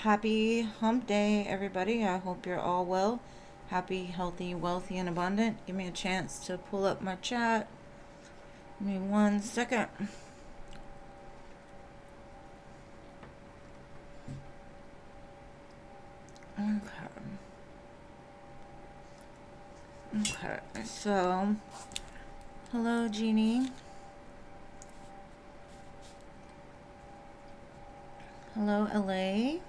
Happy hump day, everybody. I hope you're all well. Happy, healthy, wealthy, and abundant. Give me a chance to pull up my chat. Give me 1 second. Okay, so, hello, Jeannie. Hello, LA.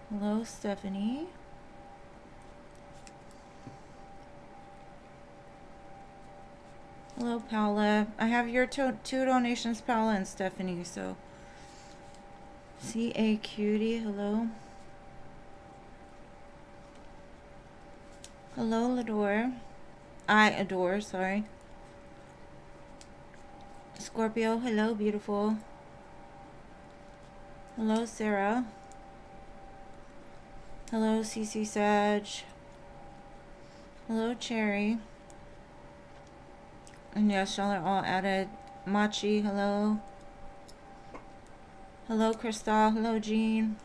Hello, Stephanie. Hello, Paula. I have your two donations, Paula and Stephanie, so. CA Cutie, hello. Hello, Lador. I adore, sorry. Scorpio, hello, beautiful. Hello, Sarah. Hello, CC Sag. Hello, Cherry. And yes, y'all are all added. Machi, hello. Hello, Crystal. Hello, Jean.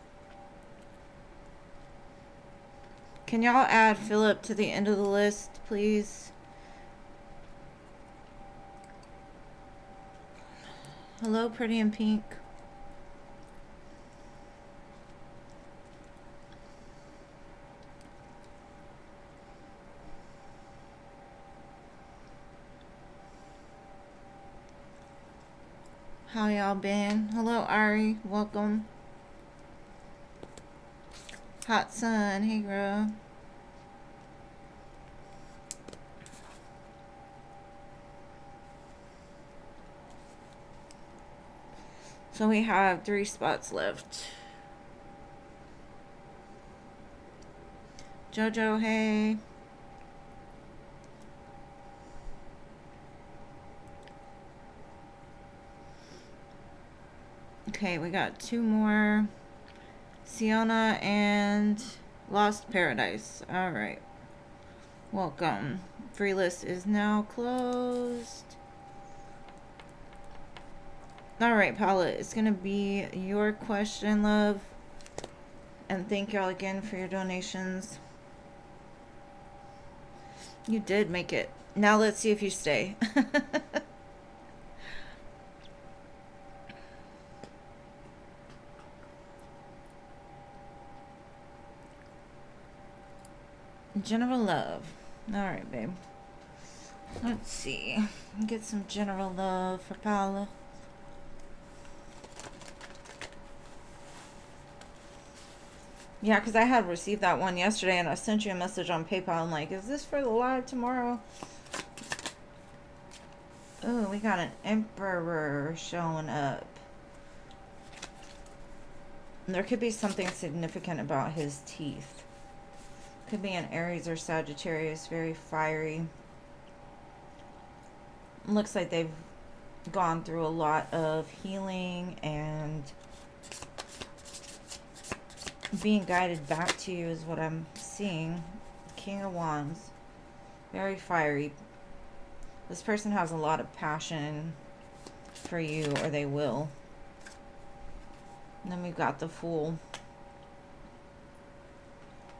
Can y'all add Philip to the end of the list, please? Hello, Pretty in Pink. How y'all been? Hello, Ari. Welcome. Hot Sun. Hey, girl. So we have 3 spots left. Jojo, hey. Okay, we got 2 more. Siona and Lost Paradise. Alright. Welcome. Free list is now closed. Alright, Paula, it's going to be your question, love. And thank y'all again for your donations. You did make it. Now let's see if you stay. General love. Alright, babe. Let's see. Get some general love for Paula. Yeah, because I had received that one yesterday and I sent you a message on PayPal. I'm like, is this for the live tomorrow? Oh, we got an emperor showing up. There could be something significant about his teeth. Could be an Aries or Sagittarius, very fiery. Looks like they've gone through a lot of healing and being guided back to you is what I'm seeing. King of Wands. Very fiery. This person has a lot of passion for you, or they will. And then we've got the Fool.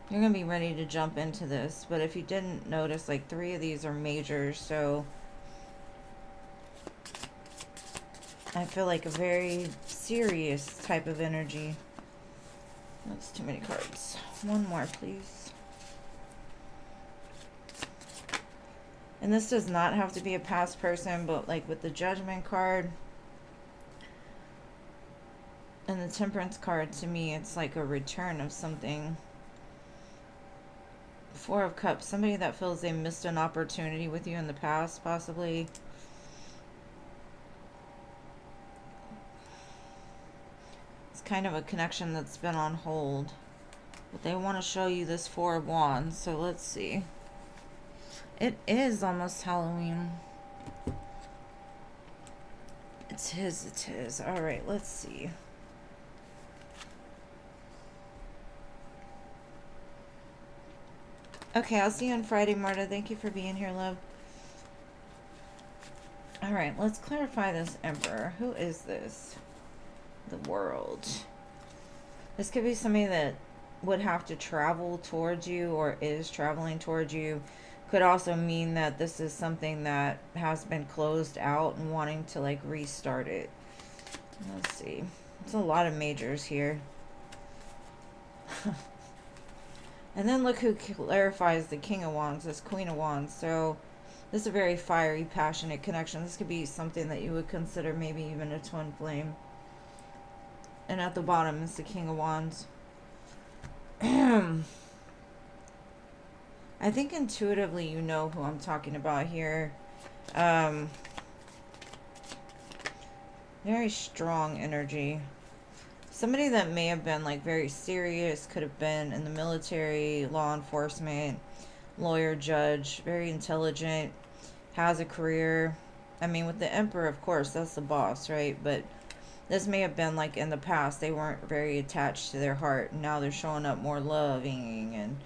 You're going to be ready to jump into this. But if you didn't notice, like 3 of these are majors. So I feel like a very serious type of energy. That's too many cards. One more, please. And this does not have to be a past person, but like with the Judgment card and the Temperance card, to me, it's like a return of something. 4 of Cups. Somebody that feels they missed an opportunity with you in the past, possibly. Kind of a connection that's been on hold, but they want to show you this 4 of Wands, so let's see. It is almost Halloween. It is. All right, let's see. Okay, I'll see you on Friday, Marta. Thank you for being here, love. All right, let's clarify this Emperor. Who is this? The World. This could be somebody that would have to travel towards you or is traveling towards you. Could also mean that this is something that has been closed out and wanting to like restart it. Let's see. It's a lot of majors here. And then look who clarifies the King of Wands, this Queen of Wands. So this is a very fiery, passionate connection. This could be something that you would consider maybe even a twin flame. And at the bottom is the King of Wands. I think intuitively you know who I'm talking about here. Very strong energy. Somebody that may have been like very serious, could have been in the military, law enforcement, lawyer, judge, very intelligent, has a career. I mean, with the Emperor, of course, that's the boss, right? But this may have been like in the past, they weren't very attached to their heart. Now they're showing up more loving and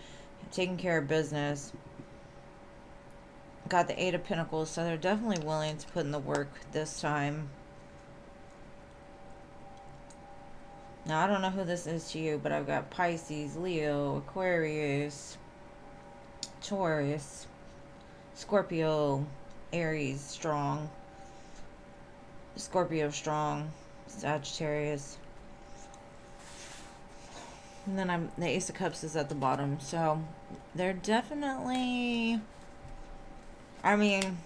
taking care of business. Got the Eight of Pentacles, so they're definitely willing to put in the work this time. Now, I don't know who this is to you, but I've got Pisces, Leo, Aquarius, Taurus, Scorpio, Aries, strong. Scorpio, strong. Sagittarius. And then the Ace of Cups is at the bottom. So, they're definitely... I mean,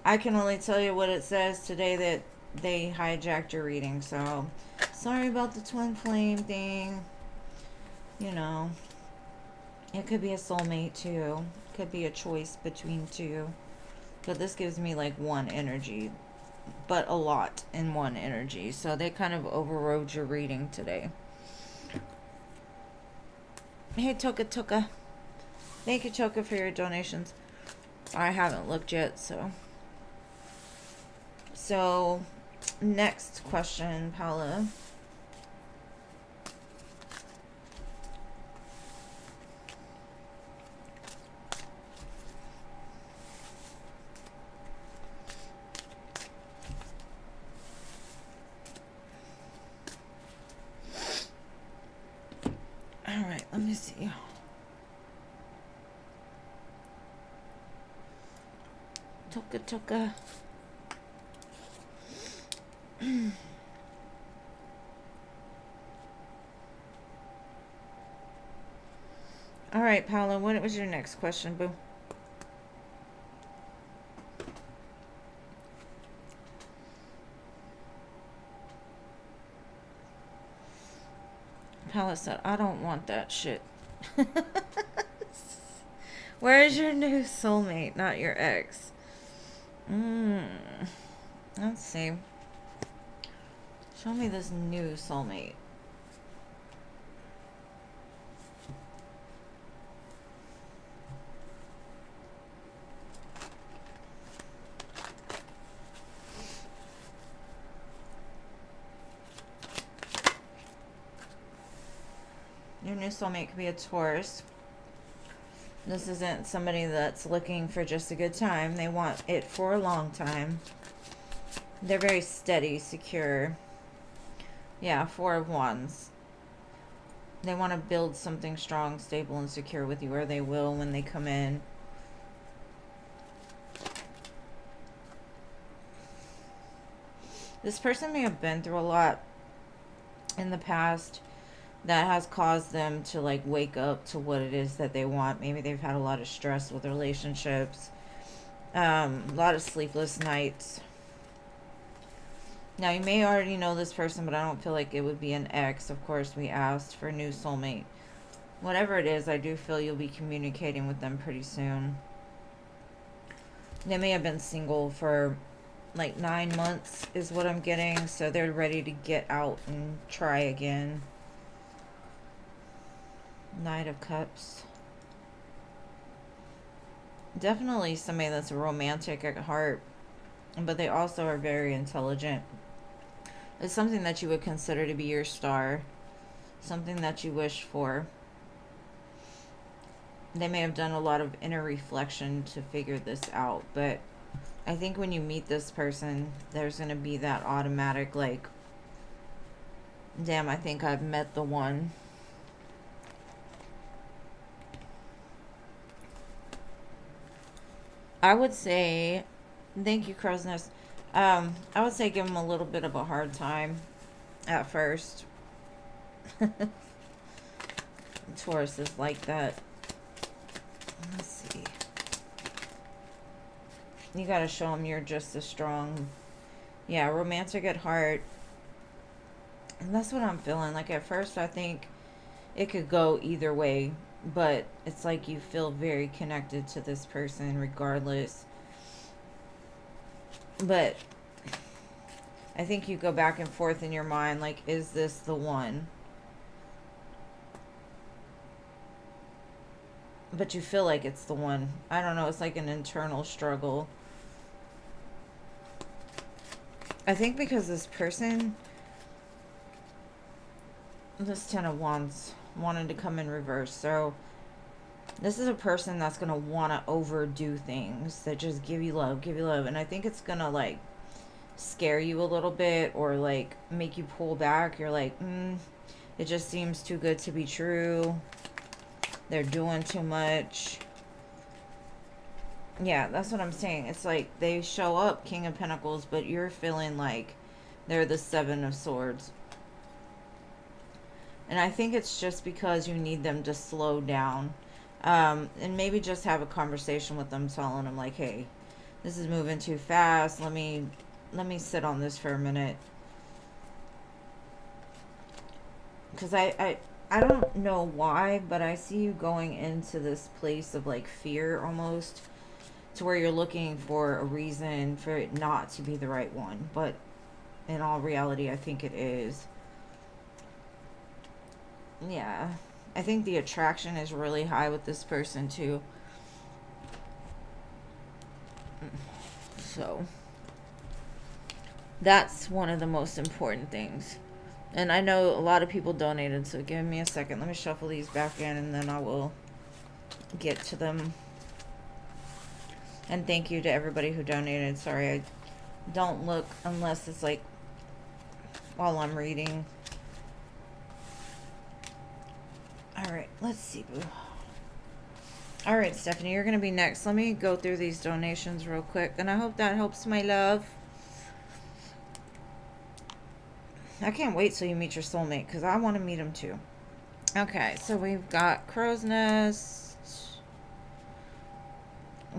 I can only tell you what it says today that they hijacked your reading, so... Sorry about the twin flame thing. You know, it could be a soulmate too. Could be a choice between two. But this gives me like one energy. But a lot in one energy. So they kind of overrode your reading today. Hey, Toka. Thank you, Toka, for your donations. I haven't looked yet, so. So, next question, Paula. Alright, let me see. Toka. Alright, Paula, what was your next question, boo? Paula said, I don't want that shit. Where is your new soulmate, not your ex? Let's see. Show me this new soulmate. Your new soulmate could be a Taurus. This isn't somebody that's looking for just a good time. They want it for a long time. They're very steady, secure. Yeah, Four of Wands. They want to build something strong, stable, and secure with you, or they will when they come in. This person may have been through a lot in the past that has caused them to like wake up to what it is that they want. Maybe they've had a lot of stress with relationships, a lot of sleepless nights. Now, you may already know this person, but I don't feel like it would be an ex. Of course, we asked for a new soulmate. Whatever it is, I do feel you'll be communicating with them pretty soon. They may have been single for like 9 months is what I'm getting. So they're ready to get out and try again. Knight of Cups. Definitely somebody that's romantic at heart, but they also are very intelligent. It's something that you would consider to be your star, something that you wish for. They may have done a lot of inner reflection to figure this out, but I think when you meet this person, there's going to be that automatic like Damn, I think I've met the one. I would say, thank you, Crow's Nest. I would say give him a little bit of a hard time at first. Taurus is like that. Let's see. You gotta show him you're just as strong. Yeah, romantic at heart. And that's what I'm feeling. Like at first I think it could go either way, but it's like you feel very connected to this person regardless. But I think you go back and forth in your mind, like, is this the one? But you feel like it's the one. I don't know, it's like an internal struggle. I think because this person, this Ten of Wands wanted to come in reverse. So this is a person that's going to want to overdo things that just give you love, give you love. And I think it's going to like scare you a little bit or like make you pull back. You're like, it just seems too good to be true. They're doing too much. Yeah, that's what I'm saying. It's like they show up King of Pentacles, but you're feeling like they're the Seven of Swords. And I think it's just because you need them to slow down. And maybe just have a conversation with them, telling them like, hey, this is moving too fast. Let me sit on this for a minute. Because I don't know why, but I see you going into this place of like fear almost, to where you're looking for a reason for it not to be the right one. But in all reality, I think it is. Yeah. I think the attraction is really high with this person too. So that's one of the most important things. And I know a lot of people donated, so give me a second. Let me shuffle these back in and then I will get to them. And thank you to everybody who donated. Sorry, I don't look unless it's like while I'm reading. Alright, let's see, boo. Alright, Stephanie, you're going to be next. Let me go through these donations real quick. And I hope that helps, my love. I can't wait till you meet your soulmate, because I want to meet him too. Okay, so we've got Crow's Nest.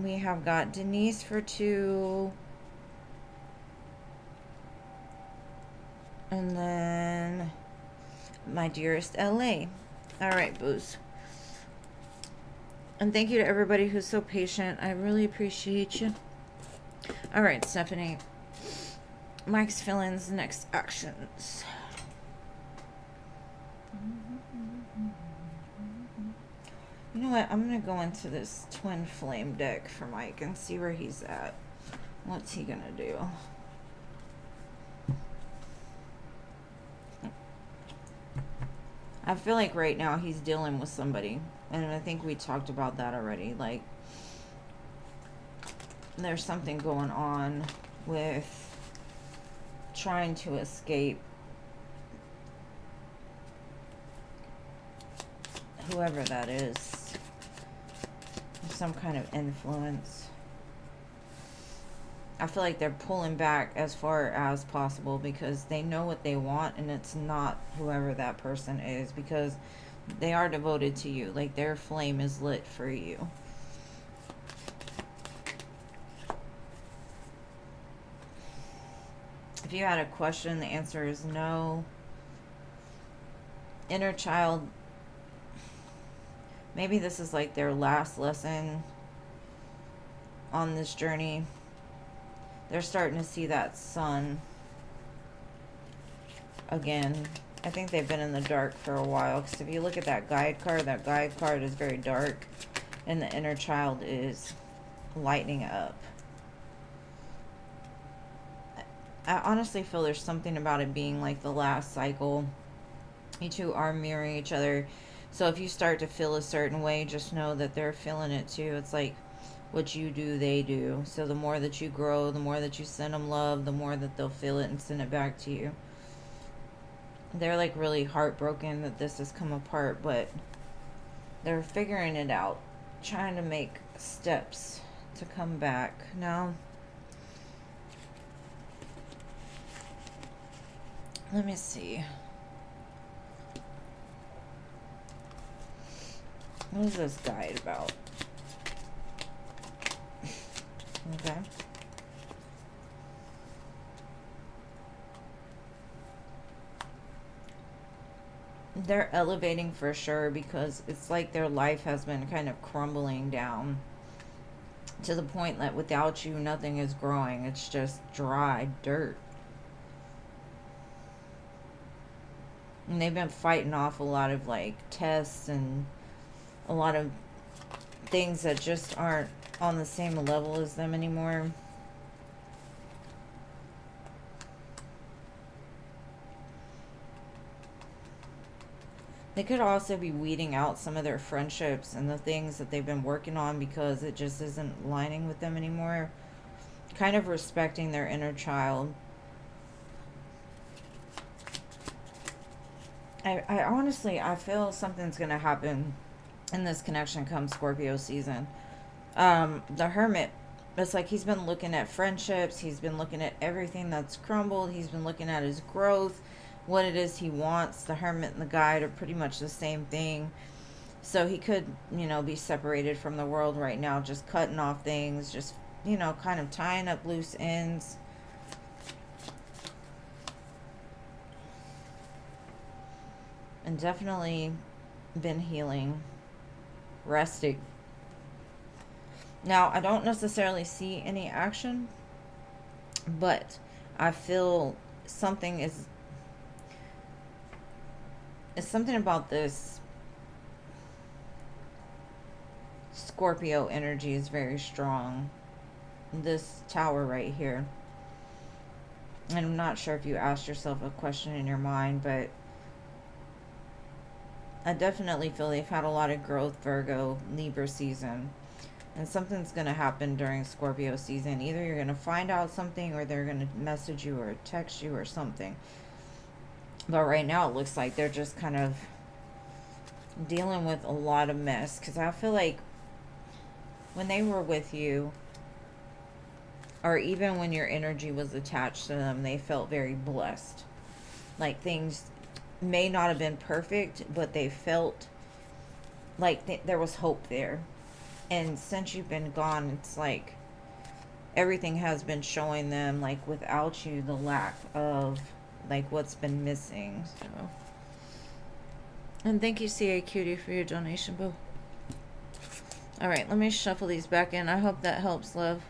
We have got Denise for 2. And then my dearest LA. Alright, boos. And thank you to everybody who's so patient. I really appreciate you. Alright, Stephanie. Mike's fill-ins, next actions. You know what? I'm going to go into this Twinflame deck for Mike and see where he's at. What's he going to do? I feel like right now he's dealing with somebody. And I think we talked about that already. Like, there's something going on with trying to escape whoever that is. Some kind of influence. I feel like they're pulling back as far as possible because they know what they want, and it's not whoever that person is, because they are devoted to you. Like, their flame is lit for you. If you had a question, the answer is no. Inner child, maybe this is like their last lesson on this journey. They're starting to see that sun again. I think they've been in the dark for a while, because if you look at that guide card is very dark, and the inner child is lighting up. I honestly feel there's something about it being like the last cycle. You two are mirroring each other. So if you start to feel a certain way, just know that they're feeling it too. It's like what you do, they do. So the more that you grow, the more that you send them love, the more that they'll feel it and send it back to you. They're like really heartbroken that this has come apart, but they're figuring it out, trying to make steps to come back. Now, let me see. What is this guide about? Okay. They're elevating for sure, because it's like their life has been kind of crumbling down to the point that without you, nothing is growing. It's just dry dirt. And they've been fighting off a lot of like tests and a lot of things that just aren't on the same level as them anymore. They could also be weeding out some of their friendships and the things that they've been working on because it just isn't aligning with them anymore. Kind of respecting their inner child. I honestly, I feel something's going to happen in this connection come Scorpio season. The Hermit, it's like he's been looking at friendships. He's been looking at everything that's crumbled. He's been looking at his growth, what it is he wants. The Hermit and the Guide are pretty much the same thing. So he could, be separated from the world right now, just cutting off things, just, kind of tying up loose ends. And definitely been healing, resting. Now, I don't necessarily see any action, but I feel something is... It's something about this Scorpio energy is very strong. This tower right here. And I'm not sure if you asked yourself a question in your mind, but I definitely feel they've had a lot of growth, Virgo, Libra season. And something's going to happen during Scorpio season. Either you're going to find out something, or they're going to message you or text you or something. But right now it looks like they're just kind of dealing with a lot of mess. Because I feel like when they were with you, or even when your energy was attached to them, they felt very blessed. Like things may not have been perfect, but they felt like there was hope there. And since you've been gone, it's like everything has been showing them, like, without you, the lack of, like, what's been missing. So, and thank you, CA Cutie, for your donation, boo. All right, let me shuffle these back in. I hope that helps, love.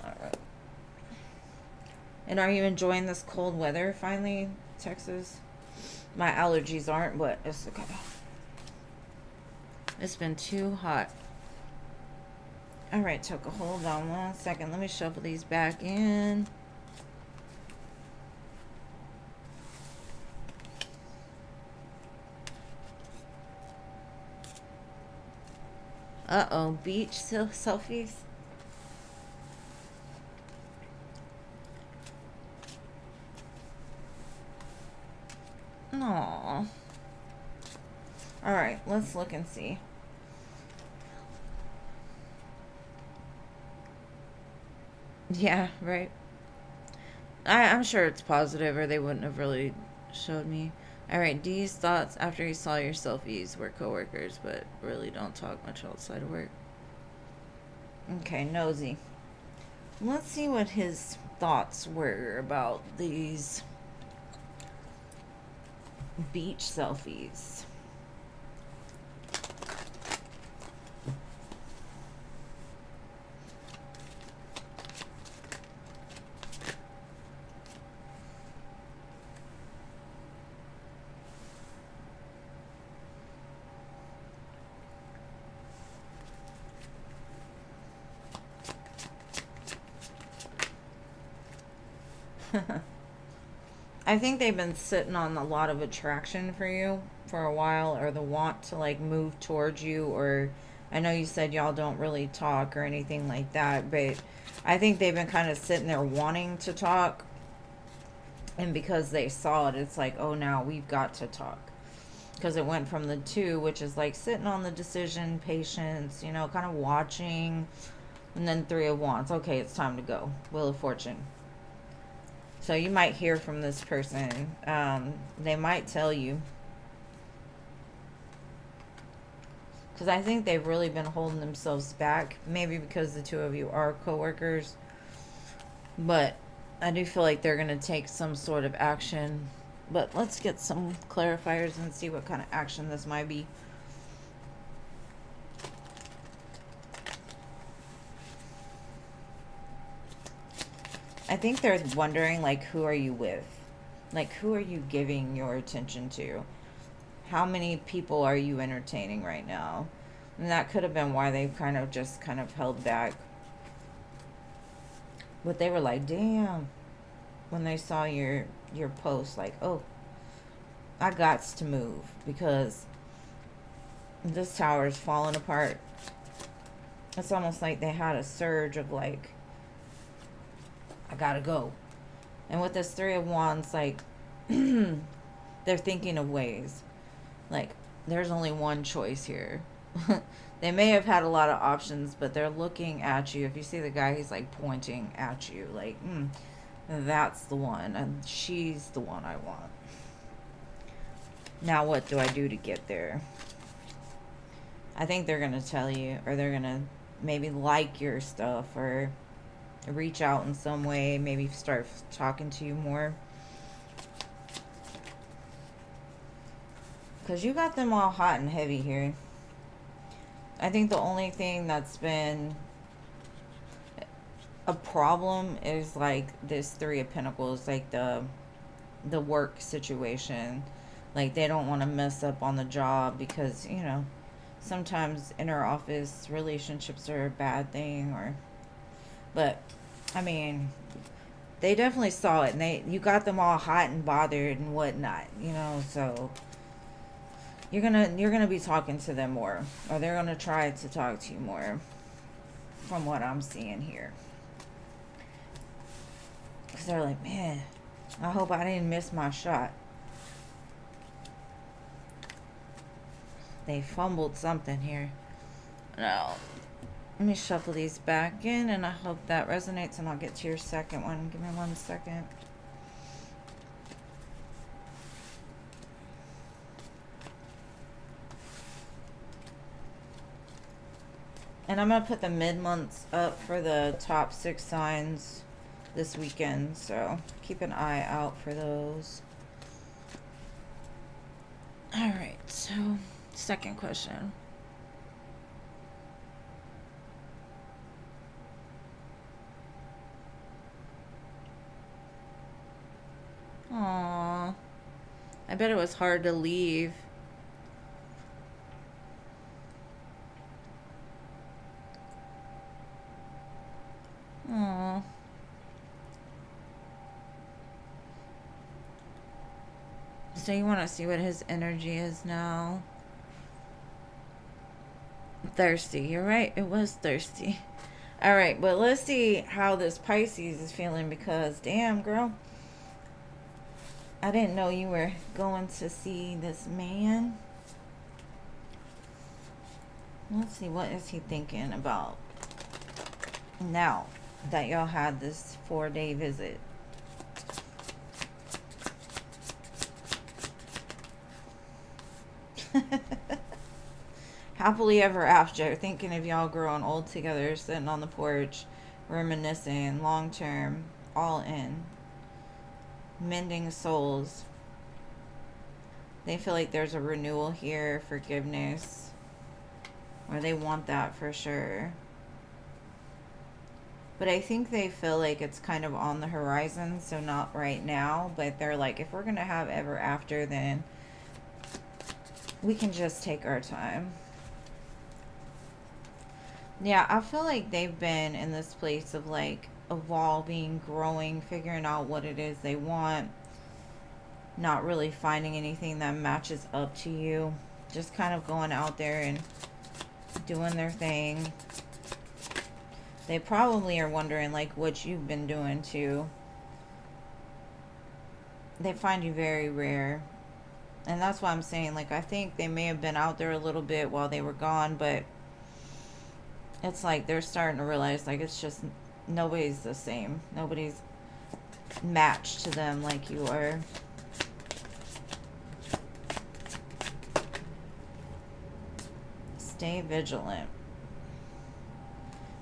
All right. And are you enjoying this cold weather finally, Texas? My allergies aren't, but it's okay. It's been too hot. All right, Toka, hold on 1 second. Let me shuffle these back in. Uh-oh, beach selfies. Aww. All right, let's look and see. Yeah, right. I'm sure it's positive, or they wouldn't have really showed me. All right, D's thoughts after he saw your selfies. We're coworkers, but really don't talk much outside of work. Okay, nosy. Let's see what his thoughts were about these beach selfies. I think they've been sitting on a lot of attraction for you for a while, or the want to like move towards you, or I know you said y'all don't really talk or anything like that, but I think they've been kind of sitting there wanting to talk, And because they saw it, it's like, oh, now we've got to talk. Because it went from the 2, which is like sitting on the decision, patience, you know, kind of watching. And then 3 of Wands. Okay, it's time to go. Wheel of Fortune. So you might hear from this person. They might tell you. Because I think they've really been holding themselves back. Maybe because the 2 of you are co-workers. But I do feel like they're going to take some sort of action. But let's get some clarifiers and see what kind of action this might be. I think they're wondering, like, who are you with? Like, who are you giving your attention to? How many people are you entertaining right now? And that could have been why they kind of held back. But they were like, damn. When they saw your post, like, oh, I gots to move. Because this tower is falling apart. It's almost like they had a surge of, like, I gotta go. And with this 3 of Wands, like, they're thinking of ways. Like, there's only one choice here. They may have had a lot of options, but they're looking at you. If you see the guy, he's like pointing at you. Like, that's the one. And she's the one I want. Now what do I do to get there? I think they're going to tell you. Or they're going to maybe like your stuff. Or reach out in some way. Maybe start talking to you more. Because you got them all hot and heavy here. I think the only thing that's been a problem is like this 3 of Pentacles, like the work situation. Like they don't want to mess up on the job because, you know, sometimes inner office relationships are a bad thing. But I mean, they definitely saw it, and you got them all hot and bothered and whatnot, you know. So you're gonna be talking to them more, or they're gonna try to talk to you more, from what I'm seeing here. Because they're like, man, I hope I didn't miss my shot. They fumbled something here. Now, let me shuffle these back in, and I hope that resonates, and I'll get to your second one. Give me 1 second. And I'm going to put the mid-months up for the top 6 signs this weekend, so keep an eye out for those. Alright, so second question. Aww. I bet it was hard to leave. Aww. So you want to see what his energy is now. Thirsty. You're right. It was thirsty. Alright, but let's see how this Pisces is feeling, because damn, girl, I didn't know you were going to see this man. Let's see, what is he thinking about now that y'all had this 4-day visit? Happily ever after, thinking of y'all growing old together, sitting on the porch, reminiscing, long term, all in, mending souls. They feel like there's a renewal here, forgiveness, or they want that for sure. But I think they feel like it's kind of on the horizon, so not right now, but they're like, if we're going to have ever after, then we can just take our time. Yeah, I feel like they've been in this place of like evolving, growing, figuring out what it is they want, not really finding anything that matches up to you, just kind of going out there and doing their thing. They probably are wondering like what you've been doing too. they find you very rare. And that's why I'm saying, like, I think they may have been out there a little bit while they were gone, but it's like they're starting to realize, like, it's just nobody's the same. Nobody's matched to them like you are. Stay vigilant.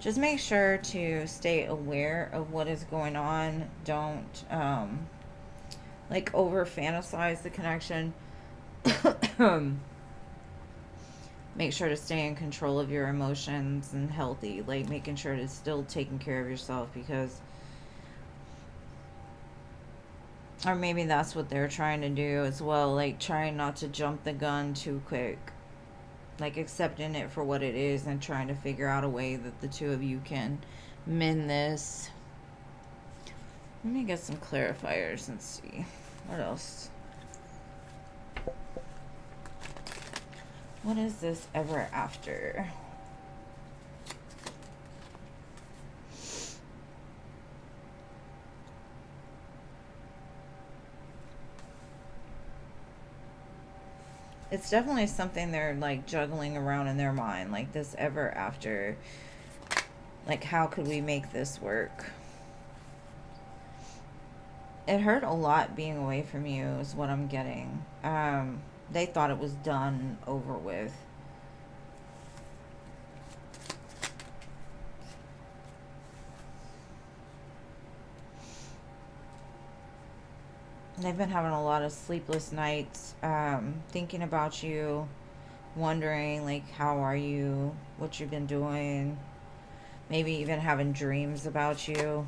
Just make sure to stay aware of what is going on. Don't, like, over fantasize the connection. Make sure to stay in control of your emotions and healthy. Like, making sure to still taking care of yourself, because, or maybe that's what they're trying to do as well. Like, trying not to jump the gun too quick. Like, accepting it for what it is and trying to figure out a way that the two of you can mend this. Let me get some clarifiers and see. What else? What is this ever after? It's definitely something they're, like, juggling around in their mind. Like, this ever after. Like, how could we make this work? It hurt a lot being away from you is what I'm getting. They thought it was done, over with. They've been having a lot of sleepless nights, thinking about you, wondering, like, how are you, what you've been doing, maybe even having dreams about you.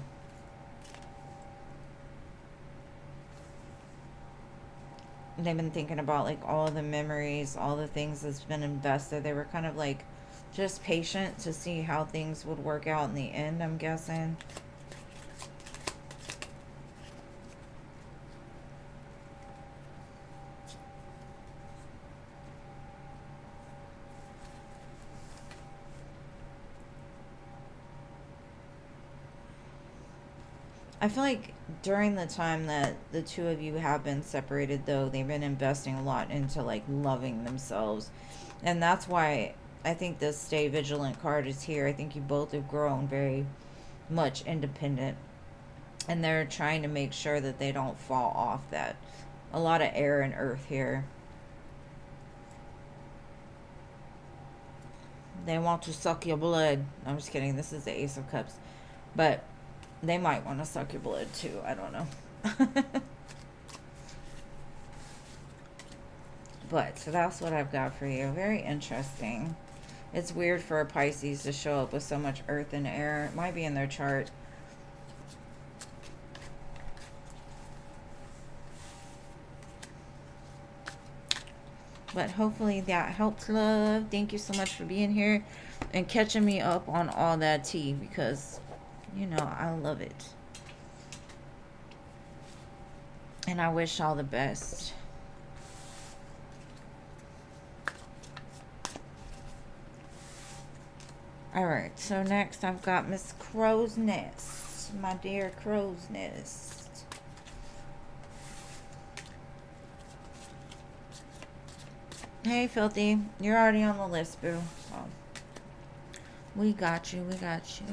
They've been thinking about, like, all the memories, all the things that's been invested. They were kind of, like, just patient to see how things would work out in the end, I'm guessing. I feel like during the time that the two of you have been separated, though, they've been investing a lot into, like, loving themselves. And that's why I think this stay vigilant card is here. I think you both have grown very much independent. And they're trying to make sure that they don't fall off that. A lot of air and earth here. They want to suck your blood. I'm just kidding. This is the Ace of Cups. But they might want to suck your blood too. I don't know. But, so that's what I've got for you. Very interesting. It's weird for a Pisces to show up with so much earth and air. It might be in their chart. But hopefully that helps, love. Thank you so much for being here and catching me up on all that tea, because, you know, I love it. And I wish all the best. Alright, so next I've got Miss Crow's Nest. My dear Crow's Nest. Hey, Filthy. You're already on the list, boo. Oh. We got you. We got you.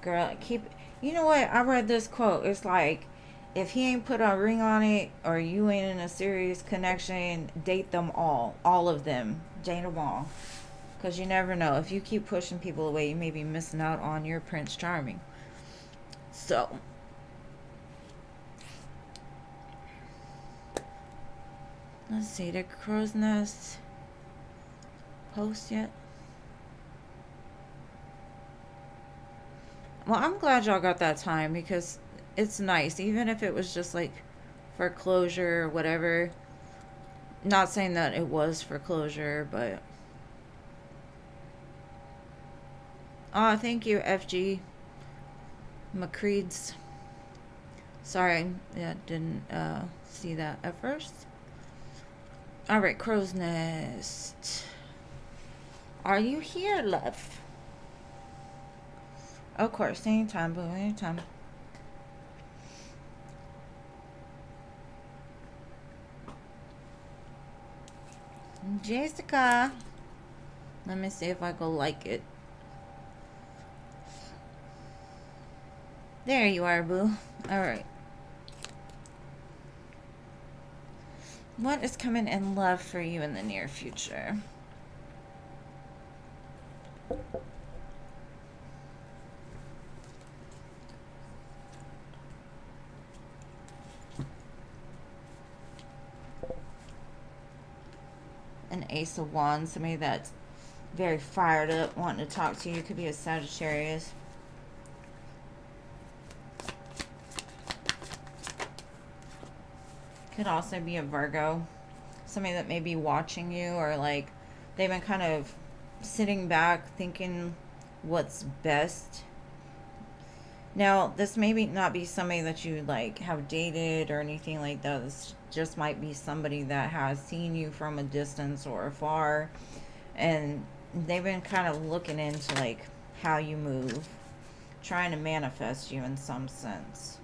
Girl, keep... You know what? I read this quote. It's like, if he ain't put a ring on it, or you ain't in a serious connection, date them all. All of them. Date them all. Because you never know. If you keep pushing people away, you may be missing out on your Prince Charming. So... Let's see, the Crow's Nest post yet? Well, I'm glad y'all got that time, because it's nice, even if it was just like for closure or whatever. Not saying that it was for closure, but... Oh, thank you, FG McCreeds. Sorry, yeah, didn't see that at first. Alright, Crow's Nest. Are you here, love? Of course, anytime, boo, anytime. Jessica. Let me see if I go like it. There you are, boo. Alright. What is coming in love for you in the near future? An Ace of Wands, somebody that's very fired up, wanting to talk to you. Could be a Sagittarius. Could also be a Virgo. Somebody that may be watching you, or like they've been kind of sitting back thinking what's best. Now, this may not be somebody that you like have dated or anything like that. This just might be somebody that has seen you from a distance or afar, and they've been kind of looking into like how you move, trying to manifest you in some sense.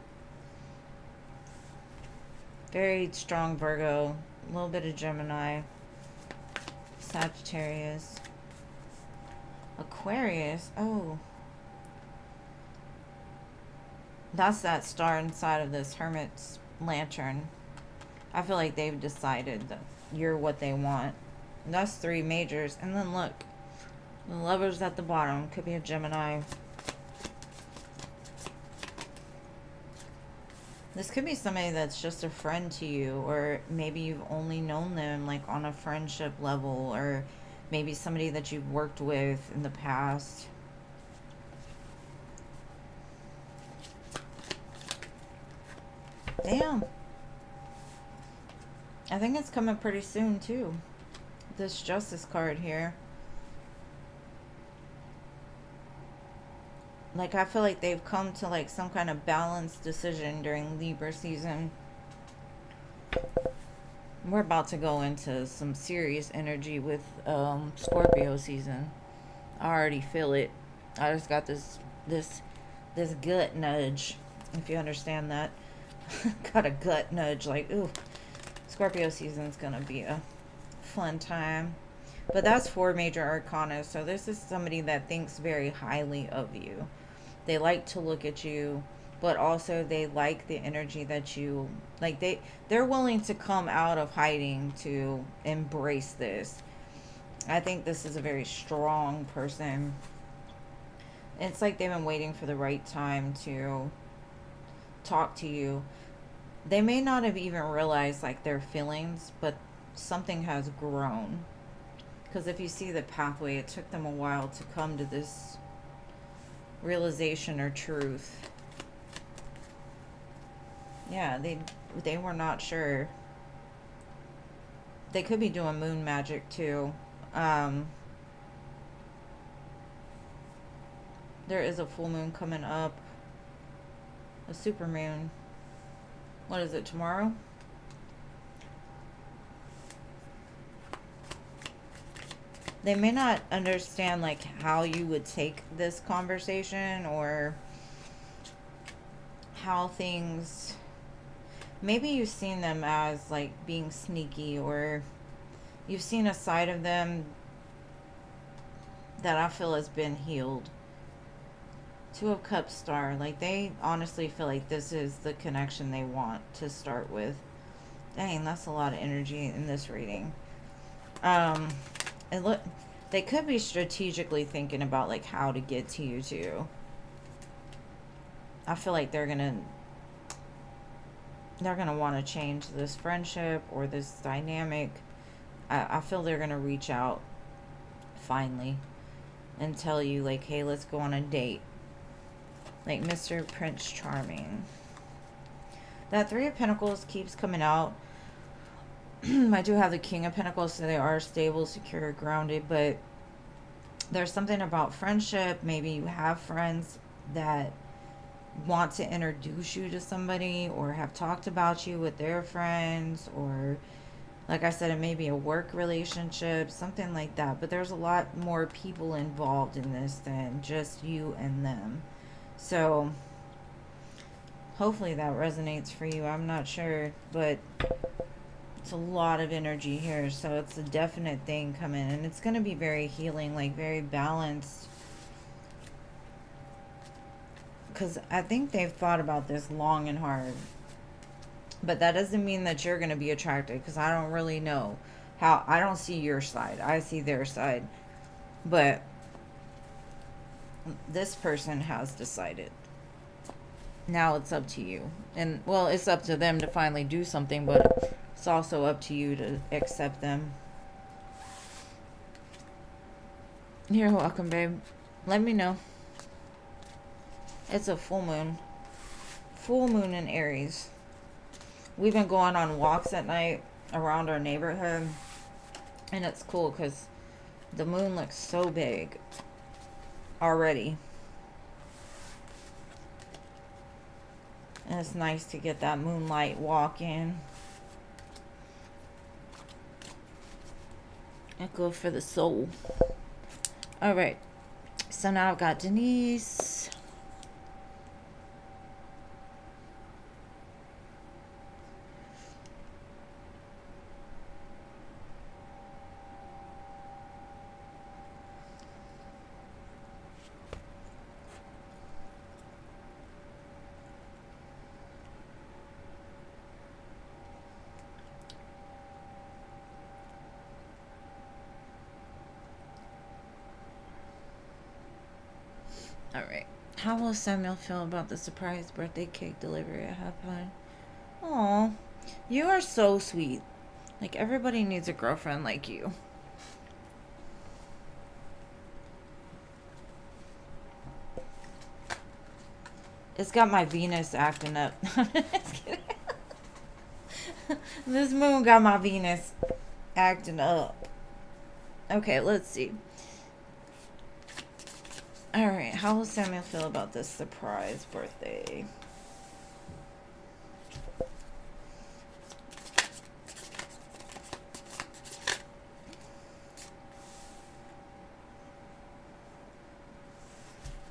Very strong Virgo, a little bit of Gemini, Sagittarius, Aquarius. Oh, that's that star inside of this Hermit's lantern. I feel like they've decided that you're what they want. And that's 3 majors. And then look, the Lovers at the bottom. Could be a Gemini. This could be somebody that's just a friend to you, or maybe you've only known them like on a friendship level, or maybe somebody that you've worked with in the past. Damn. I think it's coming pretty soon too. This Justice card here. Like, I feel like they've come to like some kind of balanced decision during Libra season. We're about to go into some serious energy with Scorpio season. I already feel it. I just got this gut nudge, if you understand that. Got a gut nudge, like, ooh, Scorpio season's gonna be a fun time. But that's 4 major arcana, so this is somebody that thinks very highly of you. They like to look at you, but also they like the energy that you like. They're willing to come out of hiding to embrace this. I think this is a very strong person. It's like they've been waiting for the right time to talk to you. They may not have even realized like their feelings, but something has grown. Because if you see the pathway, it took them a while to come to this realization or truth. Yeah, they were not sure. They could be doing moon magic too. There is a full moon coming up. A super moon. What is it, tomorrow? They may not understand like how you would take this conversation, or how things, maybe you've seen them as like being sneaky, or you've seen a side of them that I feel has been healed. 2 of Cups star, like they honestly feel like this is the connection they want to start with. Dang, that's a lot of energy in this reading. And look, they could be strategically thinking about like how to get to you too. I feel like they're gonna want to change this friendship or this dynamic. I feel they're gonna reach out finally and tell you like, hey, let's go on a date. Like Mr. Prince Charming. That 3 of Pentacles keeps coming out. I do have the King of Pentacles, so they are stable, secure, grounded, but there's something about friendship. Maybe you have friends that want to introduce you to somebody, or have talked about you with their friends, or like I said, it may be a work relationship, something like that. But there's a lot more people involved in this than just you and them. So hopefully that resonates for you. I'm not sure, but It's a lot of energy here, so it's a definite thing coming, and it's going to be very healing, like very balanced. Because I think they've thought about this long and hard. But that doesn't mean that you're going to be attracted, because I don't really know how. I don't see your side. I see their side. But this person has decided. Now it's up to you. And, well, it's up to them to finally do something, but it's also up to you to accept them. You're welcome, babe. Let me know. It's a full moon. Full moon in Aries. We've been going on walks at night around our neighborhood. And it's cool because the moon looks so big already. And it's nice to get that moonlight walk in. And go for the soul. Alright. So now I've got Denise. Alright. How will Samuel feel about the surprise birthday cake delivery at Half Pine? Aw. You are so sweet. Like, everybody needs a girlfriend like you. It's got my Venus acting up. This moon got my Venus acting up. Okay, let's see. Alright, how will Samuel feel about this surprise birthday?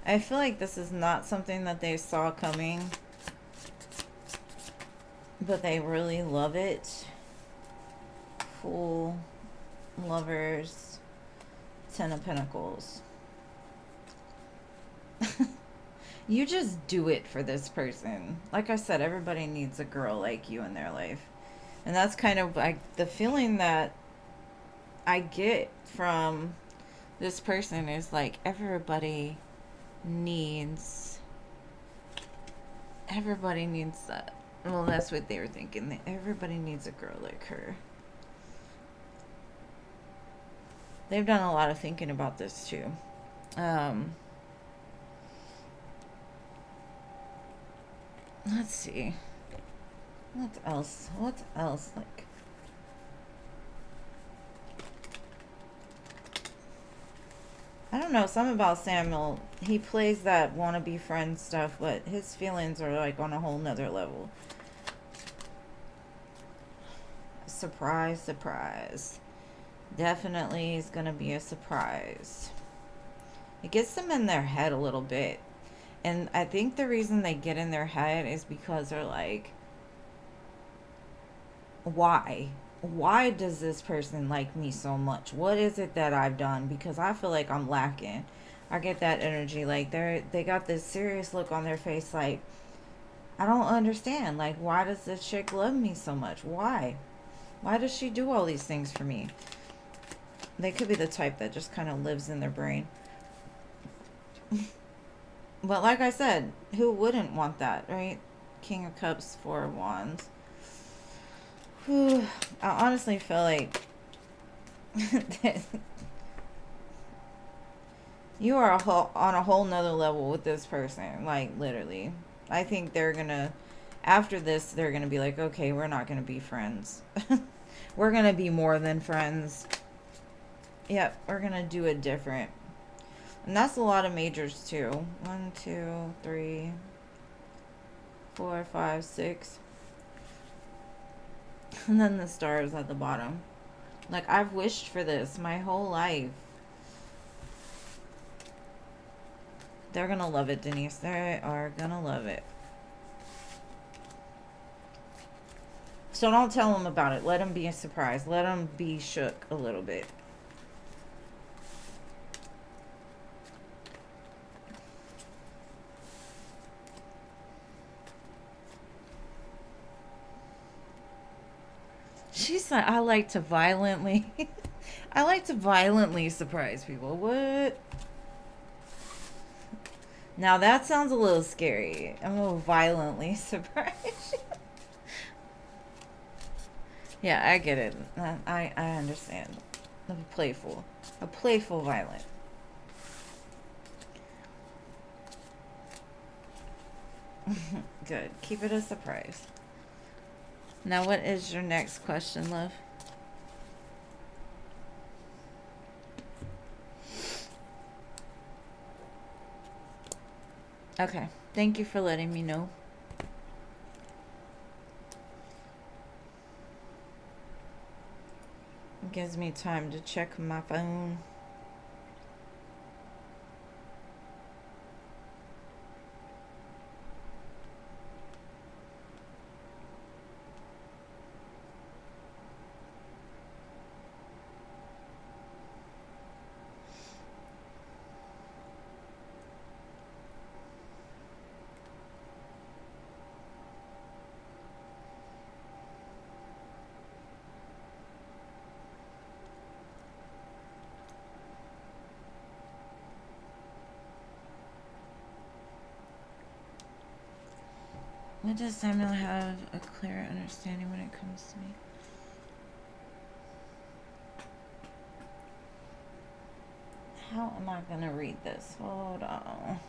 I feel like this is not something that they saw coming, but they really love it. Fool, Lovers, Ten of Pentacles. You just do it for this person. Like I said, everybody needs a girl like you in their life. And that's kind of like the feeling that I get from this person is like everybody needs that. Well, that's what they were thinking. Everybody needs a girl like her. They've done a lot of thinking about this too. Let's see. What else? What else? Like, I don't know. Something about Samuel. He plays that wannabe friend stuff, but his feelings are like on a whole nother level. Surprise, surprise. Definitely is going to be a surprise. It gets them in their head a little bit. And I think the reason they get in their head is because they're like, why? Why does this person like me so much? What is it that I've done? Because I feel like I'm lacking. I get that energy. Like they got this serious look on their face like, I don't understand. Like, why does this chick love me so much? Why? Why does she do all these things for me? They could be the type that just kind of lives in their brain. But like I said, who wouldn't want that, right? King of Cups, Four of Wands. Whew. I honestly feel like you are on a whole nother level with this person. Like, literally. I think they're gonna, after this, they're gonna be like, okay, we're not gonna be friends. We're gonna be more than friends. Yep, we're gonna do it different. And that's a lot of majors too. 1, 2, 3, 4, 5, 6. And then the stars at the bottom. Like, I've wished for this my whole life. They're gonna love it, Denise. They are gonna love it. So don't tell him about it. Let him be surprised. Let him be shook a little bit. She's like, I like to violently, I like to violently surprise people. What? Now that sounds a little scary. I'm gonna violently surprise you. Yeah, I get it. I understand. A playful violent. Good. Keep it a surprise. Now, what is your next question, love? Okay. Thank you for letting me know. It gives me time to check my phone. What does Samuel have a clear understanding when it comes to me? How am I gonna read this? Hold on.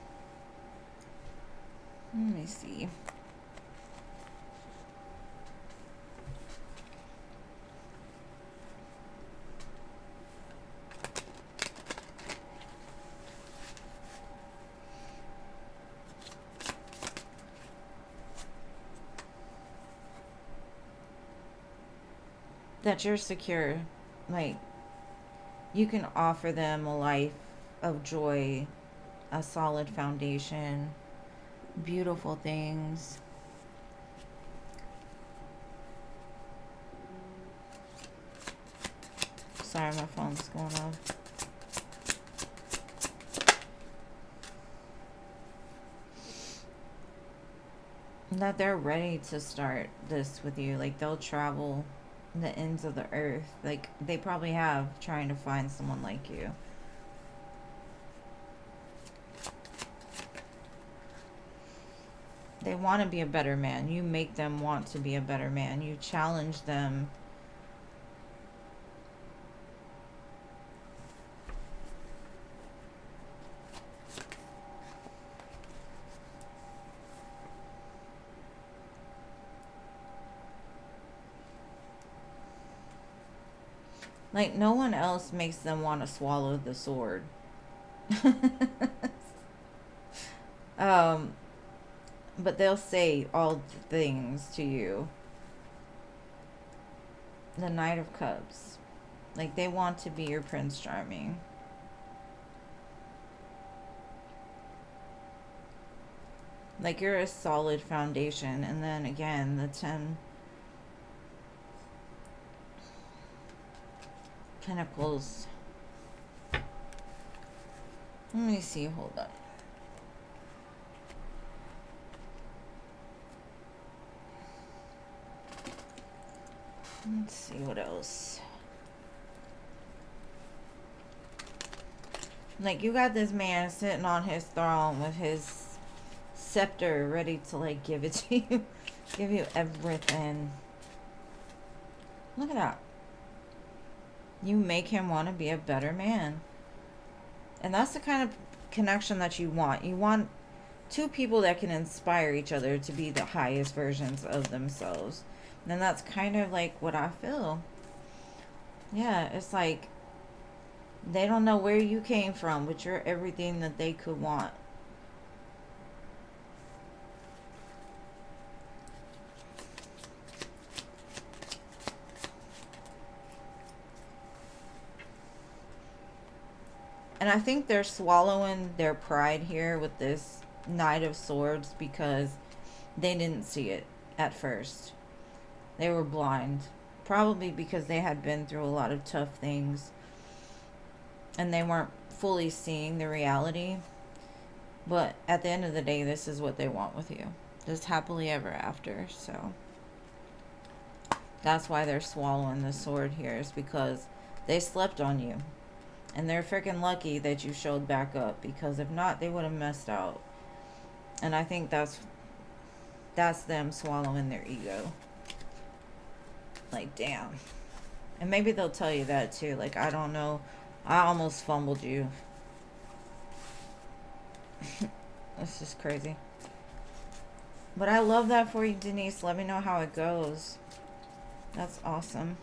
Let me see. That you're secure. Like, you can offer them a life of joy, a solid foundation, beautiful things. Sorry, my phone's going off. That they're ready to start this with you. Like, they'll travel the ends of the earth. Like, they probably have, trying to find someone like you. They want to be a better man. You make them want to be a better man. You challenge them. Like, no one else makes them want to swallow the sword. But they'll say all things to you. The Knight of Cups. Like, they want to be your Prince Charming. Like, you're a solid foundation. And then again, the 10 Pentacles. Let me see, hold on. Let's see what else. Like, you got this man sitting on his throne with his scepter ready to, like, give it to you. Give you everything. Look at that. You make him want to be a better man. And that's the kind of connection that you want. You want two people that can inspire each other to be the highest versions of themselves. And that's kind of like what I feel. Yeah, it's like they don't know where you came from, but you're everything that they could want. And I think they're swallowing their pride here with this Knight of Swords because they didn't see it at first. They were blind. Probably because they had been through a lot of tough things and they weren't fully seeing the reality. But at the end of the day, this is what they want with you. Just happily ever after. So that's why they're swallowing the sword here, is because they slept on you. And they're freaking lucky that you showed back up, because if not, they would have messed out. And I think that's them swallowing their ego. Like, damn. And maybe they'll tell you that too. Like, I don't know. I almost fumbled you. It's just crazy. But I love that for you, Denise. Let me know how it goes. That's awesome.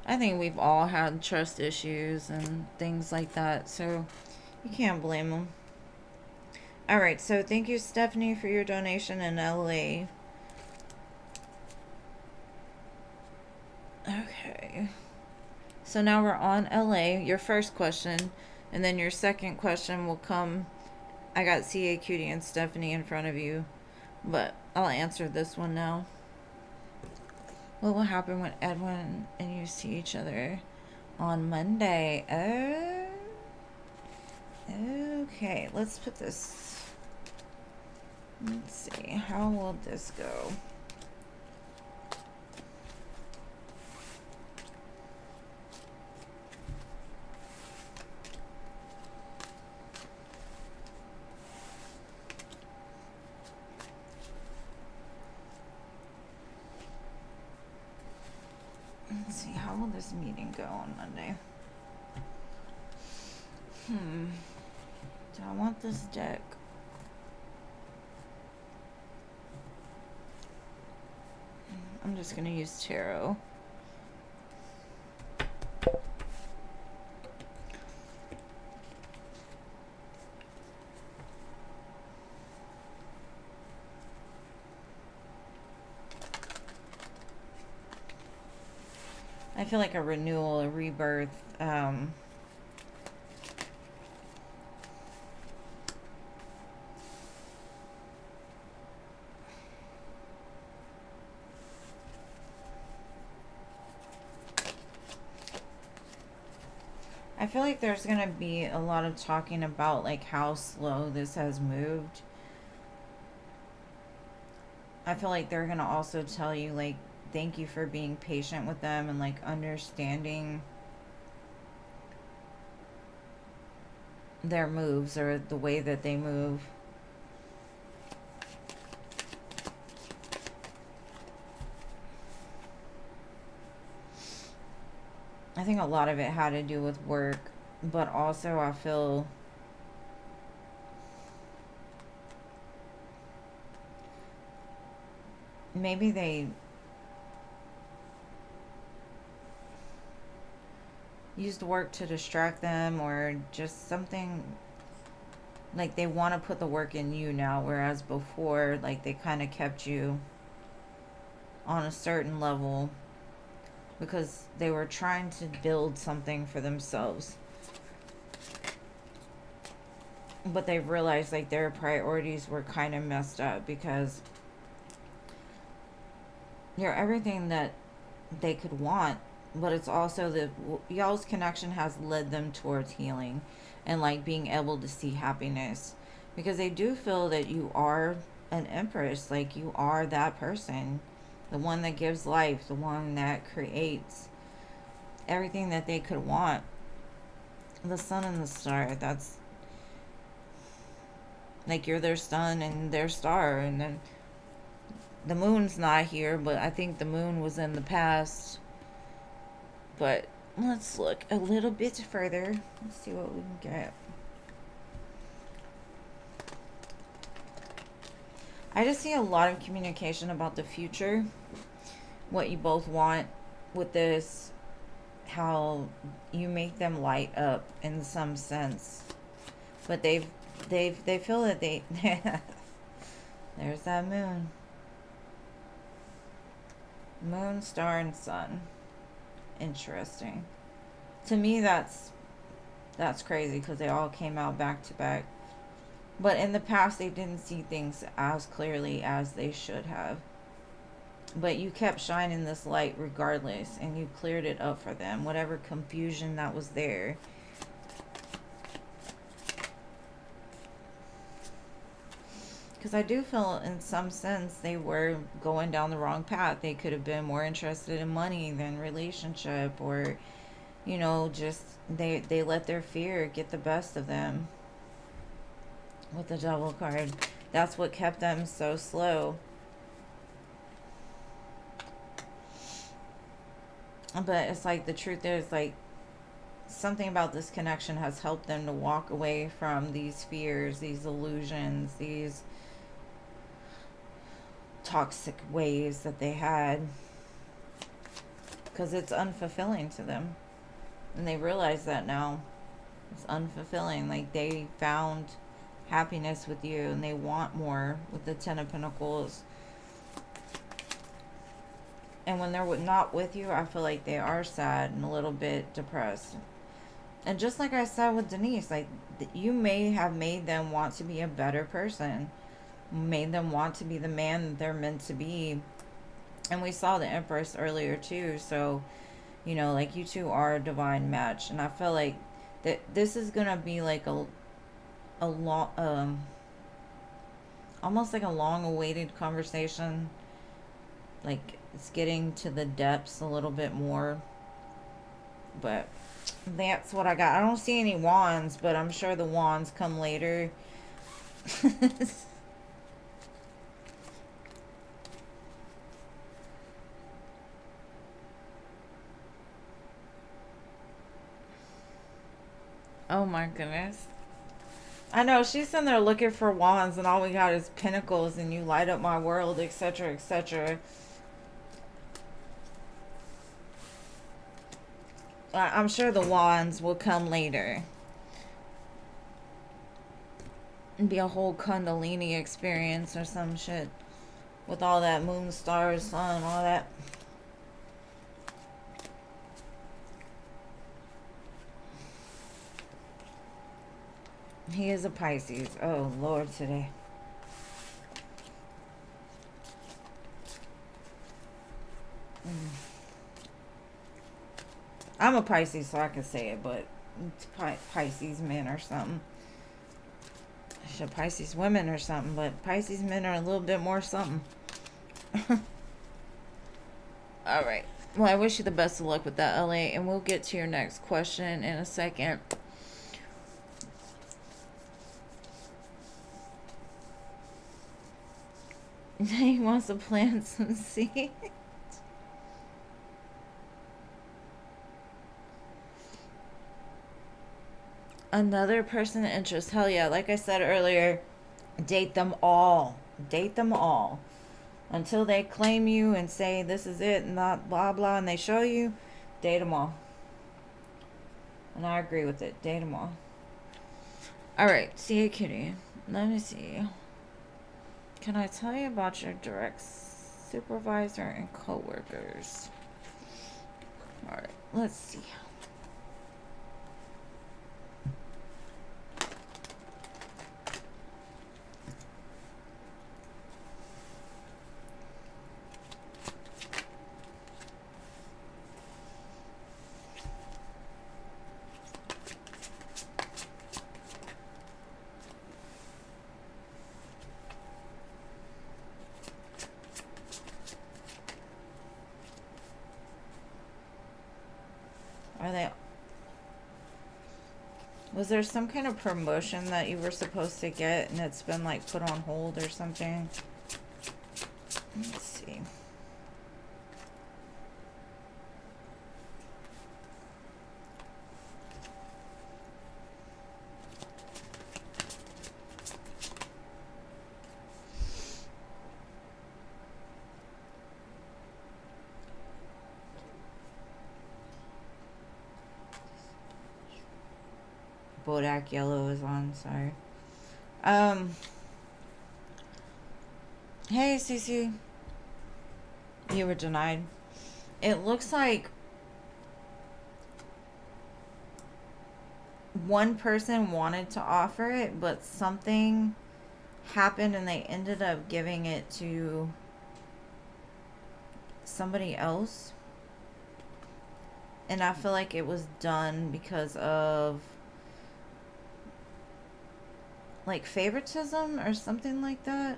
I think we've all had trust issues and things like that, so you can't blame them. All right, so thank you, Stephanie, for your donation in LA. Okay. So now we're on LA. Your first question, and then your second question will come. I got CA Cutie and Stephanie in front of you, but I'll answer this one now. What will happen when Edwin and you see each other on Monday? Okay, let's put this. Let's see. How will this go? Let's see, how will this meeting go on Monday? Do I want this deck? I'm just going to use tarot. I feel like a renewal, a rebirth. I feel like there's going to be a lot of talking about like how slow this has moved. I feel like they're going to also tell you like thank you for being patient with them and like understanding their moves or the way that they move. I think a lot of it had to do with work, but also I feel maybe they used work to distract them, or just something like they want to put the work in you now, whereas before like they kind of kept you on a certain level because they were trying to build something for themselves, but they realized like their priorities were kind of messed up because you're everything that they could want, but it's also the y'all's connection has led them towards healing and like being able to see happiness, because they do feel that you are an empress, like you are that person, the one that gives life, the one that creates everything that they could want. The sun and the star, that's like you're their sun and their star. And then the moon's not here, but I think the moon was in the past. But let's look a little bit further. Let's see what we can get. I just see a lot of communication about the future, what you both want with this, how you make them light up in some sense. But they feel that they there's that moon. Moon, star, and sun. Interesting. To me, that's crazy because they all came out back to back. But in the past, they didn't see things as clearly as they should have. But you kept shining this light regardless, and you cleared it up for them, whatever confusion that was there. Because I do feel in some sense they were going down the wrong path. They could have been more interested in money than relationship, or, you know, just they let their fear get the best of them with the Devil card. That's what kept them so slow. But it's like the truth is, like, something about this connection has helped them to walk away from these fears, these illusions, these toxic ways that they had, because it's unfulfilling to them, and they realize that now. It's unfulfilling. Like, they found happiness with you, and they want more with the Ten of Pentacles. And when they're not with you, I feel like they are sad and a little bit depressed. And just like I said with Denise, like, you may have made them want to be a better person, made them want to be the man that they're meant to be. And we saw the Empress earlier too. So, you know, like, you two are a divine match. And I feel like that this is gonna be like a long, almost like a long awaited conversation. Like, it's getting to the depths a little bit more. But that's what I got. I don't see any wands, but I'm sure the wands come later. Oh my goodness. I know, she's in there looking for wands, and all we got is pentacles, and you light up my world, etc., etc. I'm sure the wands will come later. And be a whole Kundalini experience or some shit. With all that moon, stars, sun, all that. He is a Pisces. Oh, Lord, today. I'm a Pisces, so I can say it, but it's Pisces men or something. Should Pisces women or something, but Pisces men are a little bit more something. Alright. Well, I wish you the best of luck with that, LA, and we'll get to your next question in a second. He wants to plant some seeds. Another person of interest. Hell yeah. Like I said earlier, date them all. Date them all. Until they claim you and say this is it and not blah blah, and they show you, date them all. And I agree with it. Date them all. Alright. See you, kitty. Let me see. Can I tell you about your direct supervisor and co-workers? Alright. Let's see. Are they... Was there some kind of promotion that you were supposed to get and it's been like put on hold or something? Let's see. Bodak yellow is on, sorry. Hey, Cece. You were denied. It looks like one person wanted to offer it, but something happened and they ended up giving it to somebody else. And I feel like it was done because of like favoritism or something like that.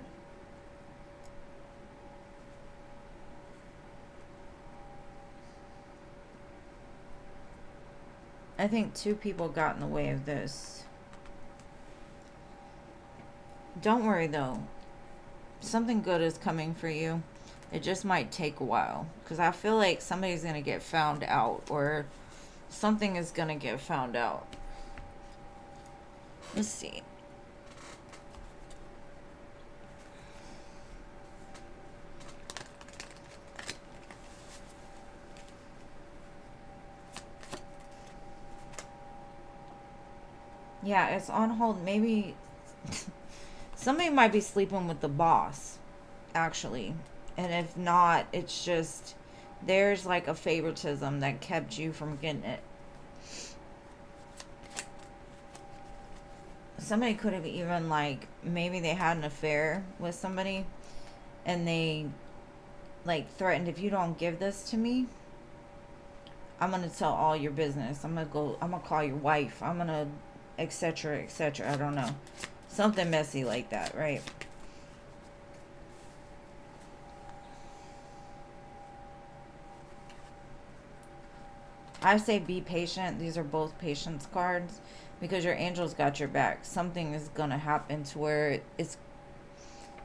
I think two people got in the way of this. Don't worry though. Something good is coming for you. It just might take a while. Because I feel like somebody's going to get found out. Or something is going to get found out. Let's see. Yeah, it's on hold. Maybe somebody might be sleeping with the boss, actually. And if not, it's just there's like a favoritism that kept you from getting it. Somebody could have even like maybe they had an affair with somebody and they like threatened, if you don't give this to me, I'm gonna tell all your business. I'm gonna call your wife. I'm gonna etc. etc. I don't know. Something messy like that, right? I say be patient. These are both patience cards because your angels got your back. Something is going to happen to where it's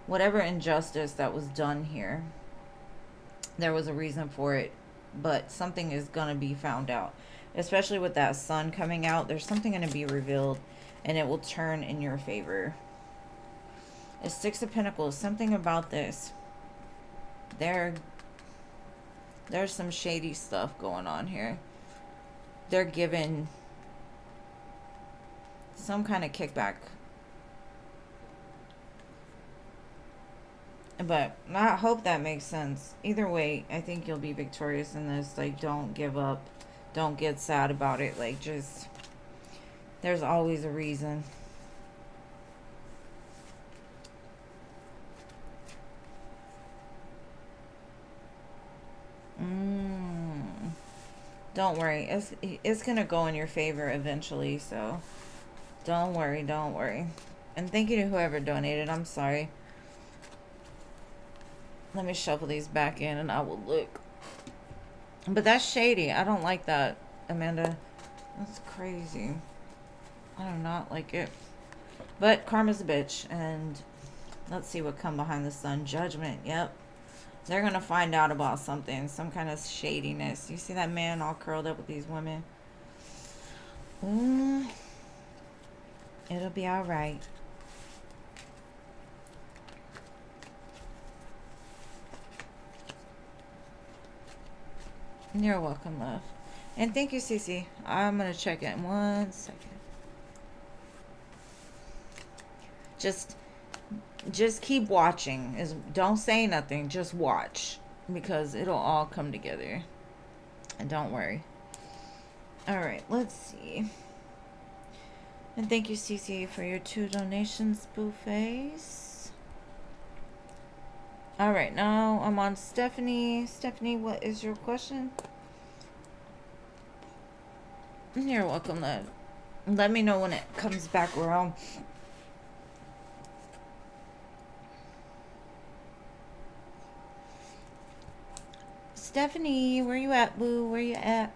whatever injustice that was done here. There was a reason for it, but something is going to be found out. Especially with that sun coming out, there's something going to be revealed and it will turn in your favor. It's Six of Pentacles. Something about this. There's some shady stuff going on here. They're given some kind of kickback. But I hope that makes sense. Either way, I think you'll be victorious in this. Like, don't give up. Don't get sad about it. Like, just, there's always a reason. Don't worry. It's going to go in your favor eventually, so don't worry, don't worry. And thank you to whoever donated. I'm sorry. Let me shuffle these back in and I will look. But that's shady. I don't like that, Amanda. That's crazy. I do not like it. But karma's a bitch. And let's see what come behind the sun. Judgment. Yep. They're going to find out about something. Some kind of shadiness. You see that man all curled up with these women? It'll be all right. You're welcome, love. And thank you, Cece. I'm going to check it in 1 second. Just keep watching. Don't say nothing. Just watch. Because it'll all come together. And don't worry. Alright, let's see. And thank you, Cece, for your 2 donations, Booface. Alright, now I'm on Stephanie. Stephanie, what is your question? You're welcome, love. Let me know when it comes back around. Stephanie, where you at, boo? Where you at?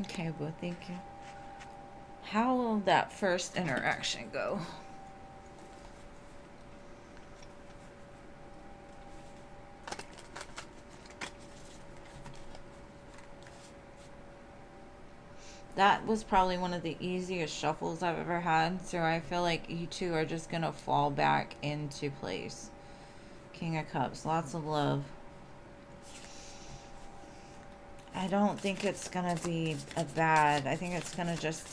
Okay, boo, thank you. How will that first interaction go? That was probably one of the easiest shuffles I've ever had. So I feel like you two are just going to fall back into place. King of Cups. Lots of love. I don't think it's gonna be a bad. I think it's gonna just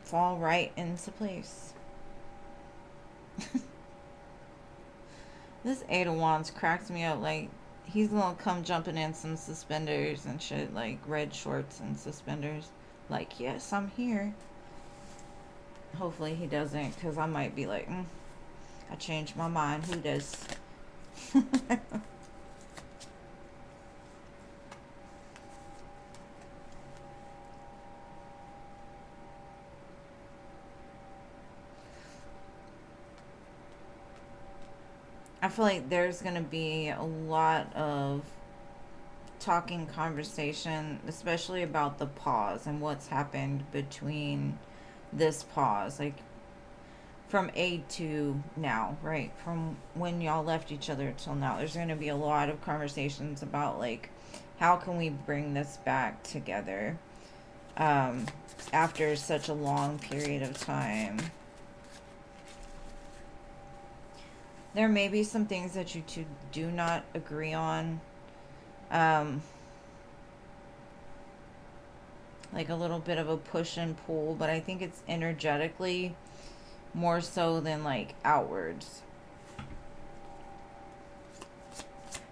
fall right into place. This Eight of Wands cracks me up. Like, he's gonna come jumping in some suspenders and shit, like red shorts and suspenders. Like, yes, I'm here. Hopefully he doesn't, because I might be like, I changed my mind. Who does? I feel like there's going to be a lot of talking conversation, especially about the pause and what's happened between this pause. Like, from A to now, right? From when y'all left each other till now. There's going to be a lot of conversations about, like, how can we bring this back together after such a long period of time. There may be some things that you two do not agree on. Like a little bit of a push and pull, but I think it's energetically more so than like outwards.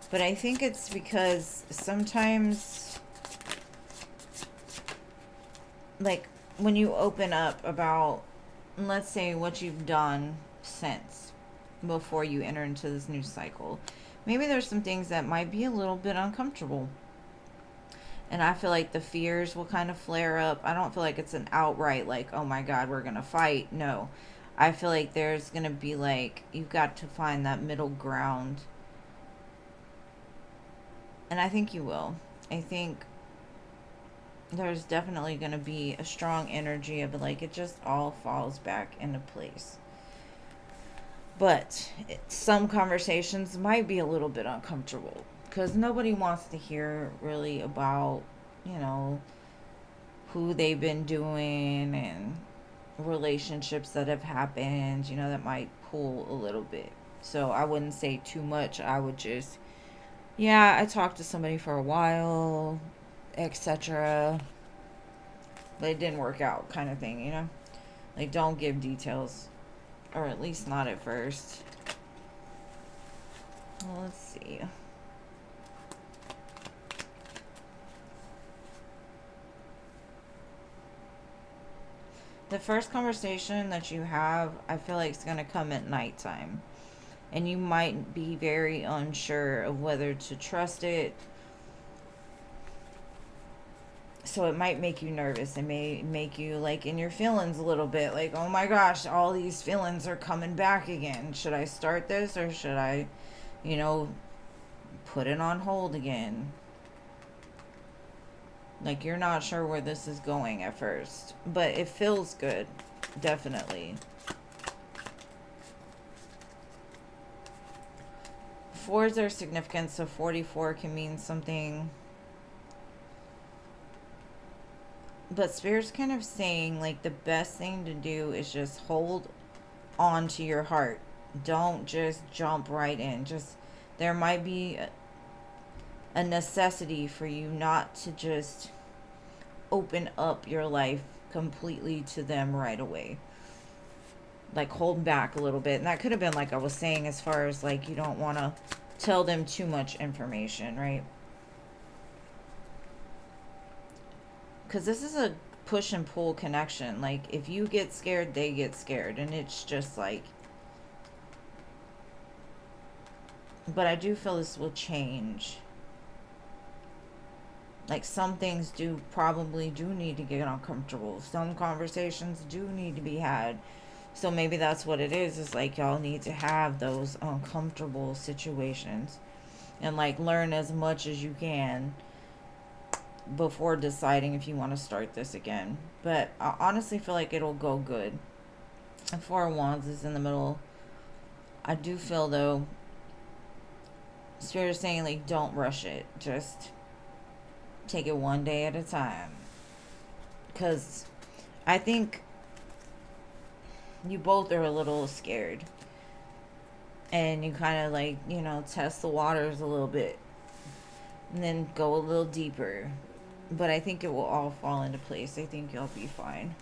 But I think it's because sometimes, like, when you open up about, let's say, what you've done since before you enter into this new cycle, maybe there's some things that might be a little bit uncomfortable. And I feel like the fears will kind of flare up. I don't feel like it's an outright, like, oh my God, we're going to fight. No. I feel like there's going to be, like, you've got to find that middle ground. And I think you will. I think there's definitely going to be a strong energy of, like, it just all falls back into place. But some conversations might be a little bit uncomfortable. Because nobody wants to hear really about, you know, who they've been doing and relationships that have happened, you know, that might pull a little bit. So I wouldn't say too much. I would just, yeah, I talked to somebody for a while, etc. But it didn't work out, kind of thing, you know? Like, don't give details. Or at least not at first. Well, let's see. The first conversation that you have, I feel like it's going to come at nighttime. And you might be very unsure of whether to trust it. So it might make you nervous. It may make you, like, in your feelings a little bit. Like, oh my gosh, all these feelings are coming back again. Should I start this or should I, you know, put it on hold again? Like, you're not sure where this is going at first. But it feels good. Definitely. Fours are significant, so 44 can mean something. But Spirit's kind of saying, like, the best thing to do is just hold on to your heart. Don't just jump right in. Just, there might be a necessity for you not to just open up your life completely to them right away. Like, hold back a little bit. And that could have been, like I was saying, as far as, like, you don't want to tell them too much information, right? Because this is a push and pull connection. Like, if you get scared, they get scared. And it's just like... But I do feel this will change. Like, some things probably do need to get uncomfortable. Some conversations do need to be had. So maybe that's what it is like, y'all need to have those uncomfortable situations. And, like, learn as much as you can before deciding if you want to start this again. But I honestly feel like it'll go good. And Four of Wands is in the middle. I do feel, though, Spirit is saying, like, don't rush it. Just... take it one day at a time. Because I think you both are a little scared. And you kind of, like, you know, test the waters a little bit. And then go a little deeper. But I think it will all fall into place. I think you'll be fine.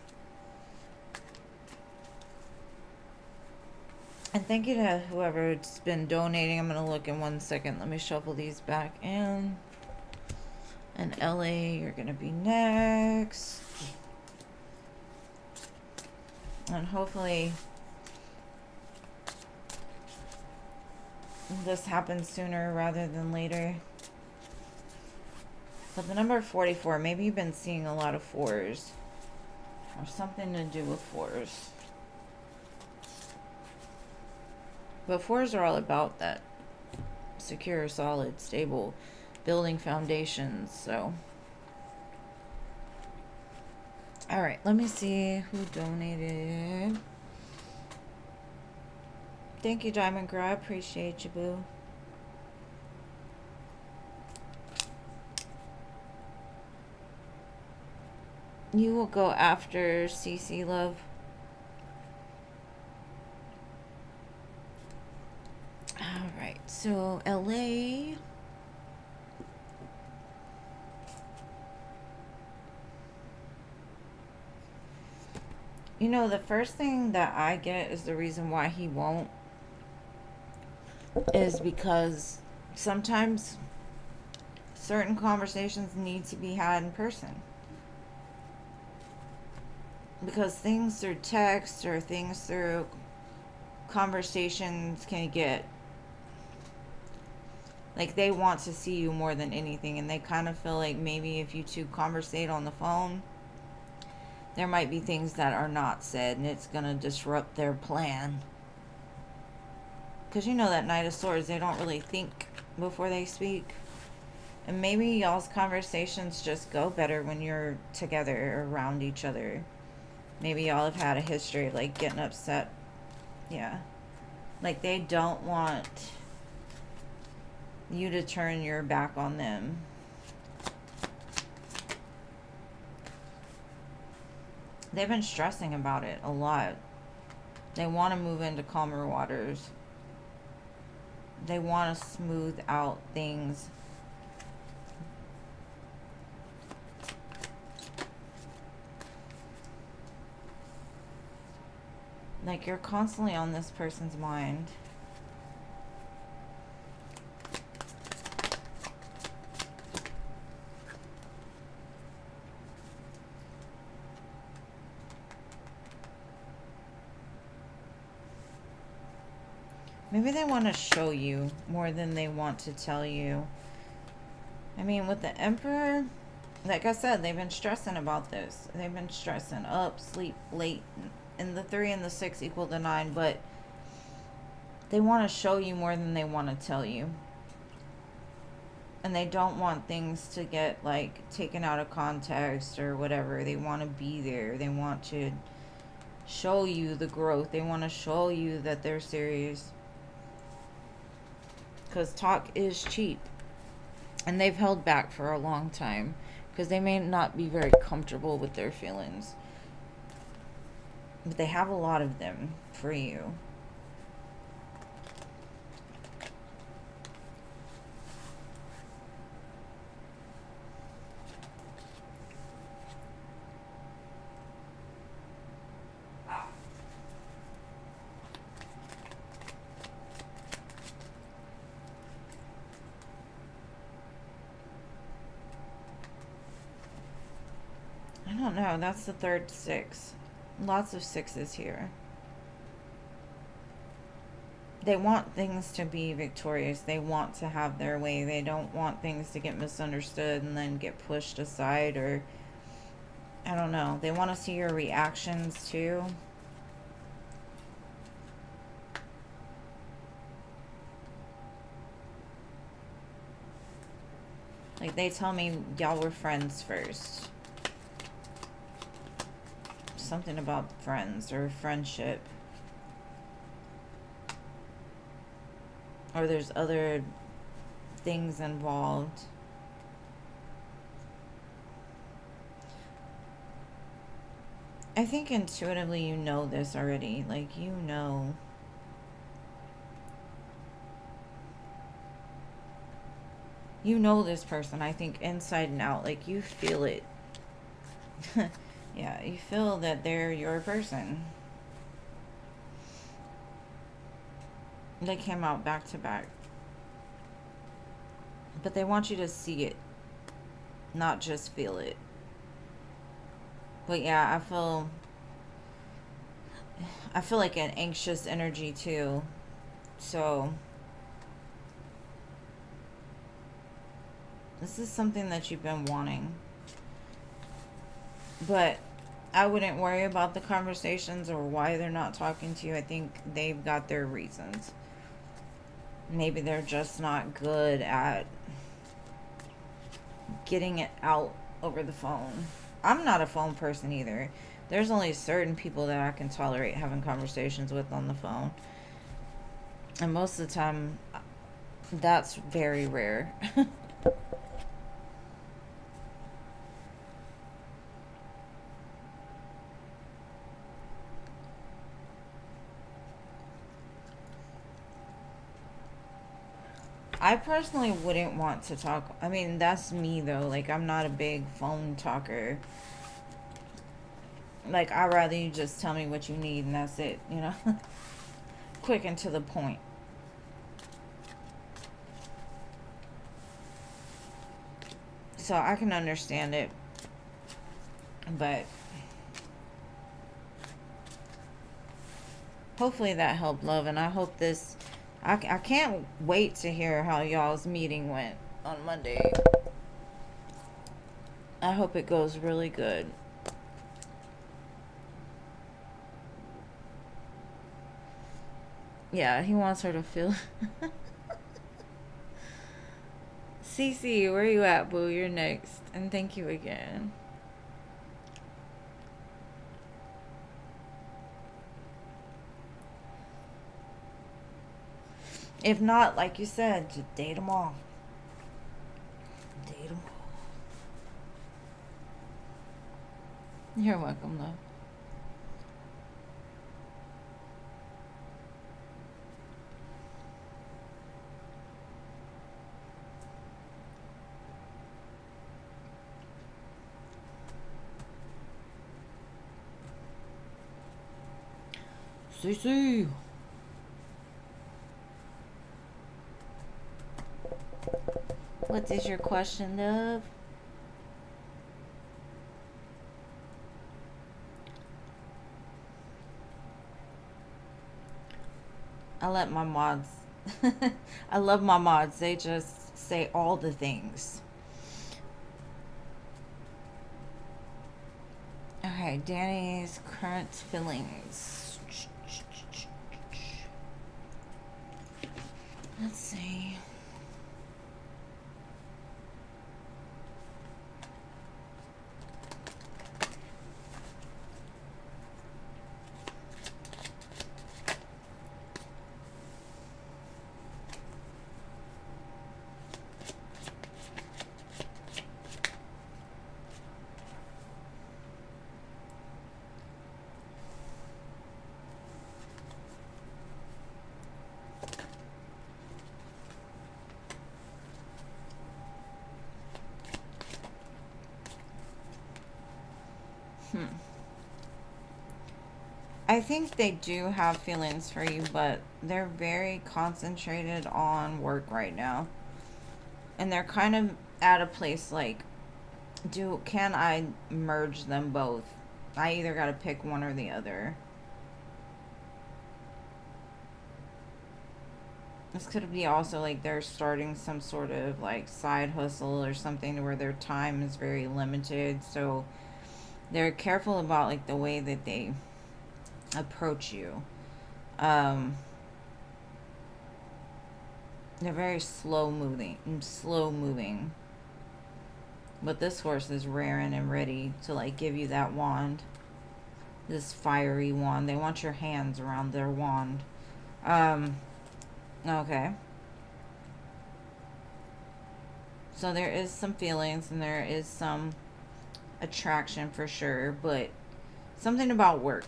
And thank you to whoever's been donating. I'm going to look in 1 second. Let me shuffle these back in. And LA, you're going to be next. And hopefully this happens sooner rather than later. But the number 44, maybe you've been seeing a lot of fours. Or something to do with fours. But fours are all about that secure, solid, stable, building foundations. So, all right, let me see who donated. Thank you, Diamond Girl. I appreciate you, boo. You will go after CC, love. All right, so LA. You know, the first thing that I get is the reason why he won't is because sometimes certain conversations need to be had in person. Because things through text or things through conversations can get, like, they want to see you more than anything, and they kind of feel like maybe if you two conversate on the phone, there might be things that are not said, and it's going to disrupt their plan. Because you know that Knight of Swords, they don't really think before they speak. And maybe y'all's conversations just go better when you're together or around each other. Maybe y'all have had a history of, like, getting upset. Yeah. Like, they don't want you to turn your back on them. They've been stressing about it a lot. They want to move into calmer waters. They want to smooth out things. Like, you're constantly on this person's mind. Maybe they want to show you more than they want to tell you. I mean, with the Emperor, like I said, they've been stressing about this. They've been stressing up, sleep, late. And the 3 and the 6 equal to 9, but they want to show you more than they want to tell you. And they don't want things to get, like, taken out of context or whatever. They want to be there. They want to show you the growth. They want to show you that they're serious. Because talk is cheap. And they've held back for a long time. Because they may not be very comfortable with their feelings. But they have a lot of them for you. I don't know. That's the third 6. Lots of 6s here. They want things to be victorious. They want to have their way. They don't want things to get misunderstood and then get pushed aside, or I don't know. They want to see your reactions too. Like, they tell me y'all were friends first. Something about friends or friendship. Or there's other things involved. I think intuitively you know this already. Like, you know. You know this person, I think, inside and out. Like, you feel it. Yeah, you feel that they're your person. They came out back to back. But they want you to see it, not just feel it. But yeah, I feel like an anxious energy too. So this is something that you've been wanting. But I wouldn't worry about the conversations or why they're not talking to you. I think they've got their reasons. Maybe they're just not good at getting it out over the phone. I'm not a phone person either. There's only certain people that I can tolerate having conversations with on the phone. And most of the time, that's very rare. I personally wouldn't want to talk. I mean, that's me though. Like, I'm not a big phone talker. Like, I'd rather you just tell me what you need and that's it, you know? Quick and to the point. So I can understand it. But hopefully that helped, love. And I hope this... I can't wait to hear how y'all's meeting went on Monday. I hope it goes really good. Yeah, he wants her to feel... Cece, where you at, boo? You're next. And thank you again. If not, like you said, just date them all. Date them all. You're welcome, love. See. What is your question, love? I let my mods... I love my mods. They just say all the things. Okay, Danny's current feelings. Let's see. I think they do have feelings for you, but they're very concentrated on work right now. And they're kind of at a place like, can I merge them both? I either got to pick one or the other. This could be also like they're starting some sort of like side hustle or something where their time is very limited. So they're careful about like the way that they approach you. They're very slow moving. But this horse is raring and ready to like give you that wand. This fiery wand. They want your hands around their wand. Okay. So there is some feelings and there is some attraction for sure, but something about work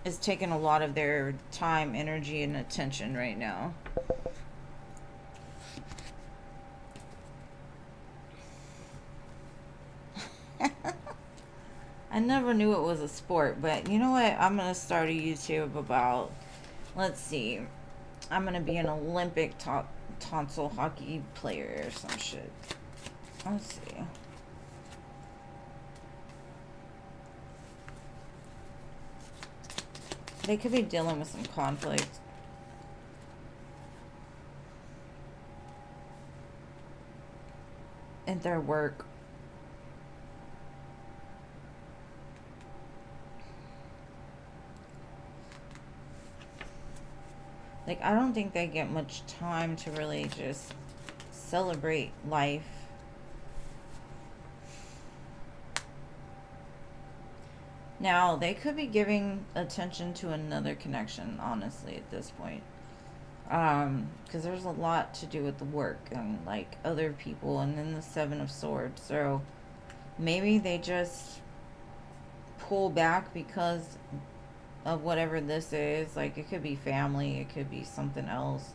is taking a lot of their time, energy, and attention right now. I never knew it was a sport, but you know what? I'm going to start a YouTube about, let's see, I'm going to be an Olympic tonsil hockey player or some shit. Let's see. They could be dealing with some conflict. In their work. Like, I don't think they get much time to really just celebrate life. Now, they could be giving attention to another connection, honestly, at this point. Because there's a lot to do with the work and, like, other people, and then the Seven of Swords. So, maybe they just pull back because of whatever this is. Like, it could be family, it could be something else.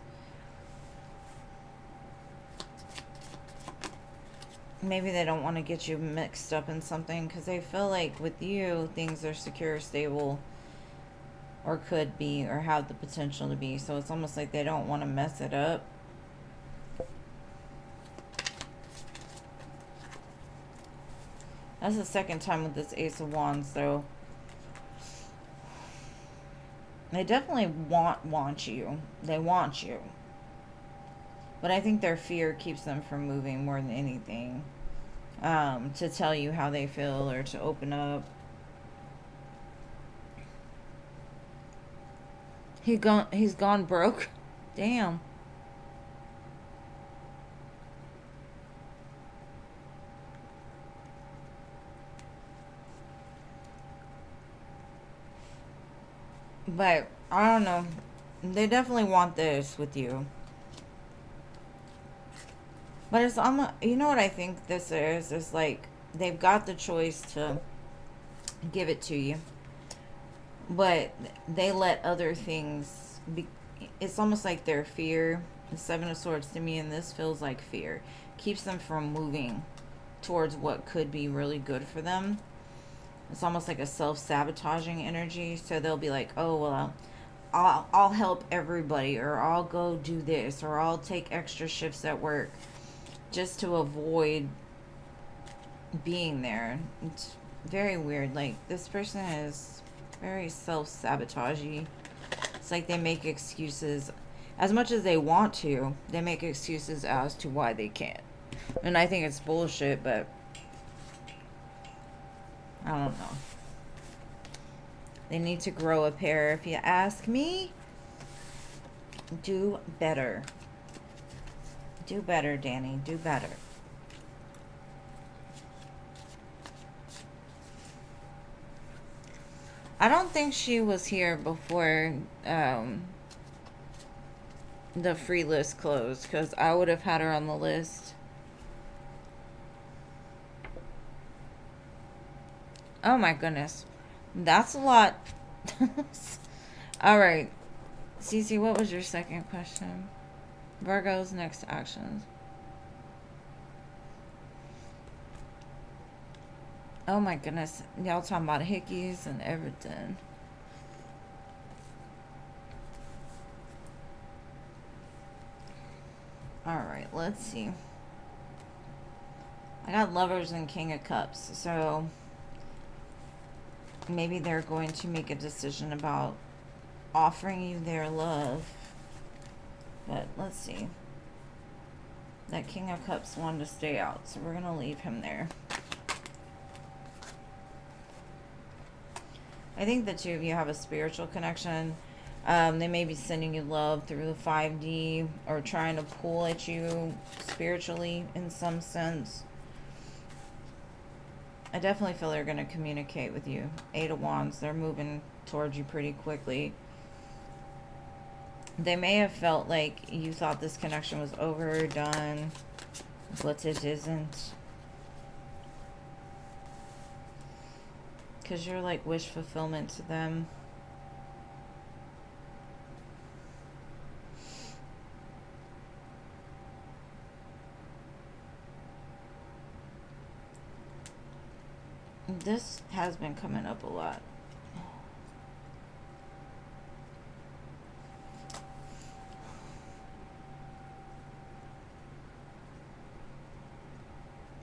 Maybe they don't want to get you mixed up in something because they feel like with you, things are secure, stable, or could be, or have the potential to be. So it's almost like they don't want to mess it up. That's the second time with this Ace of Wands, though. They definitely want you. They want you. But I think their fear keeps them from moving more than anything. To tell you how they feel or to open up. He's gone broke. Damn. But I don't know. They definitely want this with you. But it's you know what I think this is? It's like they've got the choice to give it to you. But they let other things be. It's almost like their fear. The Seven of Swords to me, and this feels like fear. Keeps them from moving towards what could be really good for them. It's almost like a self-sabotaging energy. So they'll be like, oh, well, I'll help everybody, or I'll go do this, or I'll take extra shifts at work just to avoid being there. It's very weird. Like, this person is very self-sabotaging. It's like they make excuses. As much as they want to, they make excuses as to why they can't. And I think it's bullshit, but I don't know. They need to grow a pair, if you ask me. Do better. Do better, Danny. Do better. I don't think she was here before the free list closed, because I would have had her on the list. Oh my goodness. That's a lot. Alright. Cece, what was your second question? Virgo's next actions. Oh my goodness. Y'all talking about hickeys and everything. Alright, let's see. I got Lovers and King of Cups. So maybe they're going to make a decision about offering you their love. But let's see. That King of Cups wanted to stay out, so we're going to leave him there. I think the two of you have a spiritual connection. They may be sending you love through the 5D or trying to pull at you spiritually in some sense. I definitely feel they're going to communicate with you. Eight of Wands, they're moving towards you pretty quickly. They may have felt like you thought this connection was over, done, but it isn't. Because you're like wish fulfillment to them. This has been coming up a lot.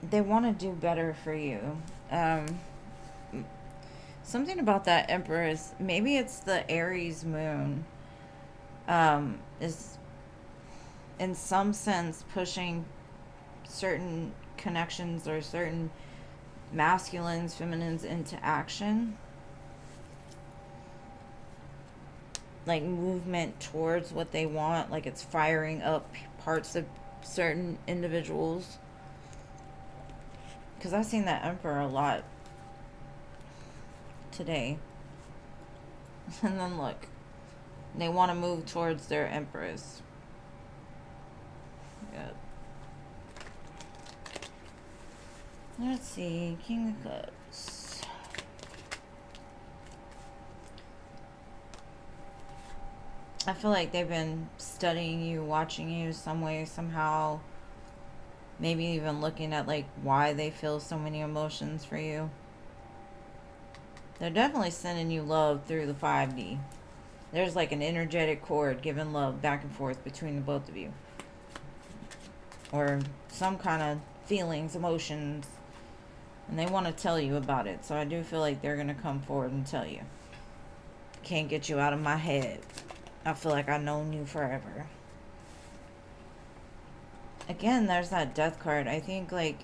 They want to do better for you. Something about that Empress, maybe it's the Aries moon, is in some sense pushing certain connections or certain masculines, feminines into action. Like movement towards what they want, like it's firing up parts of certain individuals. Because I've seen that Emperor a lot today. And then look, they want to move towards their Empress. Yep. Let's see, King of Cups. I feel like they've been studying you, watching you some way, somehow. Maybe even looking at like why they feel so many emotions for you. They're definitely sending you love through the 5D. There's like an energetic cord giving love back and forth between the both of you. Or some kind of feelings, emotions. And they want to tell you about it. So I do feel like they're going to come forward and tell you. Can't get you out of my head. I feel like I've known you forever. Again, there's that death card. I think like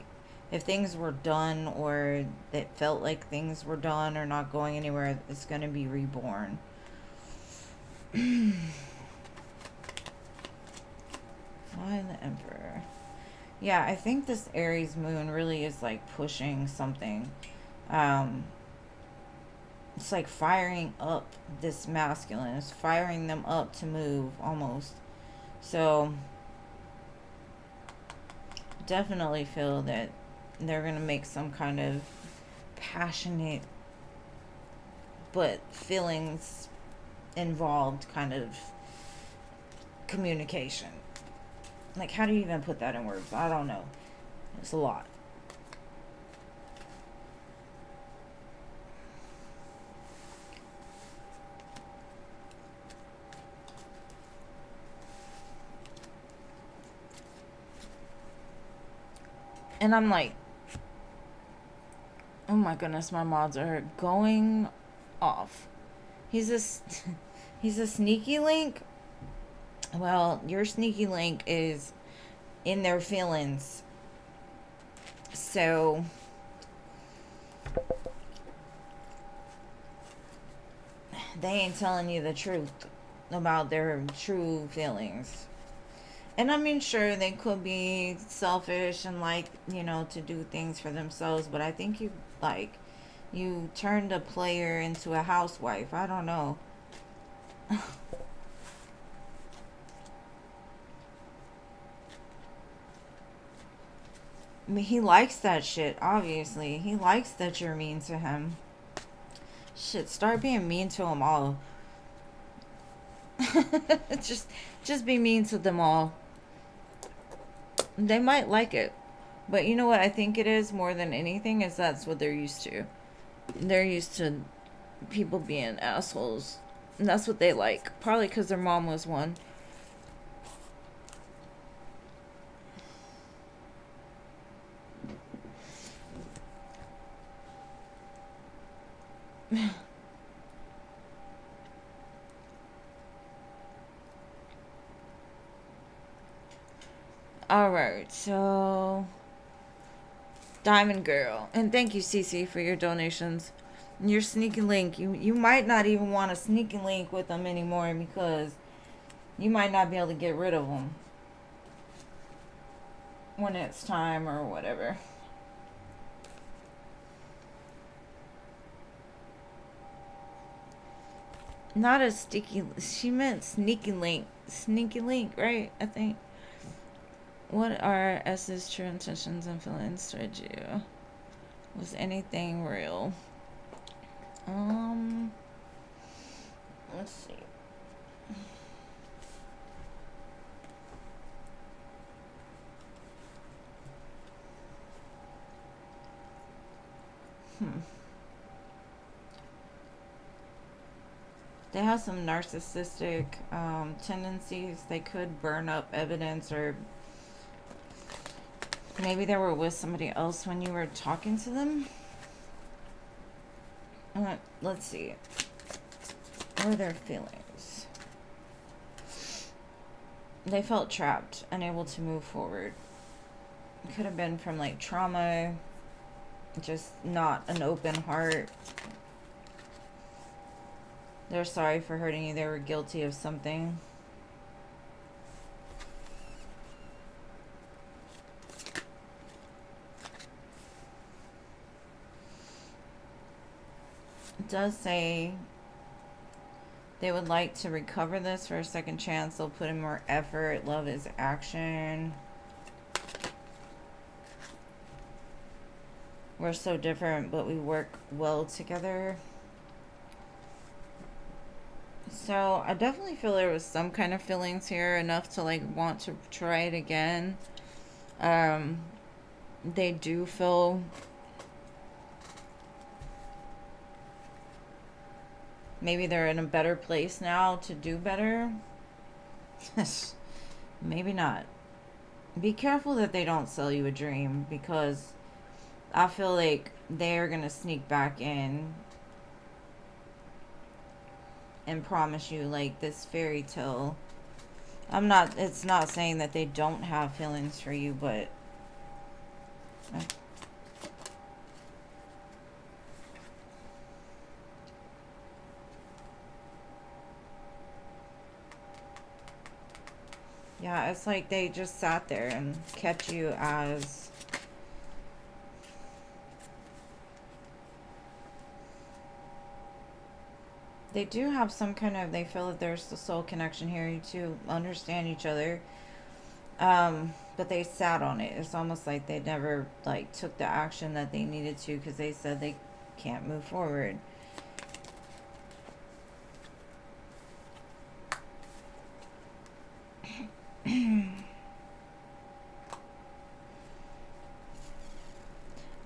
if things were done or it felt like things were done or not going anywhere, it's going to be reborn. Why the Emperor? Yeah, I think this Aries moon really is like pushing something. It's like firing up this masculine. It's firing them up to move almost. So definitely feel that they're going to make some kind of passionate but feelings involved kind of communication. Like, how do you even put that in words? I don't know. It's a lot. And I'm like, oh my goodness, my mods are going off. He's a sneaky link. Well, your sneaky link is in their feelings. So they ain't telling you the truth about their true feelings. And I mean, sure, they could be selfish and like, you know, to do things for themselves. But I think you turned a player into a housewife. I don't know. I mean, he likes that shit, obviously. He likes that you're mean to him. Shit, start being mean to them all. just be mean to them all. They might like it. But you know what I think it is more than anything is that's what they're used to. They're used to people being assholes. And that's what they like. Probably because their mom was one. Alright, so Diamond Girl. And thank you, Cece, for your donations. Your sneaky link. You might not even want a sneaky link with them anymore because you might not be able to get rid of them when it's time or whatever. Not a sticky. She meant sneaky link. Sneaky link, right? I think. What are S's true intentions and feelings towards you? Was anything real? Let's see. They have some narcissistic tendencies. They could burn up evidence, or maybe they were with somebody else when you were talking to them. Let's see. What are their feelings? They felt trapped, unable to move forward. It could have been from like trauma, just not an open heart. They're sorry for hurting you. They were guilty of something. It does say they would like to recover this for a second chance. They'll put in more effort. Love is action. We're so different, but we work well together. So I definitely feel there was some kind of feelings here, enough to like want to try it again. They do feel maybe they're in a better place now to do better. Maybe not. Be careful that they don't sell you a dream, because I feel like they're gonna sneak back in and promise you like this fairy tale. It's not saying that they don't have feelings for you, but yeah, it's like they just sat there and kept you as they do have some kind of, they feel that there's the soul connection here. You two understand each other. But they sat on it. It's almost like they never like took the action that they needed to, because they said they can't move forward.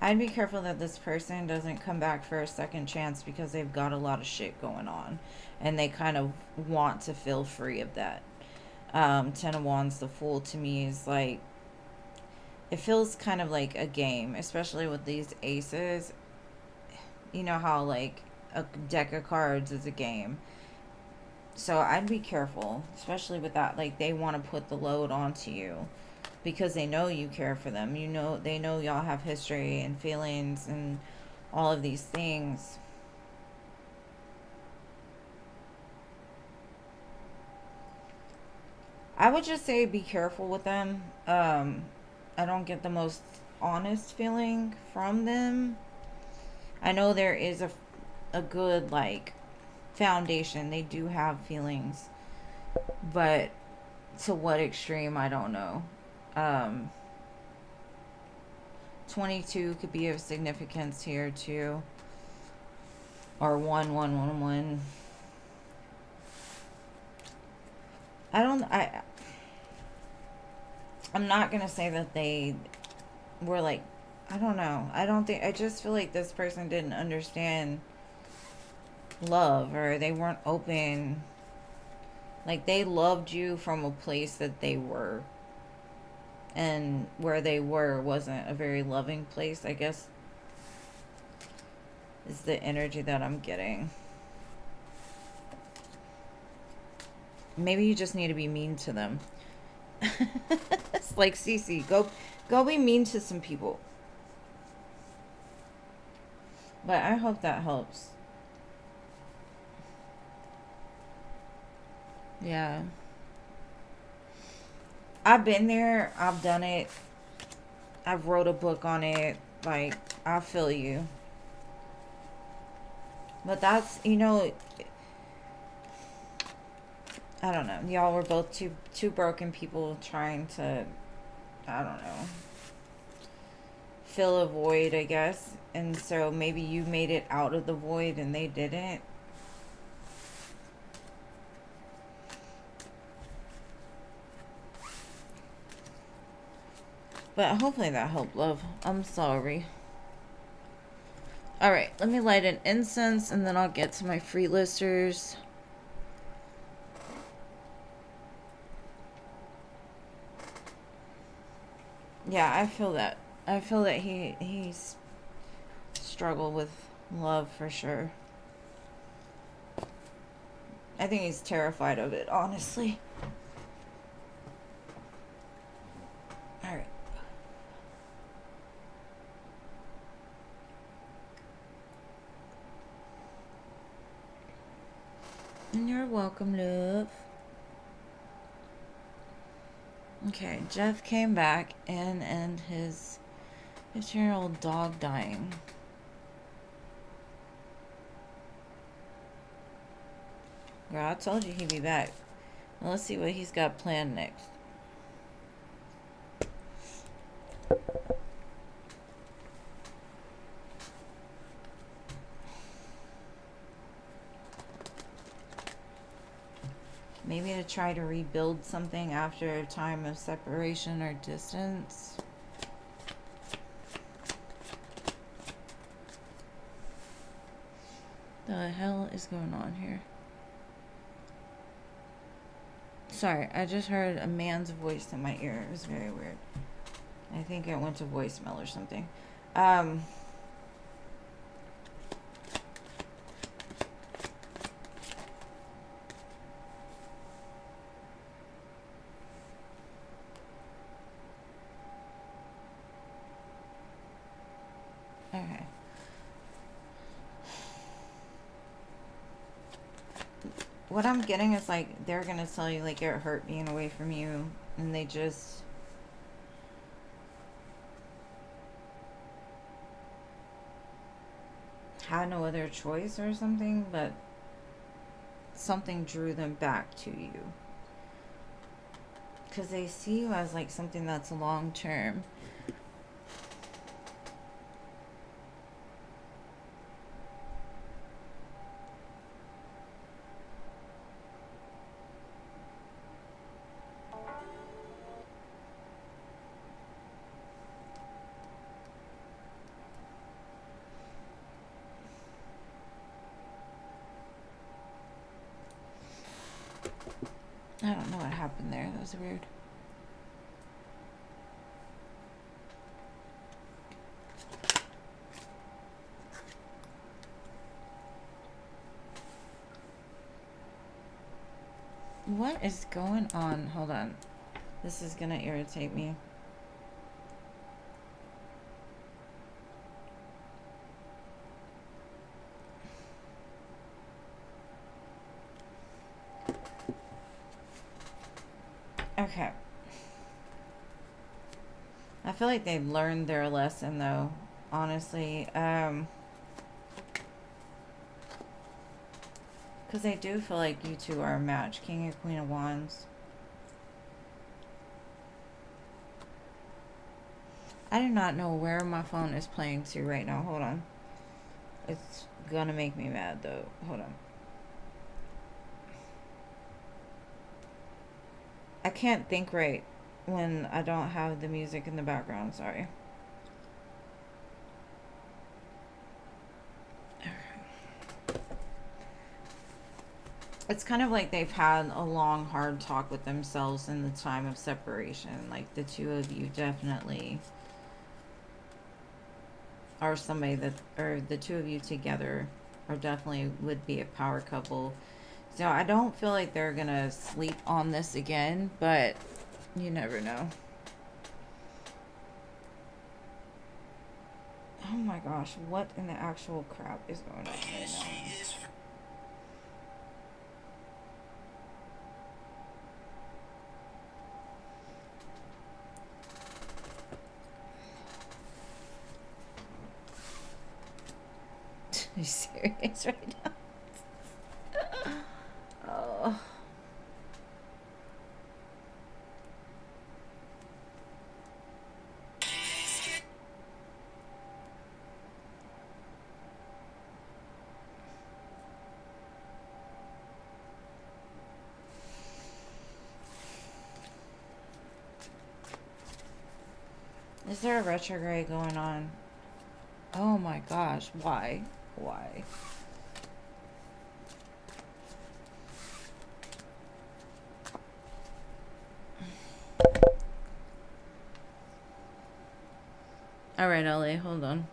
I'd be careful that this person doesn't come back for a second chance, because they've got a lot of shit going on and they kind of want to feel free of that. Ten of Wands, the Fool, to me is like, it feels kind of like a game, especially with these aces. You know how like a deck of cards is a game. So I'd be careful, especially with that. Like, they want to put the load onto you because they know you care for them. You know, they know y'all have history and feelings and all of these things. I would just say be careful with them. I don't get the most honest feeling from them. I know there is a good like foundation. They do have feelings, but to what extreme, I don't know. 22 could be of significance here too, or 1111. I'm not gonna say that they were like, I don't know. I just feel like this person didn't understand love, or they weren't open. Like, they loved you from a place that they were, and where they were wasn't a very loving place, I guess, is the energy that I'm getting. Maybe you just need to be mean to them. It's like, Cece, go be mean to some people. But I hope that helps. Yeah. I've been there. I've done it. I've wrote a book on it. Like, I feel you. But that's, you know, I don't know. Y'all were both two broken people trying to, I don't know, fill a void, I guess. And so maybe you made it out of the void and they didn't. But hopefully that helped, love. I'm sorry. Alright, let me light an incense and then I'll get to my free listers. Yeah, I feel that. I feel that he's struggled with love for sure. I think he's terrified of it, honestly. All right. And you're welcome, love. Okay, Jeff came back and his 15-year-old dog dying. Girl, I told you he'd be back. Now let's see what he's got planned next. Maybe to try to rebuild something after a time of separation or distance. The hell is going on here? Sorry, I just heard a man's voice in my ear. It was very weird. I think it went to voicemail or something. Okay. What I'm getting is like they're gonna tell you like it hurt being away from you, and they just had no other choice or something, but something drew them back to you because they see you as like something that's long term. I don't know what happened there. That was weird. What is going on? Hold on. This is gonna irritate me. Okay. I feel like they've learned their lesson though, honestly. Because I do feel like you two are a match. King and Queen of Wands. I do not know where my phone is playing to right now. Hold on. It's gonna make me mad though. Hold on. I can't think right when I don't have the music in the background. Sorry. It's kind of like they've had a long, hard talk with themselves in the time of separation. Like the two of you definitely are somebody that, or the two of you together are definitely would be a power couple. So I don't feel like they're gonna sleep on this again, but you never know. Oh my gosh, what in the actual crap is going on right now? Are you serious right now? Oh. Is there a retrograde going on? Oh my gosh, why? Why? All right, LA, hold on.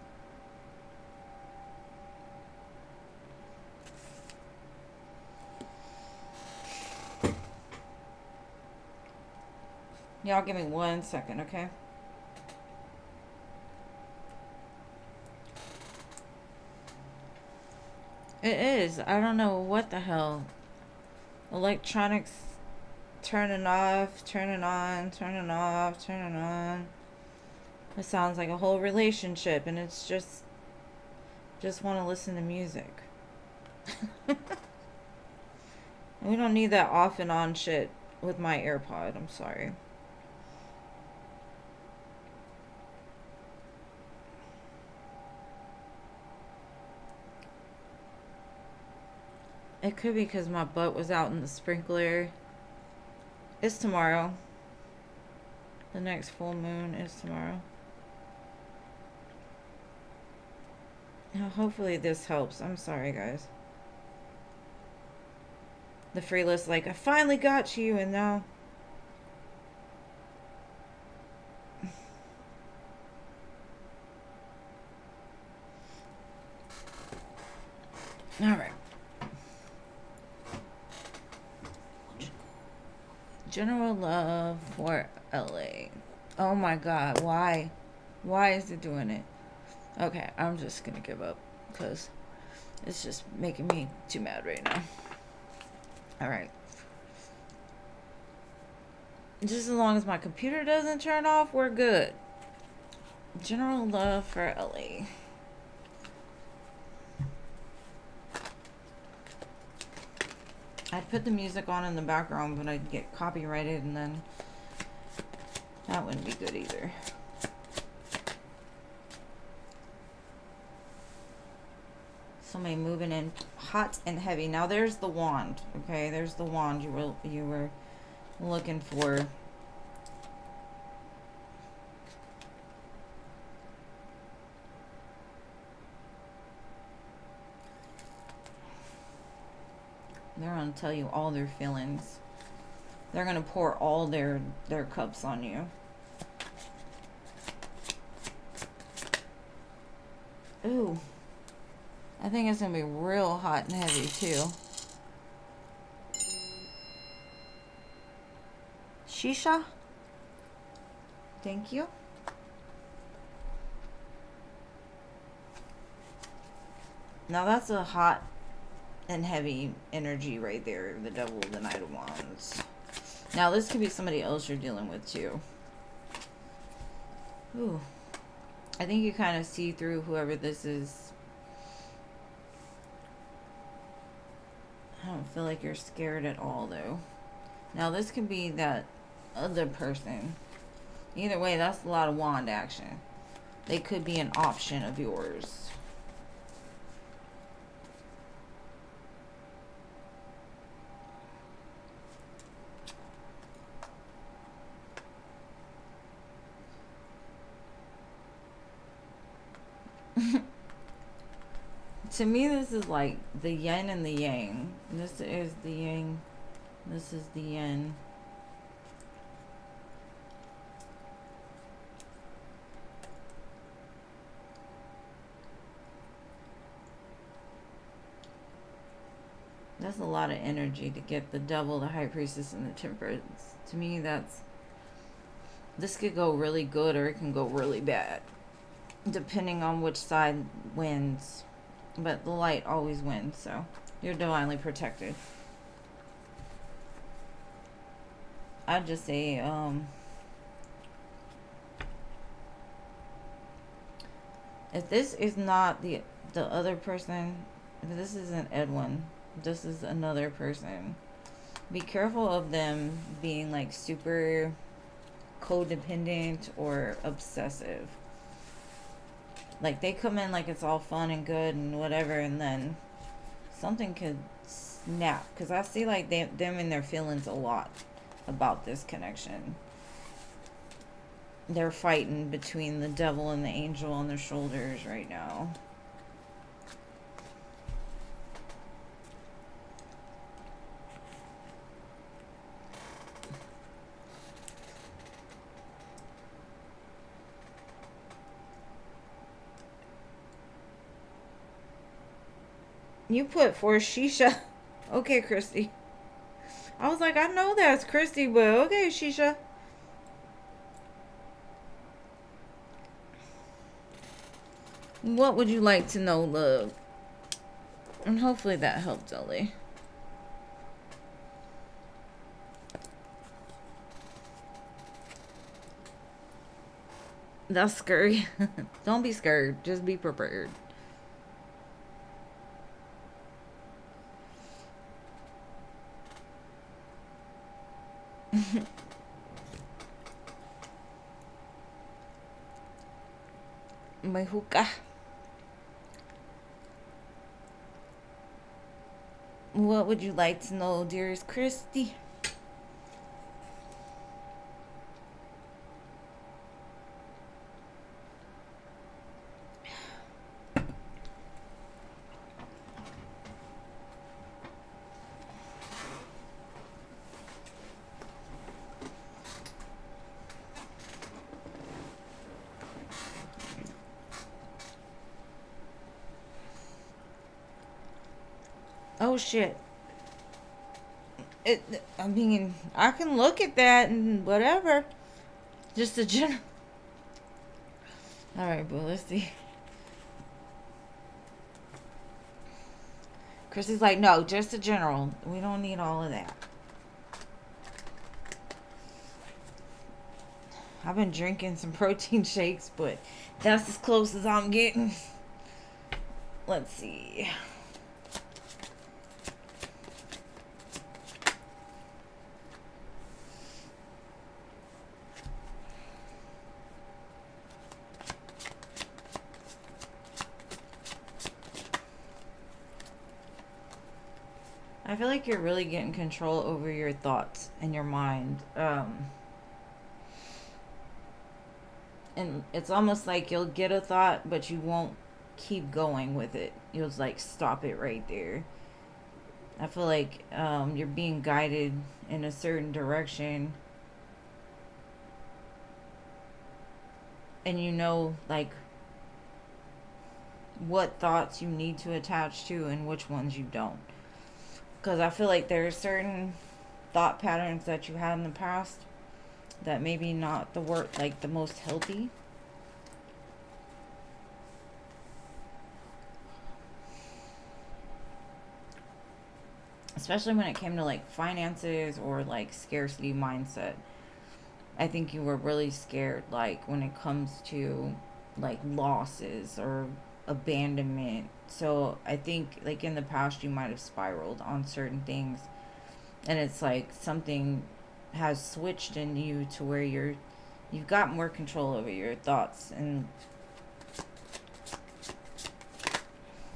Y'all give me 1 second, okay? It is. I don't know what the hell. Electronics turning off, turning on, turning off, turning on. It sounds like a whole relationship, and it's just want to listen to music. We don't need that off and on shit with my AirPod. I'm sorry. It could be because my butt was out in the sprinkler. It's tomorrow. The next full moon is tomorrow. Now, hopefully this helps. I'm sorry, guys. The free list, like, I finally got you, and now... Alright. General love for LA. Oh my god, why? Why is it doing it? Okay, I'm just gonna give up because it's just making me too mad right now. Alright. Just as long as my computer doesn't turn off, we're good. General love for LA. I'd put the music on in the background, but I'd get copyrighted, and then that wouldn't be good either. Somebody moving in hot and heavy. Now there's the wand, okay? There's the wand you were looking for. They're gonna tell you all their feelings. They're gonna pour all their cups on you. Ooh. I think it's gonna be real hot and heavy too. Shisha? Thank you. Now that's a hot and heavy energy right there, the Devil of the Knight of Wands. Now this could be somebody else you're dealing with too. Ooh. I think you kind of see through whoever this is. I don't feel like you're scared at all though. Now this could be that other person. Either way, that's a lot of wand action. They could be an option of yours. To me, this is like the yin and the yang. This is the yang. This is the yin. That's a lot of energy to get the Devil, the High Priestess, and the Temperance. To me, this could go really good or it can go really bad, depending on which side wins. But the light always wins, so you're divinely protected. I'd just say, if this is not the other person, if this isn't Edwin, this is another person, be careful of them being like super codependent or obsessive. Like they come in like it's all fun and good and whatever, and then something could snap, because I see like them in their feelings a lot about this connection. They're fighting between the devil and the angel on their shoulders right now. You put for Shisha. Okay, Christy. I was like, I know that's Christy, but okay, Shisha. What would you like to know, love? And hopefully that helped, Ellie. That's scary. Don't be scared. Just be prepared. My hookah. What would you like to know, dearest Christy? Oh shit. I mean, I can look at that and whatever. Just a general. Alright, but let's see. Chrissy's like, no, just a general. We don't need all of that. I've been drinking some protein shakes, but that's as close as I'm getting. Let's see. I feel like you're really getting control over your thoughts and your mind. And it's almost like you'll get a thought, but you won't keep going with it. You'll just like stop it right there. I feel like you're being guided in a certain direction. And you know, like, what thoughts you need to attach to and which ones you don't. Because I feel like there are certain thought patterns that you had in the past that maybe not the word like the most healthy. Especially when it came to like finances or like scarcity mindset. I think you were really scared, like when it comes to like losses or abandonment. So I think like in the past you might have spiraled on certain things, and it's like something has switched in you to where you've got more control over your thoughts, and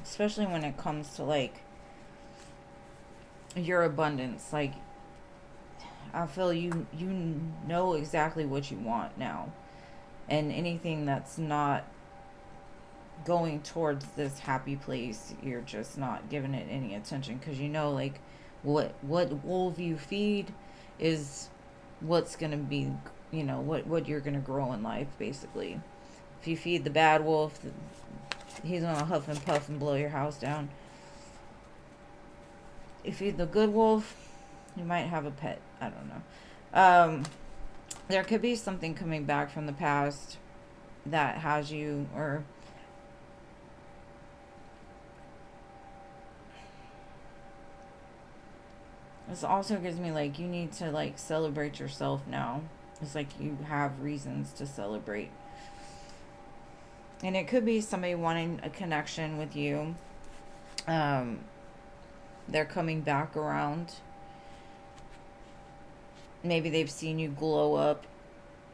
especially when it comes to like your abundance. Like I feel you know exactly what you want now, and anything that's not going towards this happy place, you're just not giving it any attention, because you know like what wolf you feed is what's gonna be, you know, what you're gonna grow in life basically. If you feed the bad wolf, he's gonna huff and puff and blow your house down. If you feed the good wolf, you might have a pet. I don't know. There could be something coming back from the past that has you, or this also gives me like you need to like celebrate yourself now. It's like you have reasons to celebrate. And it could be somebody wanting a connection with you. They're coming back around. Maybe they've seen you glow up.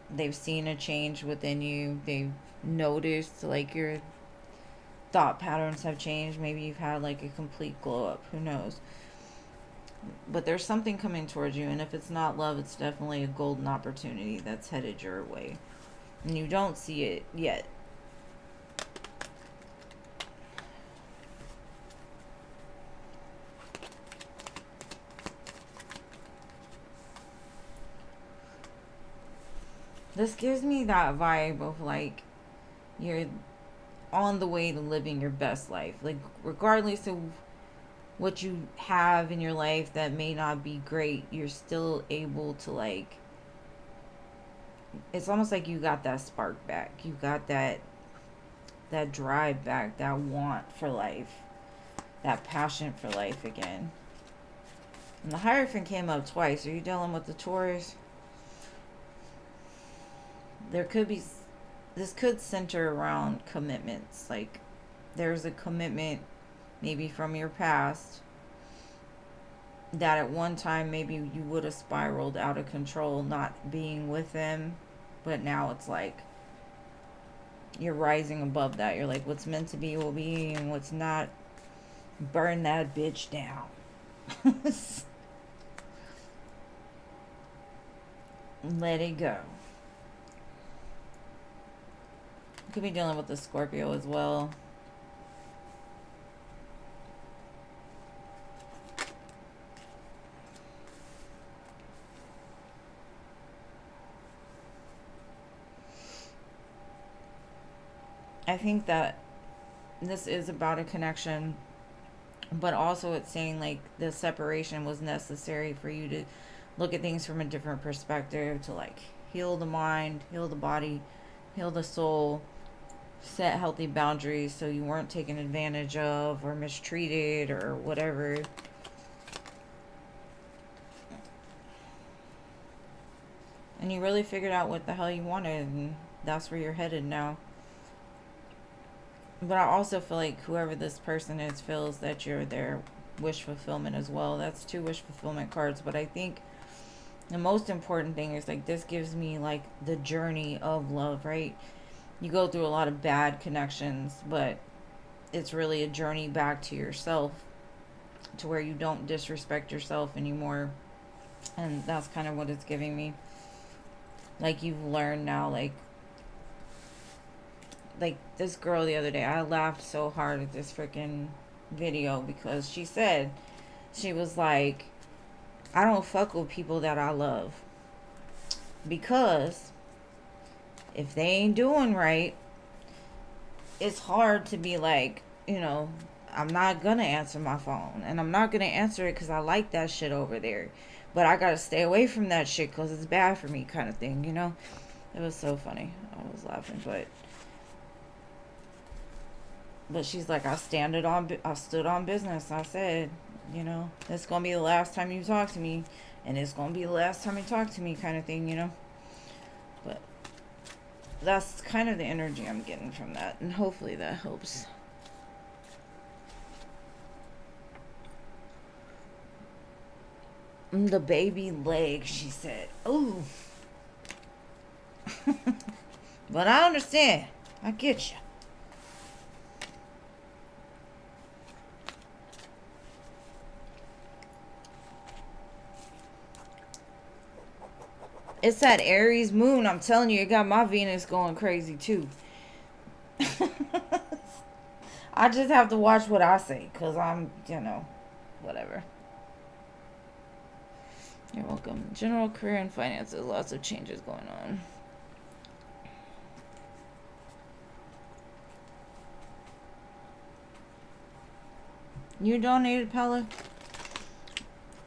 They've seen a change within you. They've noticed like your thought patterns have changed. Maybe you've had like a complete glow up. Who knows? But there's something coming towards you, and if it's not love, it's definitely a golden opportunity that's headed your way. And you don't see it yet. This gives me that vibe of like you're on the way to living your best life. Like regardless of what you have in your life that may not be great, you're still able to, like, it's almost like you got that spark back. You got that drive back, that want for life, that passion for life again. And the Hierophant came up twice. Are you dealing with the Taurus? There could be, this could center around commitments. Like, there's a commitment maybe from your past that at one time maybe you would have spiraled out of control not being with them, but now it's like you're rising above that. You're like, what's meant to be will be, and what's not, burn that bitch down. Let it go. Could be dealing with the Scorpio as well. I think that this is about a connection, but also it's saying like the separation was necessary for you to look at things from a different perspective, to like heal the mind, heal the body, heal the soul, set healthy boundaries so you weren't taken advantage of or mistreated or whatever. And you really figured out what the hell you wanted, and that's where you're headed now. But I also feel like whoever this person is feels that you're their wish fulfillment as well. That's 2 wish fulfillment cards. But I think the most important thing is like this gives me like the journey of love, right? You go through a lot of bad connections, but it's really a journey back to yourself, to where you don't disrespect yourself anymore. And that's kind of what it's giving me. Like you've learned now, like this girl the other day, I laughed so hard at this freaking video because she said, she was like, I don't fuck with people that I love, because if they ain't doing right, it's hard to be like, you know, I'm not gonna answer my phone, and I'm not gonna answer it because I like that shit over there, but I gotta stay away from that shit because it's bad for me, kind of thing, you know. It was so funny. I was laughing, but she's like, I stood on business. I said, you know, it's gonna be the last time you talk to me, and it's gonna be the last time you talk to me, kind of thing, you know. But that's kind of the energy I'm getting from that, and hopefully that helps. The baby leg, she said. Ooh. But I understand. I get you. It's that Aries moon. I'm telling you, it got my Venus going crazy too. I just have to watch what I say, because I'm, you know, whatever. You're welcome. General career and finances. Lots of changes going on. You donated, Pella?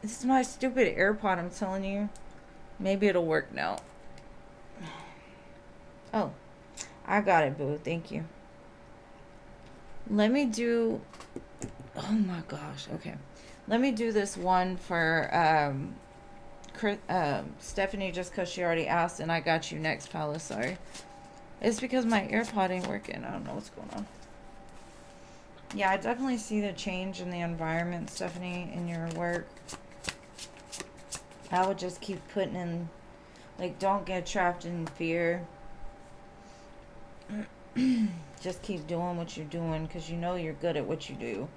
This is my stupid AirPod, I'm telling you. Maybe it'll work now. Oh, I got it, boo. Thank you. Let me do... Oh my gosh. Okay. Let me do this one for Stephanie, just because she already asked, and I got you next, Paula. Sorry. It's because my AirPod ain't working. I don't know what's going on. Yeah, I definitely see the change in the environment, Stephanie, in your work. I would just keep putting in, like, don't get trapped in fear. Just keep doing what you're doing, because you know you're good at what you do.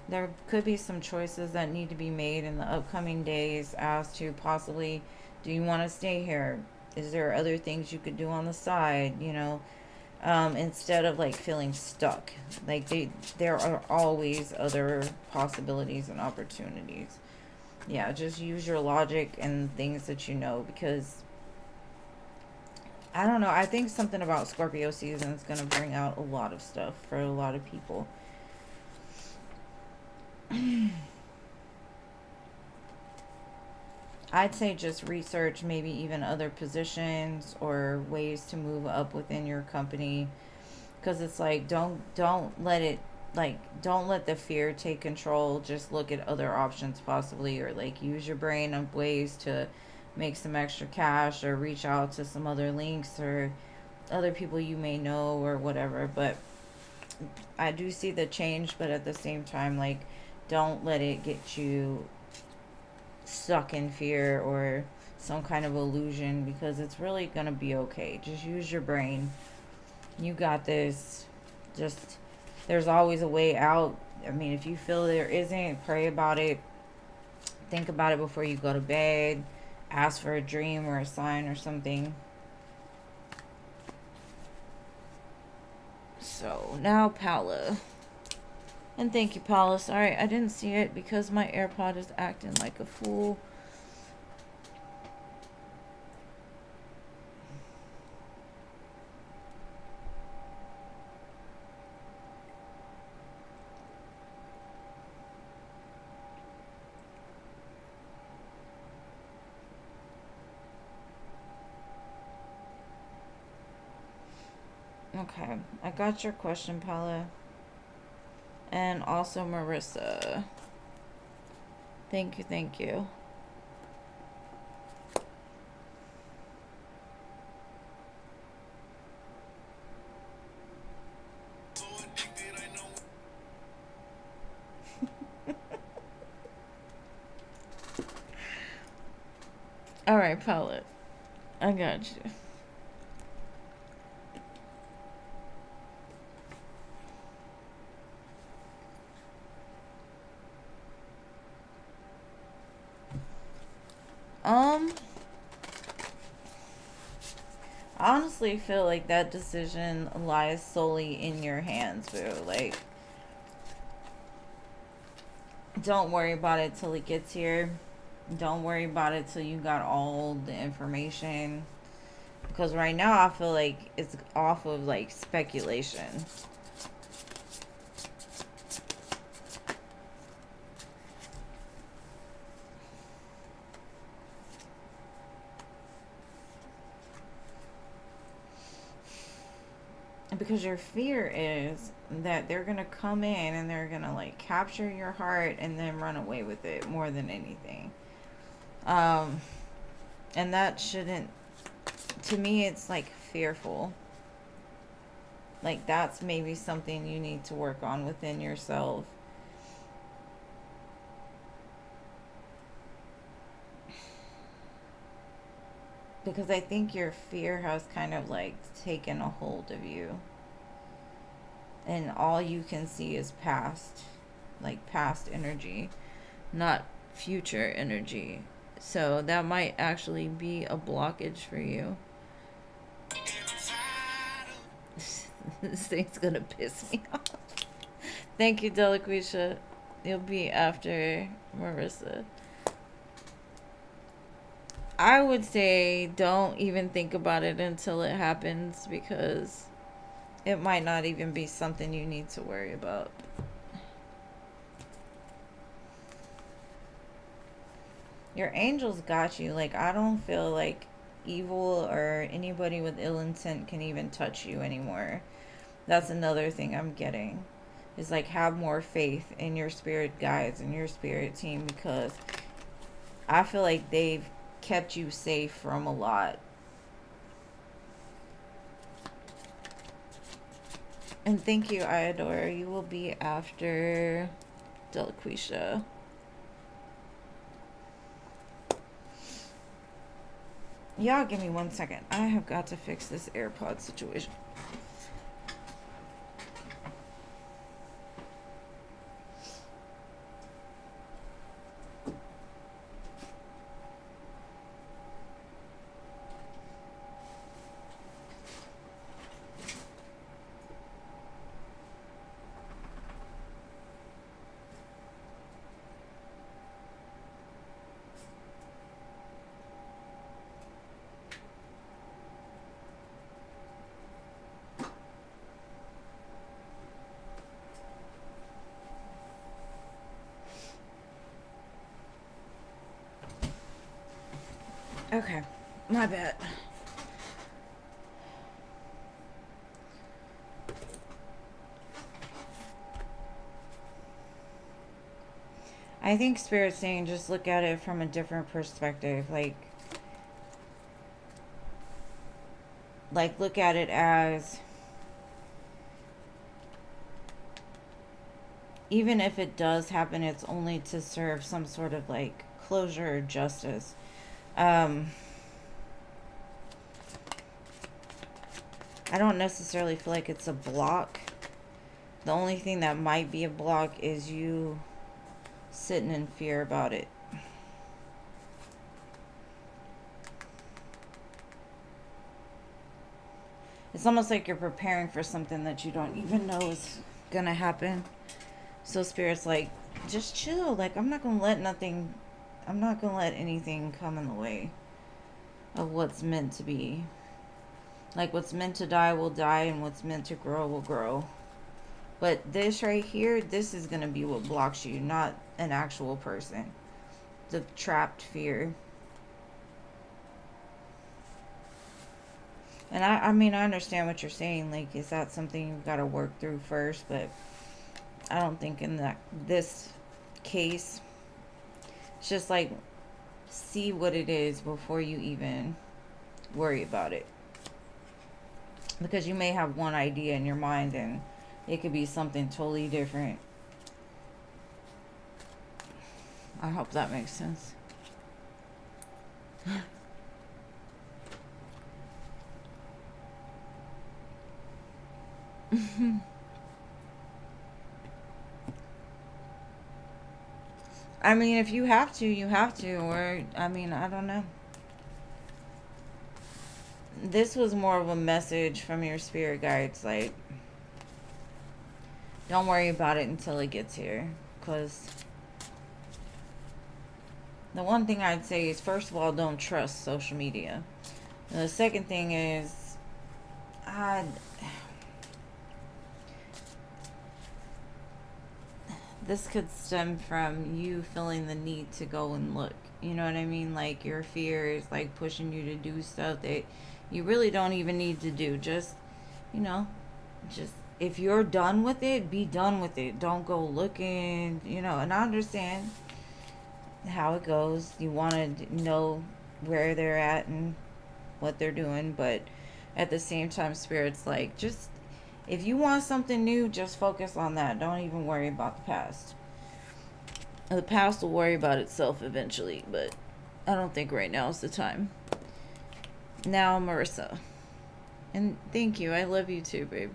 There could be some choices that need to be made in the upcoming days as to possibly, do you want to stay here? Is there other things you could do on the side, you know? Instead of like feeling stuck. Like there are always other possibilities and opportunities. Yeah, just use your logic and things that you know, because I don't know. I think something about Scorpio season is going to bring out a lot of stuff for a lot of people. I'd say just research maybe even other positions or ways to move up within your company, because it's like don't let it, like, don't let the fear take control. Just look at other options possibly, or like use your brain of ways to make some extra cash, or reach out to some other links or other people you may know or whatever. But I do see the change, but at the same time, like, don't let it get you stuck in fear or some kind of illusion, because it's really going to be okay. Just use your brain. You got this. Just, there's always a way out. I mean, if you feel there isn't, pray about it. Think about it before you go to bed. Ask for a dream or a sign or something. So now Paula. And thank you, Paula. Sorry, I didn't see it because my AirPod is acting like a fool. Okay, I got your question, Paula. And also Marissa. Thank you, thank you. All right, Paula. I got you. I honestly feel like that decision lies solely in your hands, boo. Like, don't worry about it till it gets here. Don't worry about it till you got all the information. Because right now I feel like it's off of like speculation. Because your fear is that they're gonna come in and they're gonna like capture your heart and then run away with it more than anything. And that shouldn't, to me, it's like fearful. Like, that's maybe something you need to work on within yourself. Because I think your fear has kind of like taken a hold of you. And all you can see is past, like past energy, not future energy. So that might actually be a blockage for you. This thing's gonna piss me off. Thank you, Delaquisha. You'll be after Marissa. I would say don't even think about it until it happens, because it might not even be something you need to worry about. Your angels got you. Like, I don't feel like evil or anybody with ill intent can even touch you anymore. That's another thing I'm getting. Is like, have more faith in your spirit guides and your spirit team, because I feel like they've kept you safe from a lot. And thank you, Iadora. You will be after Delaquisha. Y'all give me 1 second. I have got to fix this AirPod situation. Okay, my bad. I think Spirit's saying just look at it from a different perspective. Like look at it as, even if it does happen, it's only to serve some sort of like closure or justice. I don't necessarily feel like it's a block. The only thing that might be a block is you sitting in fear about it. It's almost like you're preparing for something that you don't even know is gonna happen. So Spirit's like, just chill. Like, I'm not gonna let anything come in the way of what's meant to be. Like, what's meant to die will die, and what's meant to grow will grow. But this right here, this is gonna be what blocks you, not an actual person. The trapped fear. And I mean, I understand what you're saying. Like, is that something you've got to work through first? But I don't think in this case, it's just like, see what it is before you even worry about it. Because you may have one idea in your mind and it could be something totally different. I hope that makes sense. I mean, if you have to, you have to. Or, I mean, I don't know. This was more of a message from your spirit guides. Like, don't worry about it until it gets here. Because the one thing I'd say is, first of all, don't trust social media. And the second thing is, this could stem from you feeling the need to go and look. You know what I mean? Like, your fear is like pushing you to do stuff that you really don't even need to do. Just, just if you're done with it, be done with it. Don't go looking, and I understand how it goes. You want to know where they're at and what they're doing, but at the same time, Spirit's like, just, if you want something new, just focus on that. Don't even worry about the past. The past will worry about itself eventually, but I don't think right now is the time. Now, Marissa. And thank you. I love you too, babe.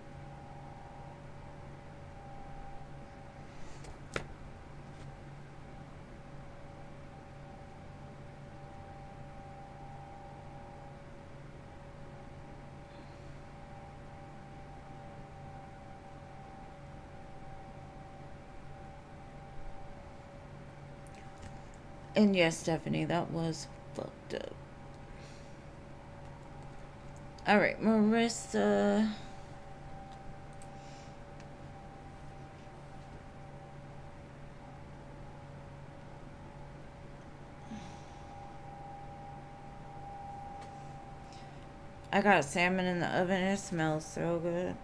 And yes, Stephanie, that was fucked up. Alright, Marissa. I got salmon in the oven. It smells so good.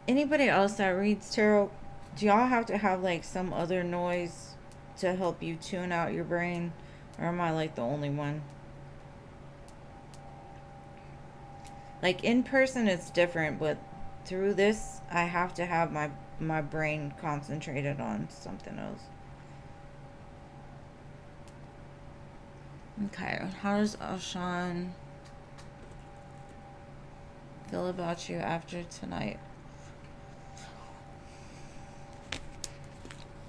Anybody else that reads tarot, do y'all have to have like some other noise to help you tune out your brain? Or am I like the only one? Like, in person it's different, but through this I have to have my brain concentrated on something else. Okay, how does Ashan feel about you after tonight?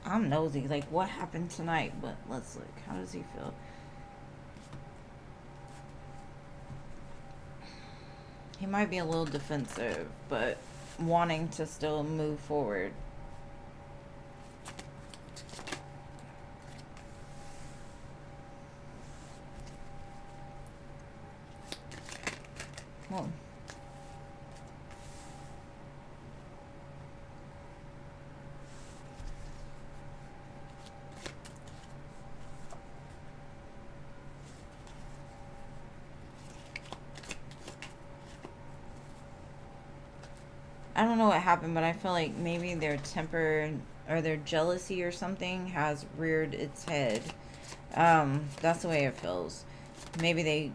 I'm nosy, like, what happened tonight? But let's look. How does he feel? He might be a little defensive, but wanting to still move forward. I don't know what happened, but I feel like maybe their temper or their jealousy or something has reared its head. That's the way it feels. Maybe they,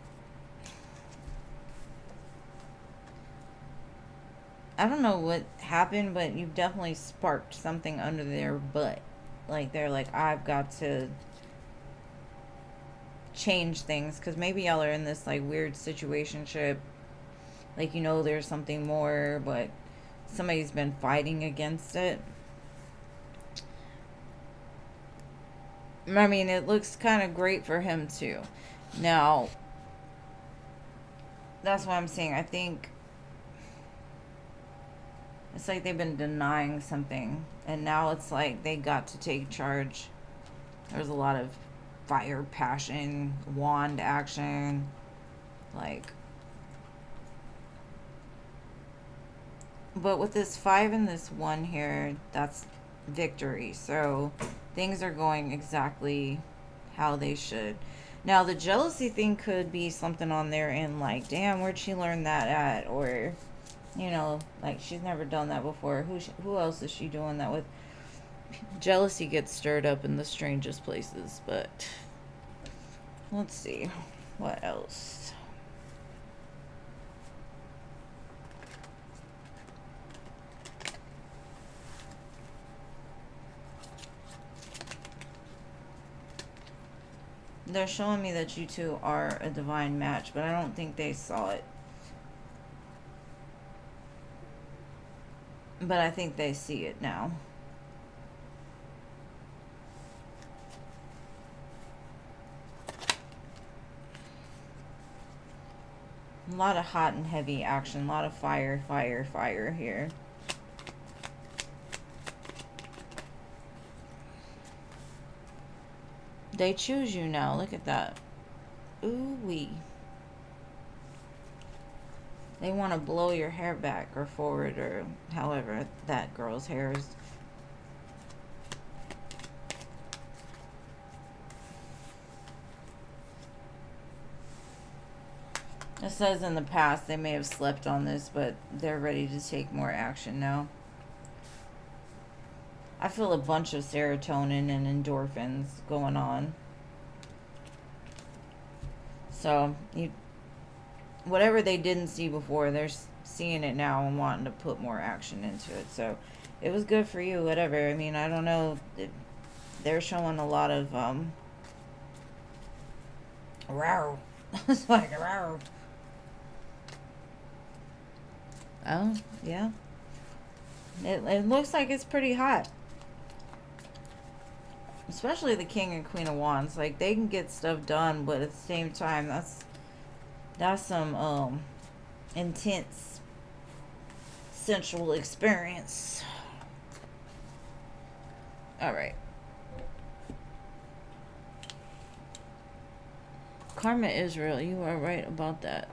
I don't know what happened, but you've definitely sparked something under their butt. Like, they're like, I've got to change things, because maybe y'all are in this, like, weird situationship. Like, you know, there's something more, but somebody's been fighting against it. I mean, it looks kind of great for him, too. Now, that's what I'm saying. I think it's like they've been denying something, and now it's like they got to take charge. There's a lot of fire, passion, wand action. Like, but with this 5 and this 1 here, that's victory. So things are going exactly how they should. Now, the jealousy thing could be something on there and like, damn, where'd she learn that at? Or, you know, like, she's never done that before. Who else is she doing that with? Jealousy gets stirred up in the strangest places, but let's see. What else? They're showing me that you two are a divine match, but I don't think they saw it. But I think they see it now. A lot of hot and heavy action. A lot of fire, fire, fire here. They choose you now. Look at that. Ooh-wee. They want to blow your hair back or forward or however that girl's hair is. It says in the past they may have slept on this, but they're ready to take more action now. I feel a bunch of serotonin and endorphins going on. So, whatever they didn't see before, they're seeing it now and wanting to put more action into it. So, it was good for you, whatever. I mean, I don't know. They're showing a lot of, rawr. It's like, rawr. Oh, yeah. It looks like it's pretty hot. Especially the King and Queen of Wands. Like, they can get stuff done, but at the same time, that's some intense sensual experience. Alright. Karma is real. You are right about that.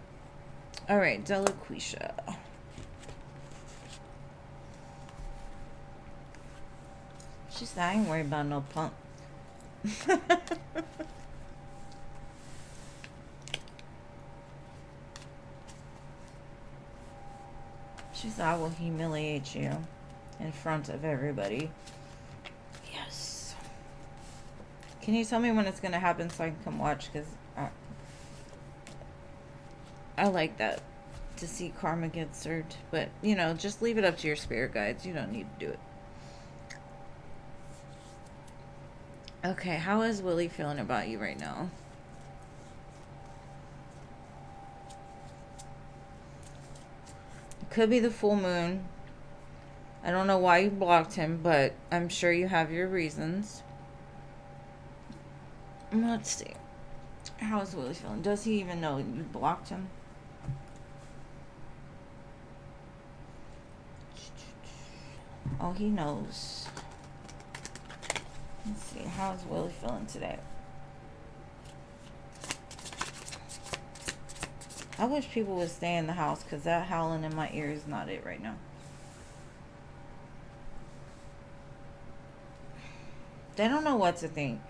Alright, Delaquisha. She said, I ain't worried about no punk. She said, I will humiliate you in front of everybody. Yes. Can you tell me when it's going to happen so I can come watch? Because I like that. To see karma get served. But, you know, just leave it up to your spirit guides. You don't need to do it. Okay, how is Willie feeling about you right now? It could be the full moon. I don't know why you blocked him, but I'm sure you have your reasons. Let's see. How is Willie feeling? Does he even know you blocked him? Oh, he knows. Let's see, how's Willie feeling today? I wish people would stay in the house, because that howling in my ear is not it right now. They don't know what to think.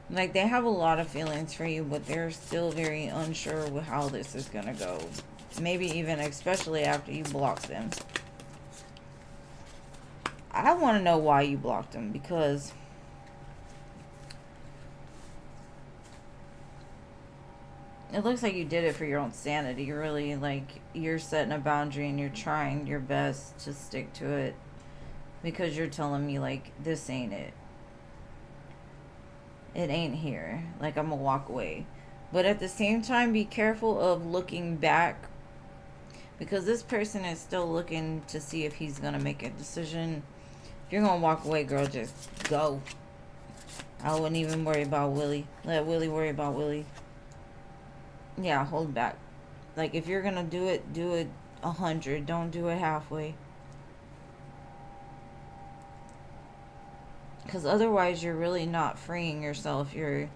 Like, they have a lot of feelings for you, but they're still very unsure with how this is going to go. Maybe even especially after you block them. I want to know why you blocked him, because it looks like you did it for your own sanity, really. Like, you're setting a boundary and you're trying your best to stick to it, because you're telling me, like, this ain't it. It ain't here. Like, I'm gonna walk away. But at the same time, be careful of looking back, because this person is still looking to see if he's gonna make a decision. If you're gonna walk away, girl, just go. I wouldn't even worry about Willie. Let Willie worry about Willie. Yeah, hold back. Like, if you're gonna do it 100. Don't do it halfway. Because otherwise, you're really not freeing yourself. You're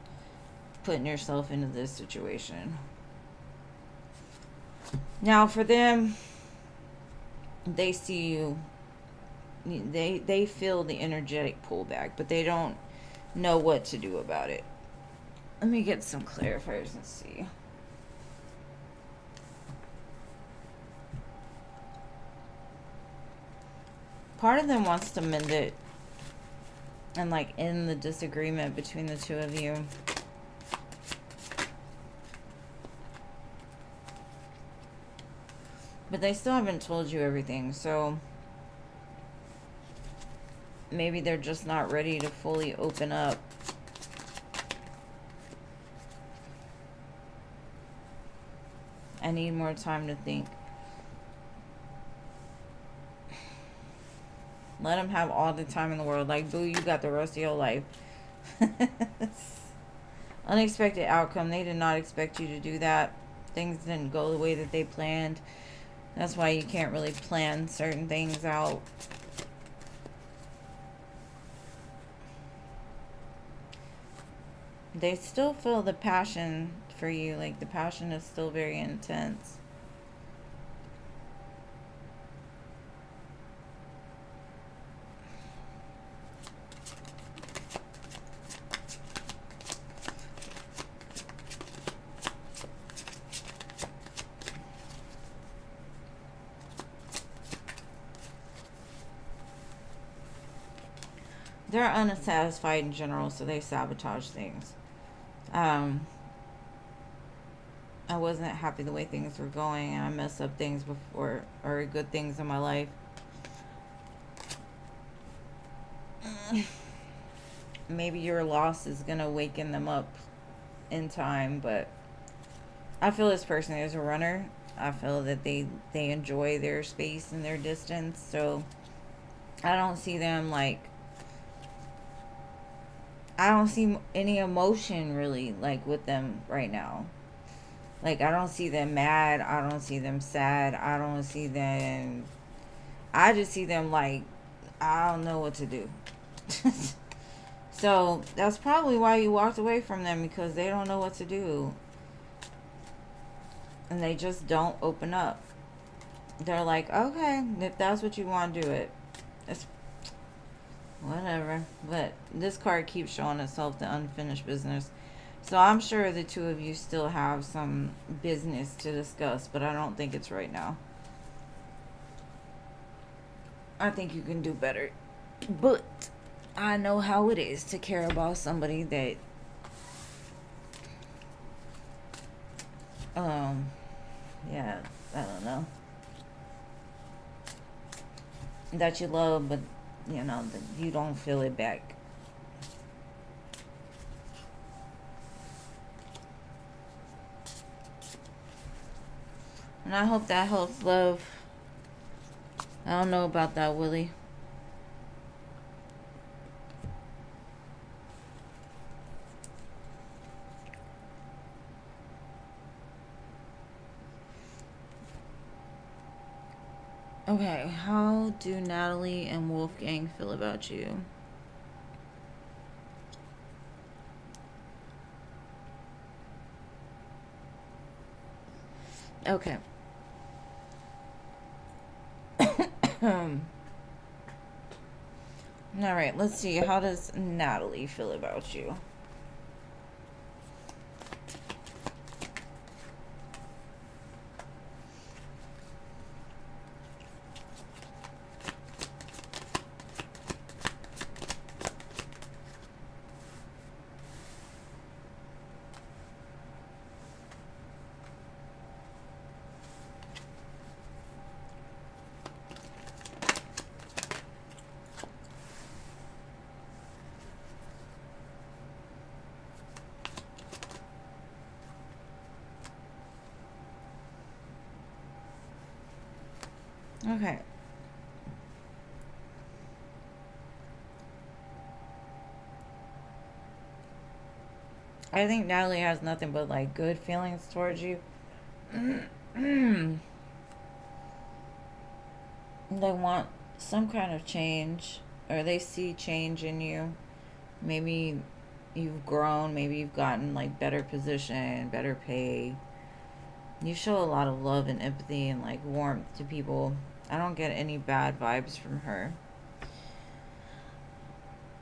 putting yourself into this situation. Now, for them, they see you. They feel the energetic pullback, but they don't know what to do about it. Let me get some clarifiers and see. Part of them wants to mend it and, like, end the disagreement between the two of you. But they still haven't told you everything, so maybe they're just not ready to fully open up. I need more time to think. Let them have all the time in the world. Like, boo, you got the rest of your life. Unexpected outcome. They did not expect you to do that. Things didn't go the way that they planned. That's why you can't really plan certain things out. They still feel the passion for you. Like, the passion is still very intense. They're unsatisfied in general, so they sabotage things. I wasn't happy the way things were going, and I messed up things before, or good things in my life. Maybe your loss is going to waken them up in time, but I feel this person is a runner. I feel that they enjoy their space and their distance, so I don't see them, like, I don't see any emotion really, like, with them right now. Like, I don't see them mad. I don't see them sad. I don't see them... I just see them like, I don't know what to do. So, that's probably why you walked away from them, because they don't know what to do. And they just don't open up. They're like, okay, if that's what you want, do it. It's whatever. But this card keeps showing itself, the unfinished business. So I'm sure the two of you still have some business to discuss, but I don't think it's right now. I think you can do better. But I know how it is to care about somebody that yeah, I don't know, that you love, but you know that you don't feel it back. And I hope that helps, love. I don't know about that, Willie. Okay, how do Natalie and Wolfgang feel about you? Okay. Alright, let's see. How does Natalie feel about you? Okay. I think Natalie has nothing but like good feelings towards you. They want some kind of change, or they see change in you. Maybe you've grown, maybe you've gotten like better position, better pay. You show a lot of love and empathy and like warmth to people. I don't get any bad vibes from her.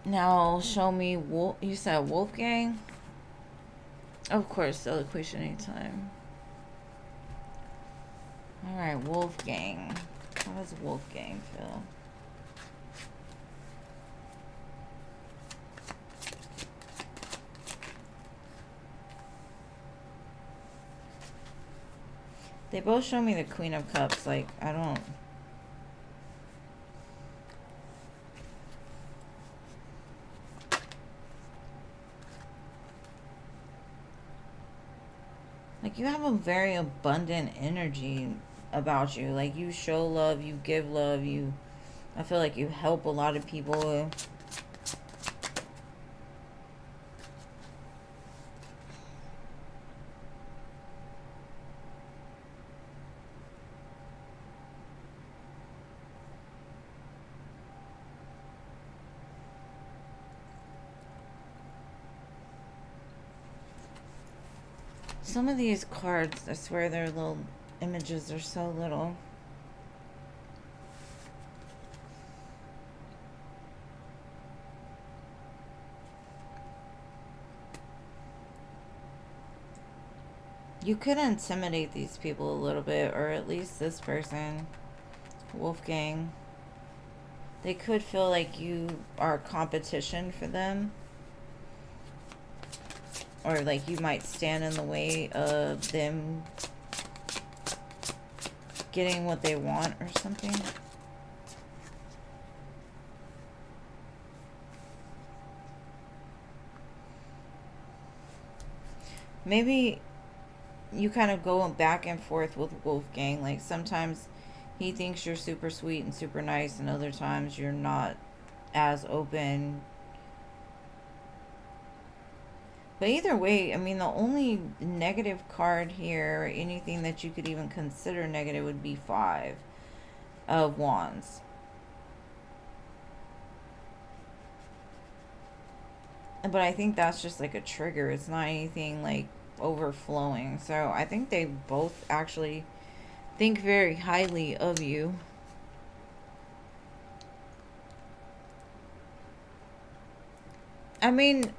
Now show me Wolf. You said Wolfgang? Of course, elocution anytime. Alright, Wolfgang. How does Wolfgang feel? They both show me the Queen of Cups. Like, I don't... Like, you have a very abundant energy about you. Like, you show love, you give love, you... I feel like you help a lot of people. Some of these cards, I swear their little images are so little. You could intimidate these people a little bit, or at least this person, Wolfgang. They could feel like you are competition for them. Or like you might stand in the way of them getting what they want or something. Maybe you kind of go back and forth with Wolfgang. Like sometimes he thinks you're super sweet and super nice, and other times you're not as open. But either way, I mean, the only negative card here, or anything that you could even consider negative, would be 5 of Wands. But I think that's just like a trigger. It's not anything like overflowing. So I think they both actually think very highly of you. I mean...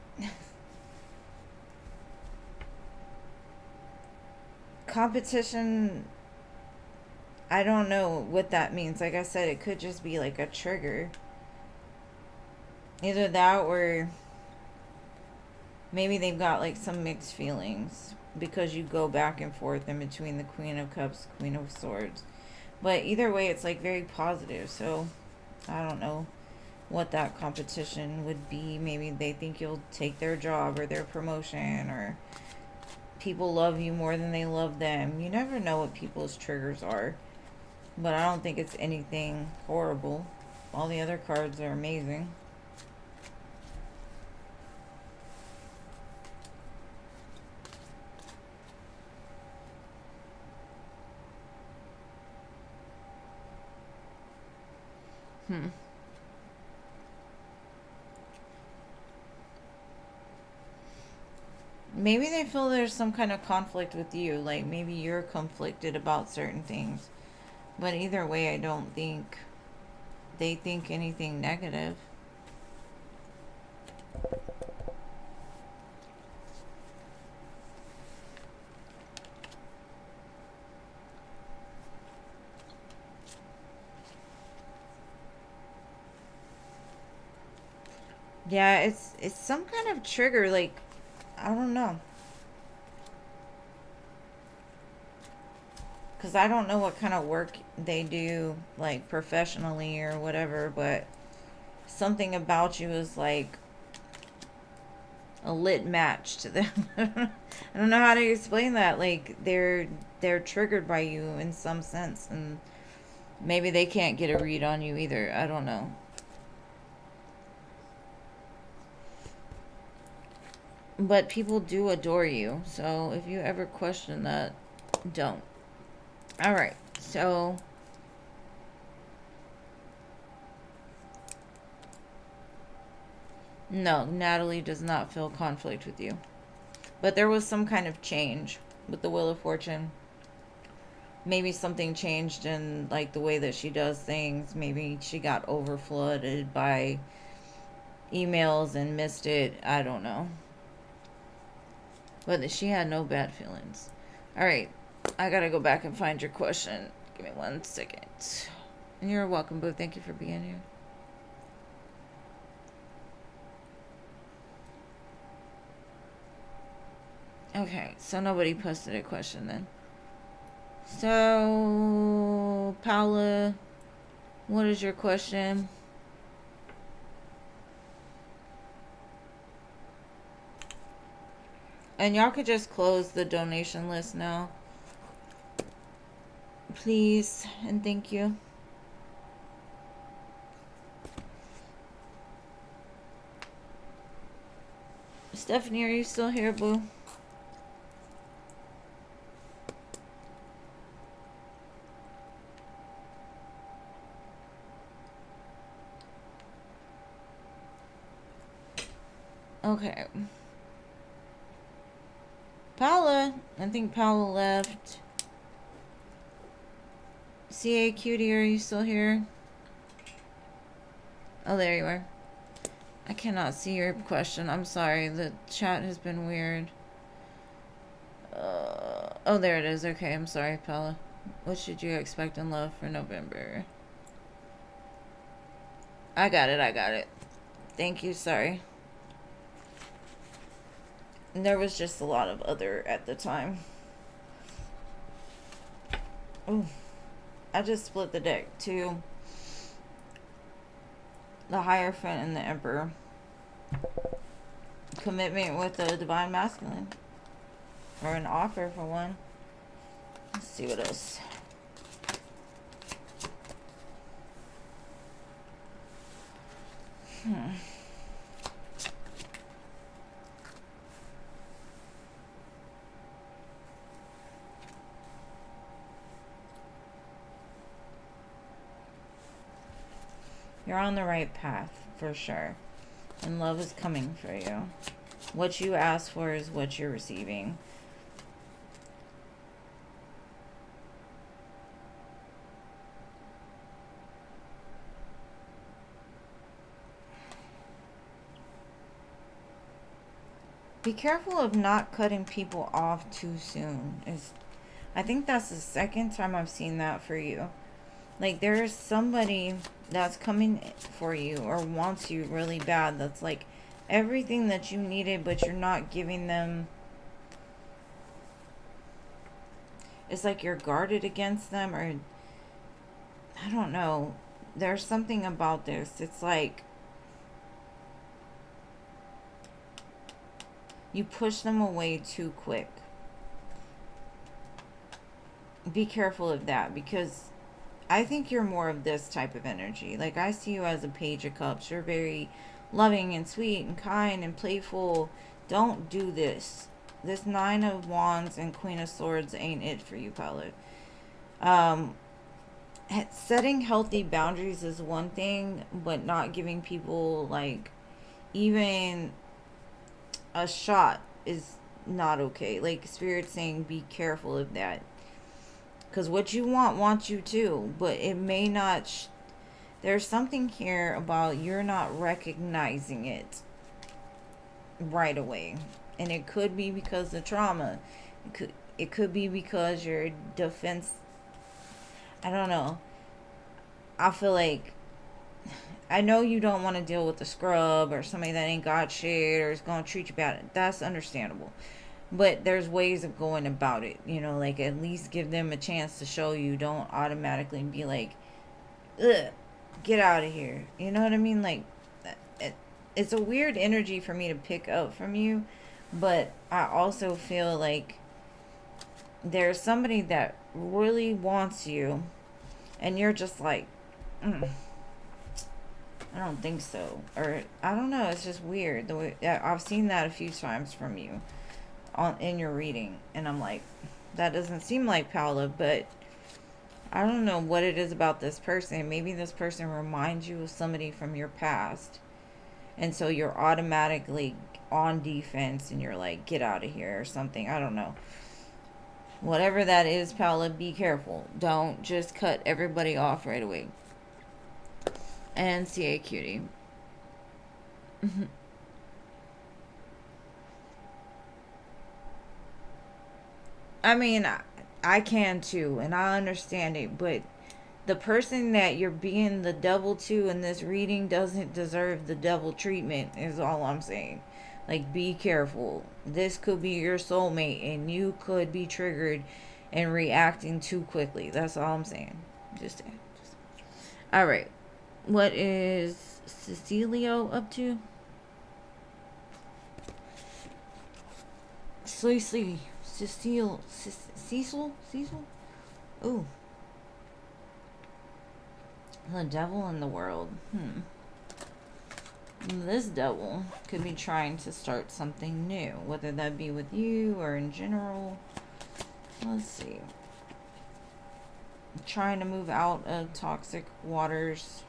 competition, I don't know what that means. Like I said, it could just be like a trigger. Either that, or maybe they've got like some mixed feelings because you go back and forth in between the Queen of Cups, Queen of Swords. But either way, it's like very positive. So I don't know what that competition would be. Maybe they think you'll take their job or their promotion, or people love you more than they love them. You never know what people's triggers are. But I don't think it's anything horrible. All the other cards are amazing. Maybe they feel there's some kind of conflict with you. Like maybe you're conflicted about certain things. But either way, I don't think they think anything negative. Yeah, it's some kind of trigger. Like, I don't know. Because I don't know what kind of work they do, like, professionally or whatever, but something about you is, like, a lit match to them. I don't know how to explain that. Like, they're triggered by you in some sense, and Maybe they can't get a read on you either. I don't know. But people do adore you. So if you ever question that, don't. Alright. So no, Natalie does not feel conflict with you. But there was some kind of change with the Wheel of Fortune. Maybe something changed in like the way that she does things. Maybe she got overflooded by emails and missed it. I don't know. But she had no bad feelings. Alright. I gotta go back and find your question. Give me 1 second. And you're welcome, boo. Thank you for being here. Okay, so nobody posted a question then. So, Paula, what is your question? And y'all could just close the donation list now. Please, and thank you. Stephanie, are you still here, boo? Okay. Paula, I think Paula left. CA Cutie, are you still here? Oh, there you are. I cannot see your question. I'm sorry. The chat has been weird. Oh, there it is. Okay, I'm sorry, Paula. What should you expect in love for November? I got it. Thank you, sorry. There was just a lot of other at the time. Ooh. I just split the deck to the Hierophant and the Emperor. Commitment with the Divine Masculine. Or an offer for one. Let's see what else. You're on the right path, for sure. And love is coming for you. What you ask for is what you're receiving. Be careful of not cutting people off too soon. I think that's the second time I've seen that for you. Like, there's somebody that's coming for you or wants you really bad. That's like everything that you needed, but you're not giving them. It's like you're guarded against them, or I don't know. There's something about this. It's like you push them away too quick. Be careful of that, because I think you're more of this type of energy. Like, I see you as a Page of Cups. You're very loving and sweet and kind and playful. Don't do this. This 9 of Wands and Queen of Swords ain't it for you, Paula. Setting healthy boundaries is one thing, but not giving people, like, even a shot is not okay. Like, Spirit saying be careful of that. Because what you want wants you too, but it may not. There's something here about you're not recognizing it right away. And it could be because of trauma. It could be because your defense. I don't know. I feel like, I know you don't want to deal with a scrub or somebody that ain't got shit or is going to treat you bad. That's understandable. But there's ways of going about it. You know, like, at least give them a chance to show you. Don't automatically be like, ugh, get out of here. You know what I mean? Like, it's a weird energy for me to pick up from you. But I also feel like there's somebody that really wants you. And you're just like, I don't think so. Or, I don't know, it's just weird. The way I've seen that a few times from you in your reading. And I'm like, that doesn't seem like Paula, but I don't know what it is about this person. Maybe this person reminds you of somebody from your past. And so you're automatically on defense and you're like, get out of here or something. I don't know. Whatever that is, Paula, be careful. Don't just cut everybody off right away. And CA Cutie. I mean, I can too, and I understand it, but the person that you're being the devil to in this reading doesn't deserve the devil treatment, is all I'm saying. Like, be careful. This could be your soulmate, and you could be triggered and reacting too quickly. That's all I'm saying. Just saying. All right. What is Cecilio up to? Cecil? Ooh. The devil in the world. This devil could be trying to start something new, whether that be with you or in general. Let's see. Trying to move out of toxic waters.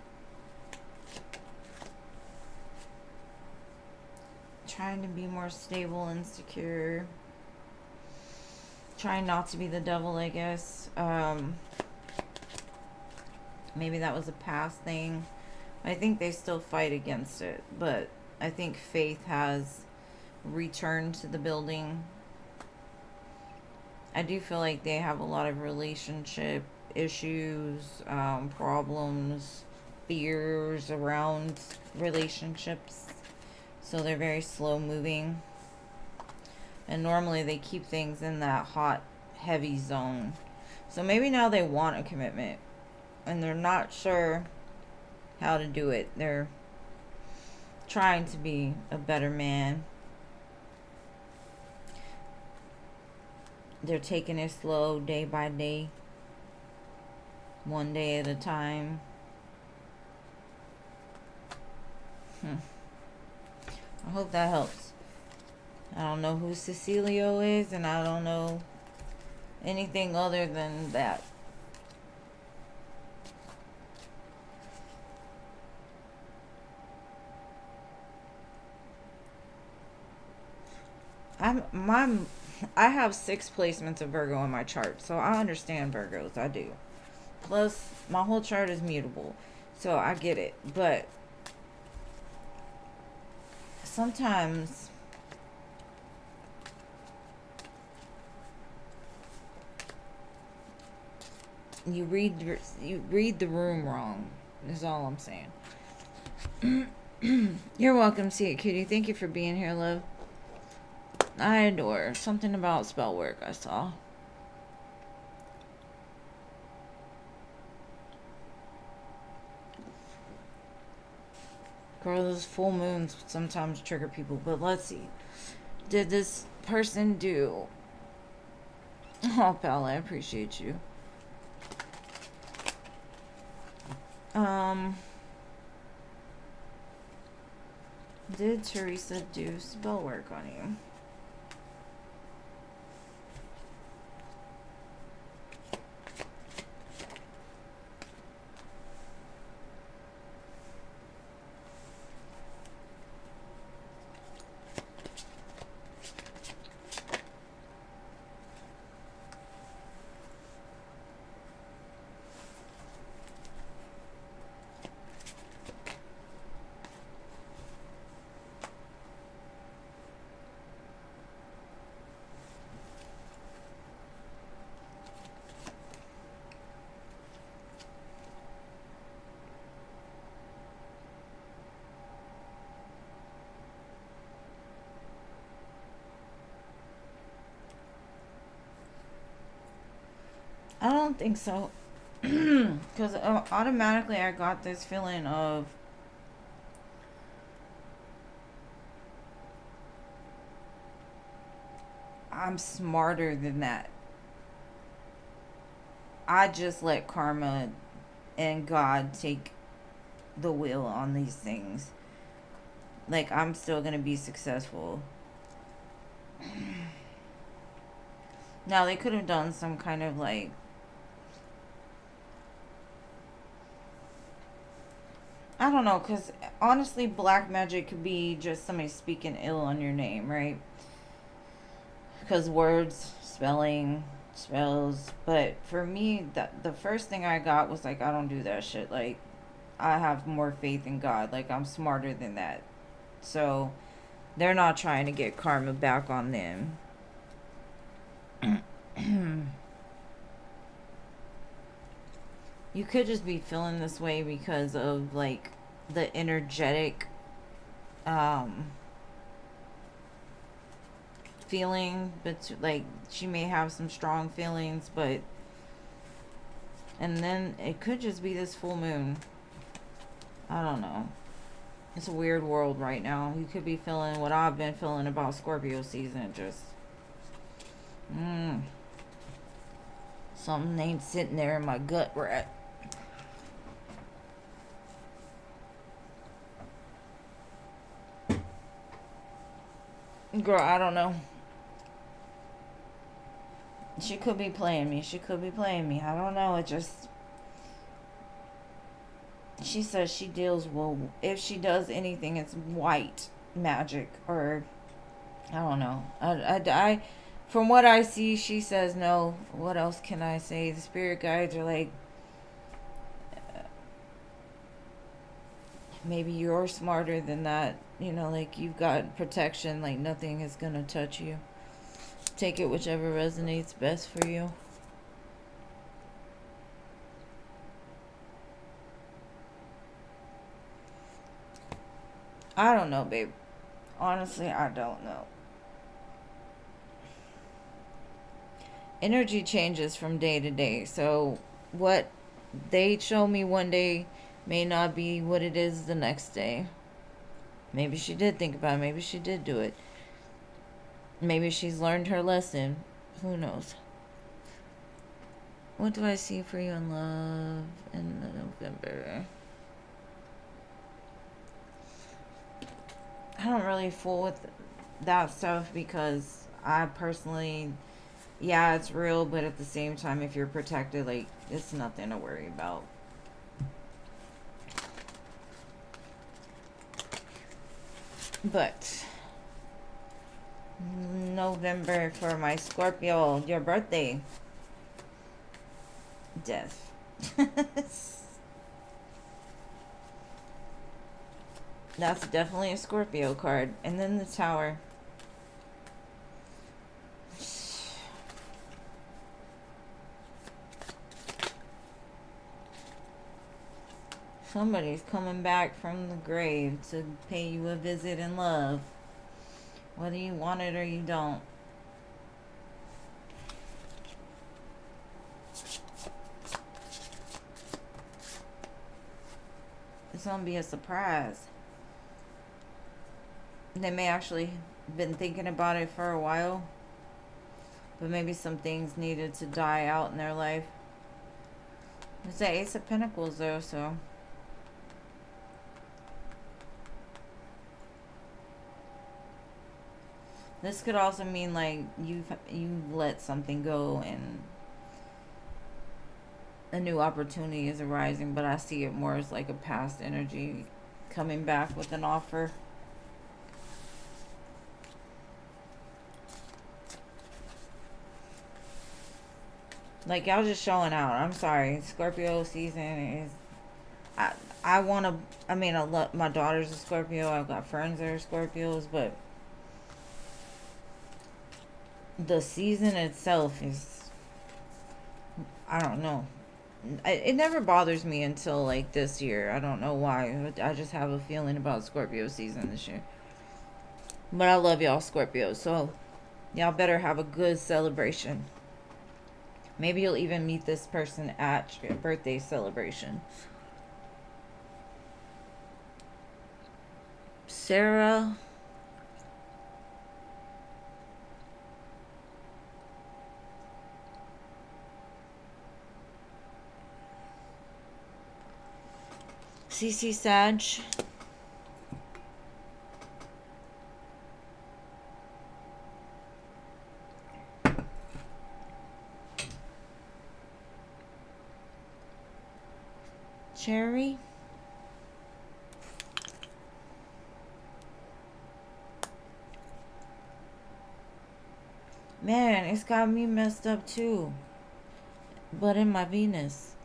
Trying to be more stable and secure. Trying not to be the devil, I guess. Maybe that was a past thing. I think they still fight against it, but I think Faith has returned to the building. I do feel like they have a lot of relationship issues, problems, fears around relationships. So they're very slow moving. And normally they keep things in that hot, heavy zone. So maybe now they want a commitment. And they're not sure how to do it. They're trying to be a better man. They're taking it slow, day by day. One day at a time. I hope that helps. I don't know who Cecilio is, and I don't know anything other than that. I have 6 placements of Virgo in my chart, so I understand Virgos. I do. Plus, my whole chart is mutable, so I get it. But sometimes you read the room wrong. Is all I'm saying. You're welcome, See It Cutie. Thank you for being here, love. I adore something about spell work I saw. Girl, those full moons sometimes trigger people, but let's see. Did this person do? Oh, pal, I appreciate you. Did Teresa do spell work on you? I don't think so. Because automatically I got this feeling of I'm smarter than that. I just let karma and God take the wheel on these things. Like, I'm still gonna be successful. Now, they could have done some kind of like, I don't know, because honestly, black magic could be just somebody speaking ill on your name, right? Because words, spelling, spells. But for me, the first thing I got was like, I don't do that shit. Like, I have more faith in God. Like, I'm smarter than that. So, they're not trying to get karma back on them. You could just be feeling this way because of like the energetic feeling, but like she may have some strong feelings, but and then it could just be this full moon. I don't know. It's a weird world right now. You could be feeling what I've been feeling about Scorpio season. Just something ain't sitting there in my gut rat. Girl, I don't know. She could be playing me. She could be playing me. I don't know. It just... She says she deals well. If she does anything, it's white magic. Or... I don't know. I from what I see, she says no. What else can I say? The spirit guides are like... Maybe you're smarter than that. You know, like you've got protection. Like nothing is going to touch you. Take it whichever resonates best for you. I don't know, babe. Honestly, I don't know. Energy changes from day to day. So what they show me one day may not be what it is the next day. Maybe she did think about it. Maybe she did do it. Maybe she's learned her lesson. Who knows? What do I see for you in love in November? I don't really fool with that stuff because I personally, yeah, it's real, but at the same time, if you're protected, like, it's nothing to worry about. But November for my Scorpio, your birthday. Death. That's definitely a Scorpio card. And then the Tower. Somebody's coming back from the grave to pay you a visit in love. Whether you want it or you don't. It's going to be a surprise. They may actually been thinking about it for a while. But maybe some things needed to die out in their life. It's the Ace of Pentacles though, so... This could also mean like you let something go and a new opportunity is arising, but I see it more as like a past energy coming back with an offer. Like y'all just showing out. I'm sorry. Scorpio season is... I want to... I mean, my daughter's a Scorpio. I've got friends that are Scorpios, but... The season itself is... I don't know. It never bothers me until like this year. I don't know why. I just have a feeling about Scorpio season this year. But I love y'all Scorpios. So y'all better have a good celebration. Maybe you'll even meet this person at your birthday celebration. Sarah. CC Sag. Cherry. Man, it's got me messed up too. But in my Venus.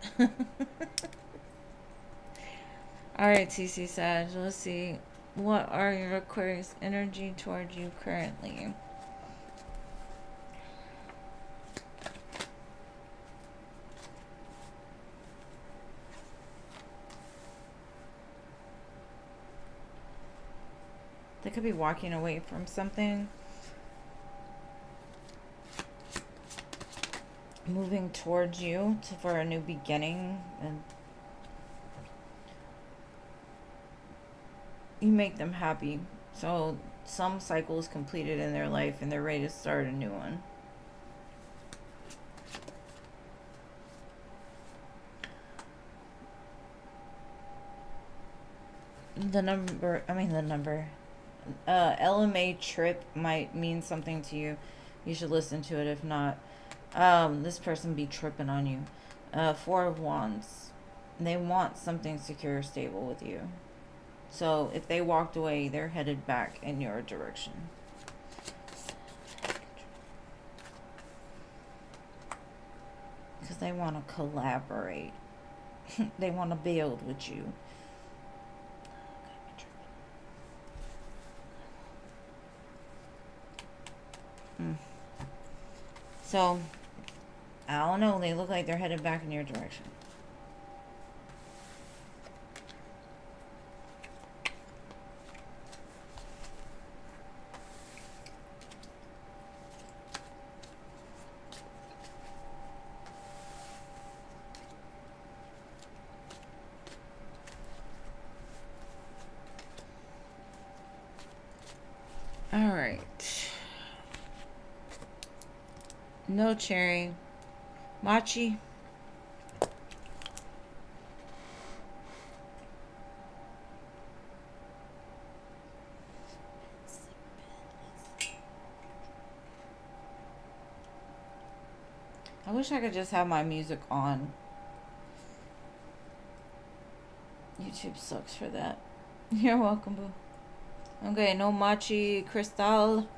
Alright, CC Sag, let's see. What are your Aquarius energy towards you currently? They could be walking away from something. Moving towards you for a new beginning. And you make them happy. So some cycle is completed in their life and they're ready to start a new one. LMA trip might mean something to you. You should listen to it. If not, this person be tripping on you. 4 of Wands. They want something secure, stable with you. So if they walked away, they're headed back in your direction. Because they want to collaborate. They want to build with you. So, I don't know. They look like they're headed back in your direction. All right. No cherry. Machi. I wish I could just have my music on. YouTube sucks for that. You're welcome, boo. Okay, no Machi Crystal.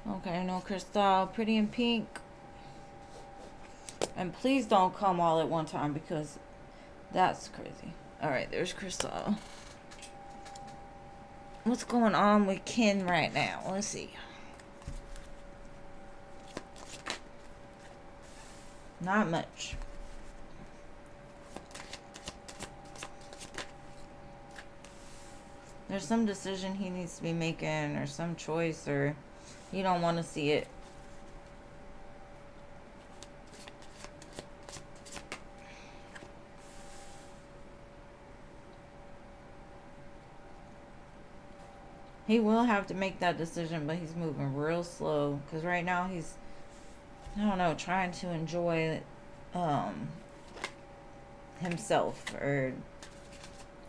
Okay, no Crystal. Pretty in pink. And please don't come all at one time because that's crazy. Alright, there's Crystal. What's going on with Ken right now? Let's see. Not much. There's some decision he needs to be making or some choice, or you don't want to see it. He will have to make that decision, but he's moving real slow. Because right now he's, I don't know, trying to enjoy himself. Or,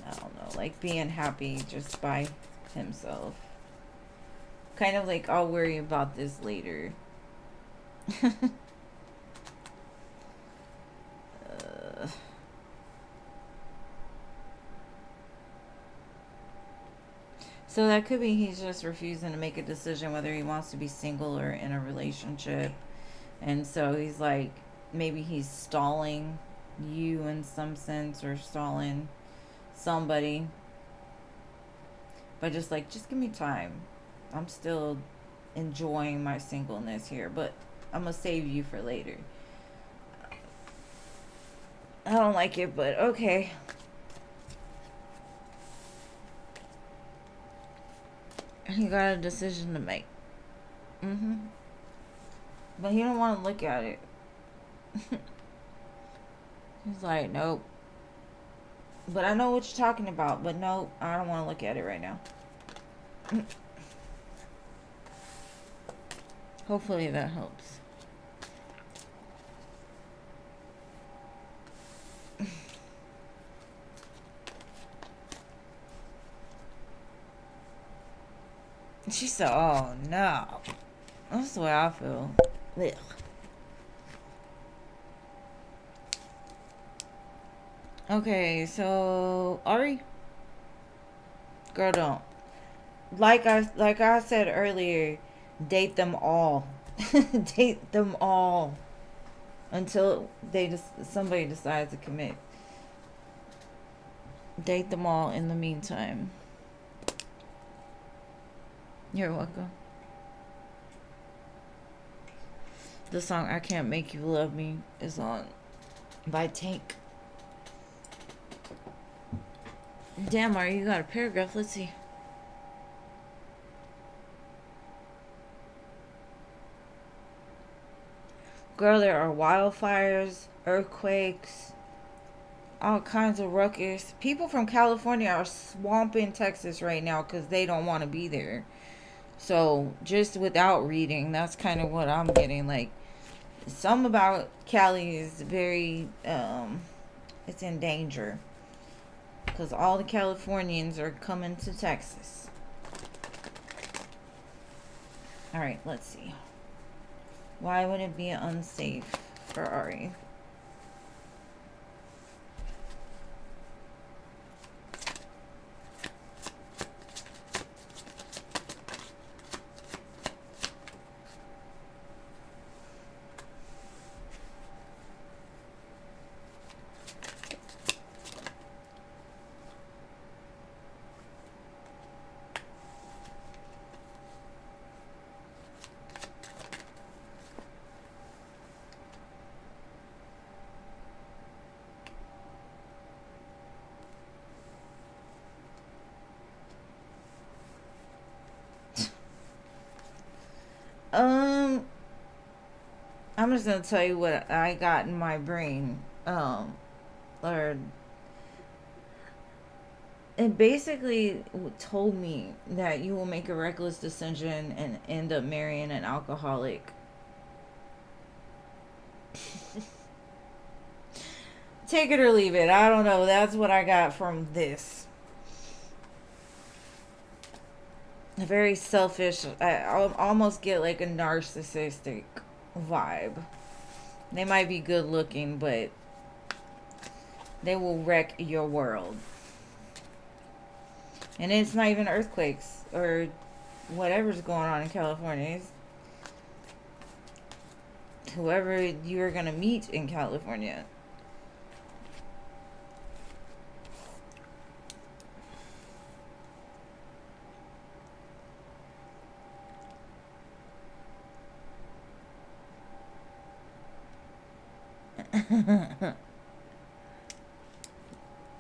I don't know, like being happy just by himself. Kind of like, I'll worry about this later. So that could be he's just refusing to make a decision whether he wants to be single or in a relationship. And so he's like, maybe he's stalling you in some sense, or stalling somebody. But just like, just give me time. I'm still enjoying my singleness here, but I'm going to save you for later. I don't like it, but okay. He got a decision to make. But he don't want to look at it. He's like, nope. But I know what you're talking about. But no, I don't want to look at it right now. Hopefully that helps. She said, oh no. That's the way I feel. Ugh. Okay, so Ari, girl, don't. Like I said earlier, date them all. Date them all until somebody decides to commit. Date them all in the meantime. You're welcome. The song I Can't Make You Love Me is on by Tank. Damn, Ari, you got a paragraph. Let's see. Girl, there are wildfires, earthquakes, all kinds of ruckus. People from California are swamping Texas right now because they don't want to be there. So, just without reading, that's kind of what I'm getting. Like, some about Cali is very, it's in danger. Because all the Californians are coming to Texas. Alright, let's see. Why would it be unsafe for Ari? I'm just gonna tell you what I got in my brain. Or it basically told me that you will make a reckless decision and end up marrying an alcoholic. Take it or leave it. I don't know. That's what I got from this. Very selfish. I almost get like a narcissistic vibe. They might be good looking, but they will wreck your world. And it's not even earthquakes or whatever's going on in California. It's whoever you're going to meet in California.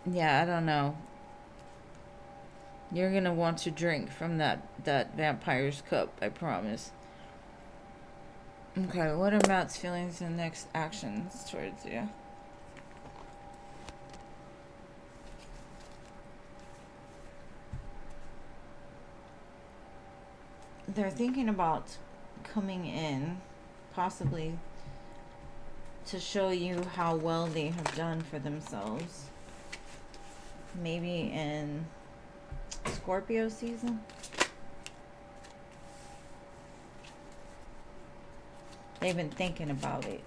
Yeah, I don't know. You're gonna want to drink from that vampire's cup, I promise. Okay, what are Matt's feelings and next actions towards you? They're thinking about coming in, possibly to show you how well they have done for themselves. Maybe in Scorpio season. They've been thinking about it.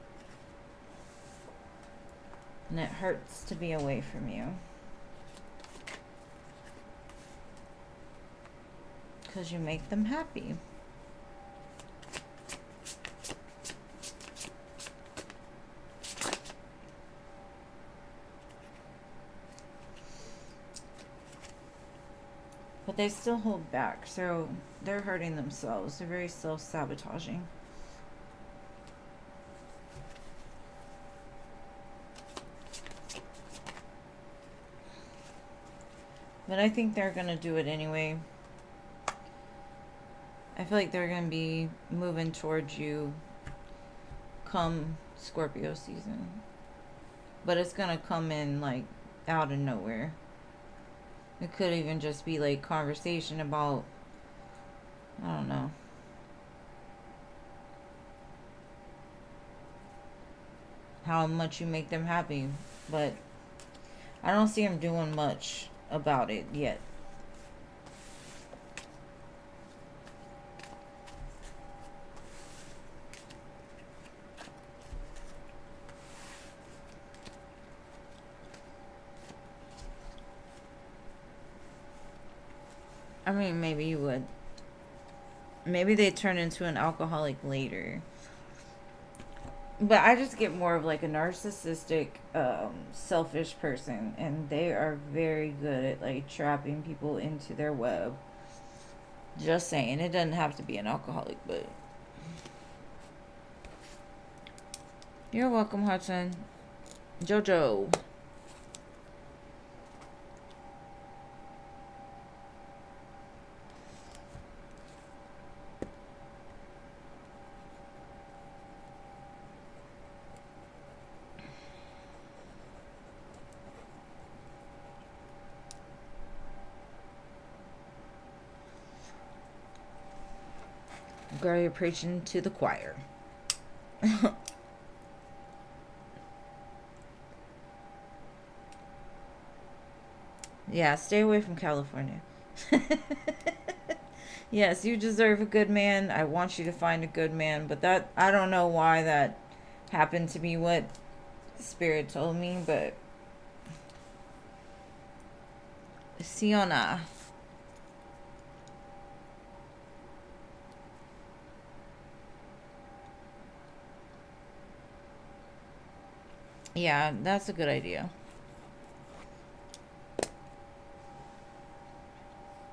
And it hurts to be away from you. Because you make them happy. But they still hold back, so they're hurting themselves. They're very self-sabotaging. But I think they're going to do it anyway. I feel like they're going to be moving towards you come Scorpio season. but it's gonna come in like out of nowhere. It could even just be like conversation about, I don't know, how much you make them happy, but I don't see him doing much about it yet. I mean, maybe you would. Maybe they turn into an alcoholic later. But I just get more of like a narcissistic, selfish person, and they are very good at like trapping people into their web. Just saying, it doesn't have to be an alcoholic, but you're welcome, Hudson. Jojo. Girl, you're preaching to the choir. Yeah, stay away from California. Yes, you deserve a good man. I want you to find a good man, but that, I don't know why that happened to be what Spirit told me, but Siona. Yeah, that's a good idea.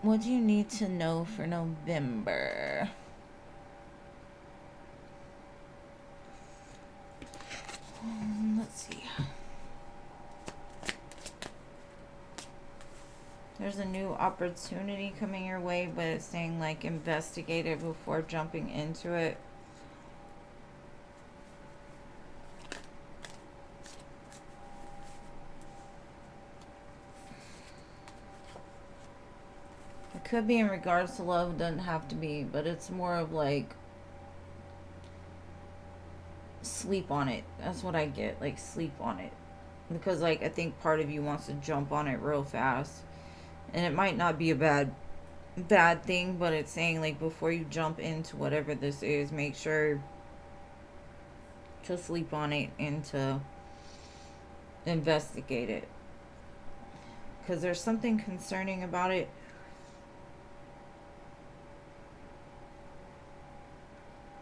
What do you need to know for November? Let's see. There's a new opportunity coming your way, but it's saying like investigate it before jumping into it. It could be in regards to love, doesn't have to be, but it's more of like sleep on it. That's what I get, like sleep on it. Because like I think part of you wants to jump on it real fast. And it might not be a bad thing, but it's saying like before you jump into whatever this is, make sure to sleep on it and to investigate it. Because there's something concerning about it.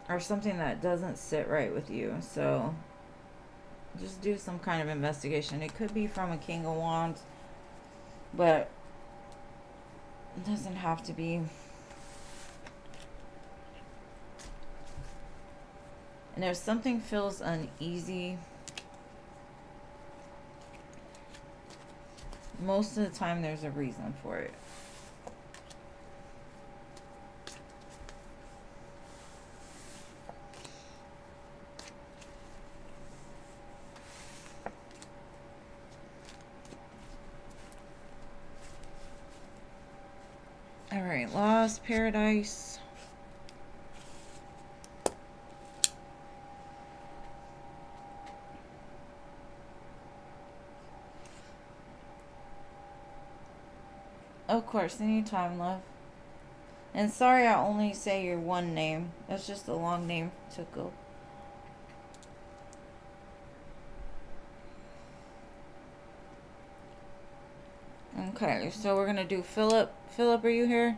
Or something that doesn't sit right with you. So just do some kind of investigation. It could be from a King of Wands, but it doesn't have to be. And if something feels uneasy, most of the time there's a reason for it. All right, Lost Paradise. Of course, anytime, love. And sorry I only say your one name. That's just a long name to go. Okay, so we're gonna do Philip. Philip, are you here?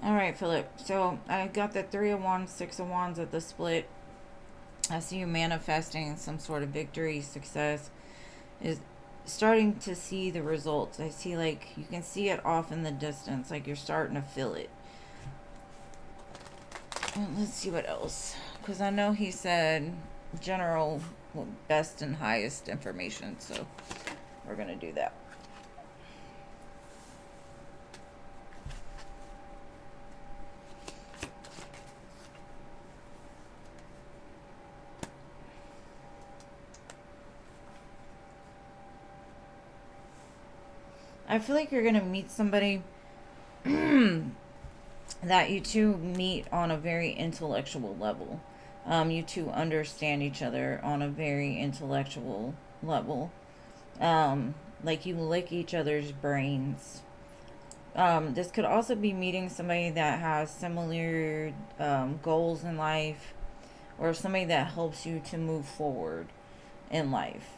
Alright, Philip. So I got the 3 of Wands, 6 of Wands at the split. I see you manifesting some sort of victory, success. Is starting to see the results. I see, like, you can see it off in the distance, like you're starting to feel it. And let's see what else, because I know he said general, best and highest information, so we're gonna do that. I feel like you're gonna meet somebody that you two meet on a very intellectual level. You two understand each other on a very intellectual level. Like you lick each other's brains. This could also be meeting somebody that has similar goals in life, or somebody that helps you to move forward in life.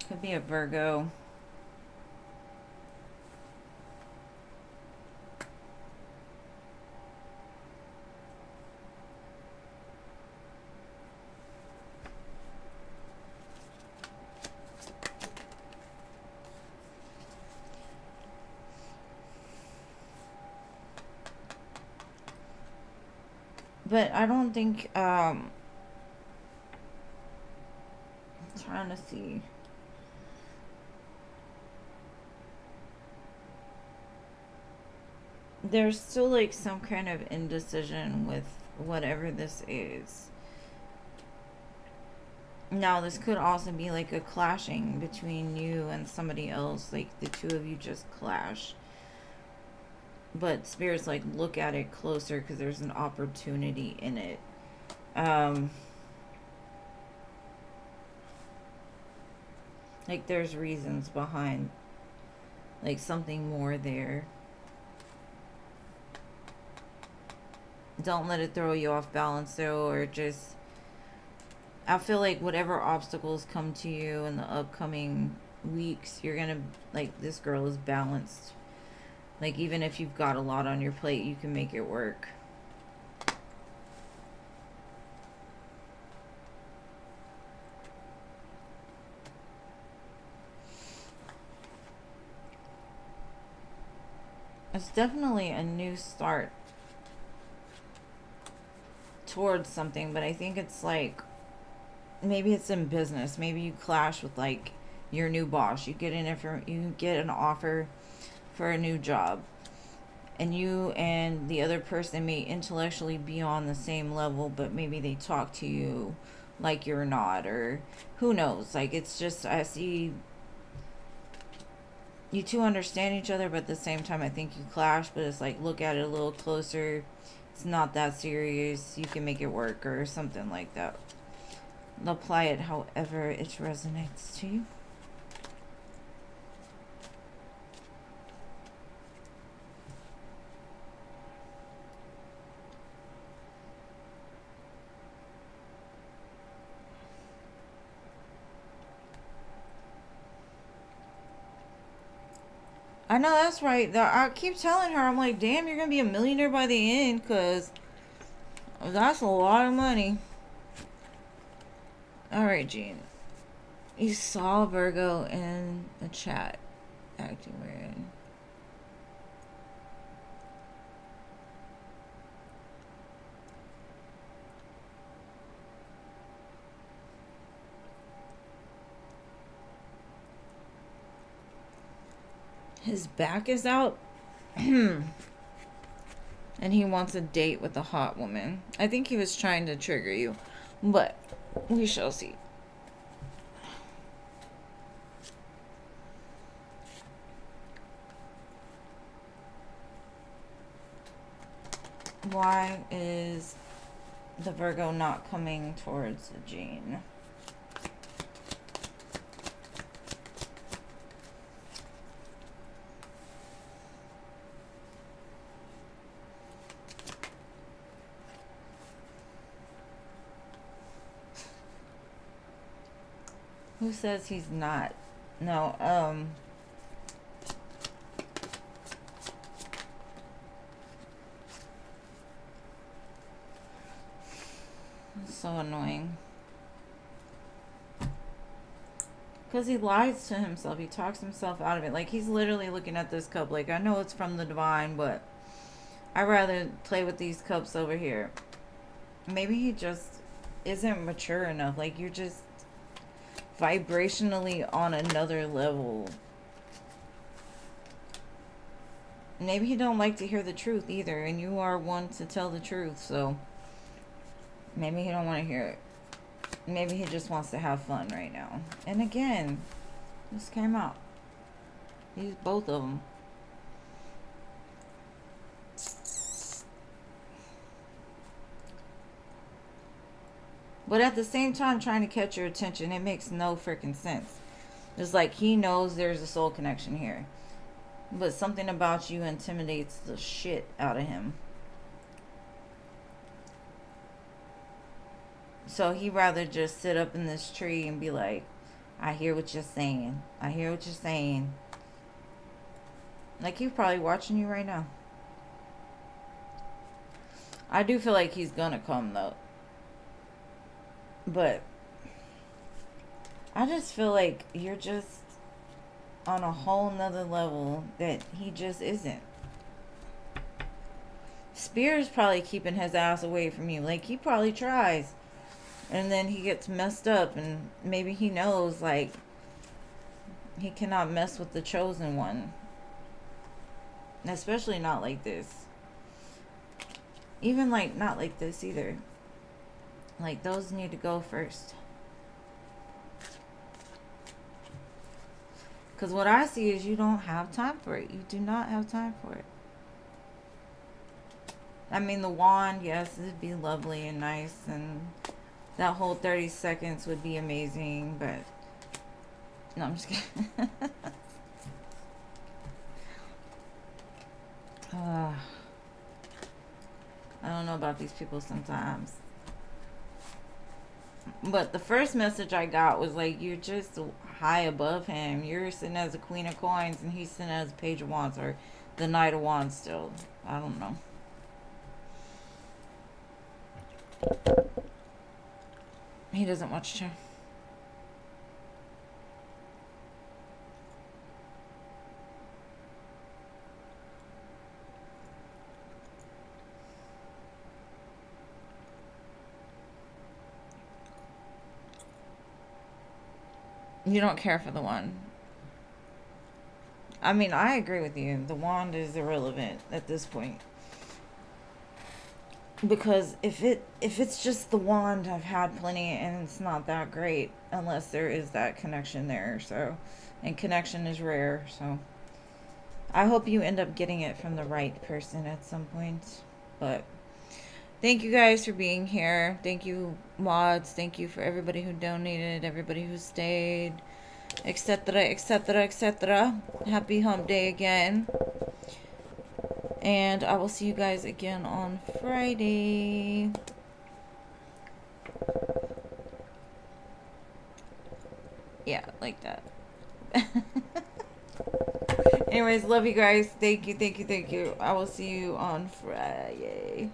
Could be a Virgo. But I don't think, I'm trying to see. There's still like some kind of indecision with whatever this is. Now, this could also be like a clashing between you and somebody else. Like the two of you just clash. But Spirit's like, look at it closer because there's an opportunity in it. Like there's reasons behind, like something more there. Don't let it throw you off balance though, or just, I feel like whatever obstacles come to you in the upcoming weeks, you're gonna, like, this girl is balanced. Like, even if you've got a lot on your plate, you can make it work. It's definitely a new start towards something, but I think it's like, maybe it's in business. Maybe you clash with like your new boss. You get an offer for a new job, and you and the other person may intellectually be on the same level, but maybe they talk to you like you're not, or who knows. Like, it's just, I see you two understand each other, but at the same time I think you clash. But it's like, look at it a little closer. It's not that serious. You can make it work, or something like that. Apply it however it resonates to you. I know that's right. I keep telling her, I'm like, damn, you're gonna be a millionaire by the end, because that's a lot of money. Alright, Jean. You saw Virgo in the chat acting weird. His back is out. And he wants a date with a hot woman. I think he was trying to trigger you, but we shall see. Why is the Virgo not coming towards Jean? Who says he's not? No, So annoying. Because he lies to himself. He talks himself out of it. Like, he's literally looking at this cup like, I know it's from the divine, but I'd rather play with these cups over here. Maybe he just isn't mature enough. Like, you're just vibrationally on another level. Maybe he don't like to hear the truth either, and you are one to tell the truth, so maybe he don't want to hear it. Maybe he just wants to have fun right now. And again, this came out. These both of them. But at the same time, trying to catch your attention, it makes no freaking sense. It's like he knows there's a soul connection here. But something about you intimidates the shit out of him. So he'd rather just sit up in this tree and be like, I hear what you're saying. I hear what you're saying. Like, he's probably watching you right now. I do feel like he's gonna come, though. But I just feel like you're just on a whole nother level that he just isn't. Spear's probably keeping his ass away from you. Like, he probably tries. And then he gets messed up, and maybe he knows, like, he cannot mess with the chosen one. Especially not like this. Even, like, not like this either. Like, those need to go first. Because what I see is you don't have time for it. You do not have time for it. I mean, the wand, yes, it'd be lovely and nice, and that whole 30 seconds would be amazing, but no, I'm just kidding. I don't know about these people sometimes. But the first message I got was like, you're just high above him. You're sitting as a queen of coins, and he's sitting as a page of wands, or the knight of wands still. I don't know. He doesn't watch too. You don't care for the wand. I mean, I agree with you. The wand is irrelevant at this point. Because if it's just the wand, I've had plenty, and it's not that great unless there is that connection there. So, and connection is rare. So, I hope you end up getting it from the right person at some point. But thank you guys for being here. Thank you, mods. Thank you for everybody who donated, everybody who stayed, etc., etc., etc. Happy hump day again. And I will see you guys again on Friday. Yeah, like that. Anyways, love you guys. Thank you, thank you, thank you. I will see you on Friday.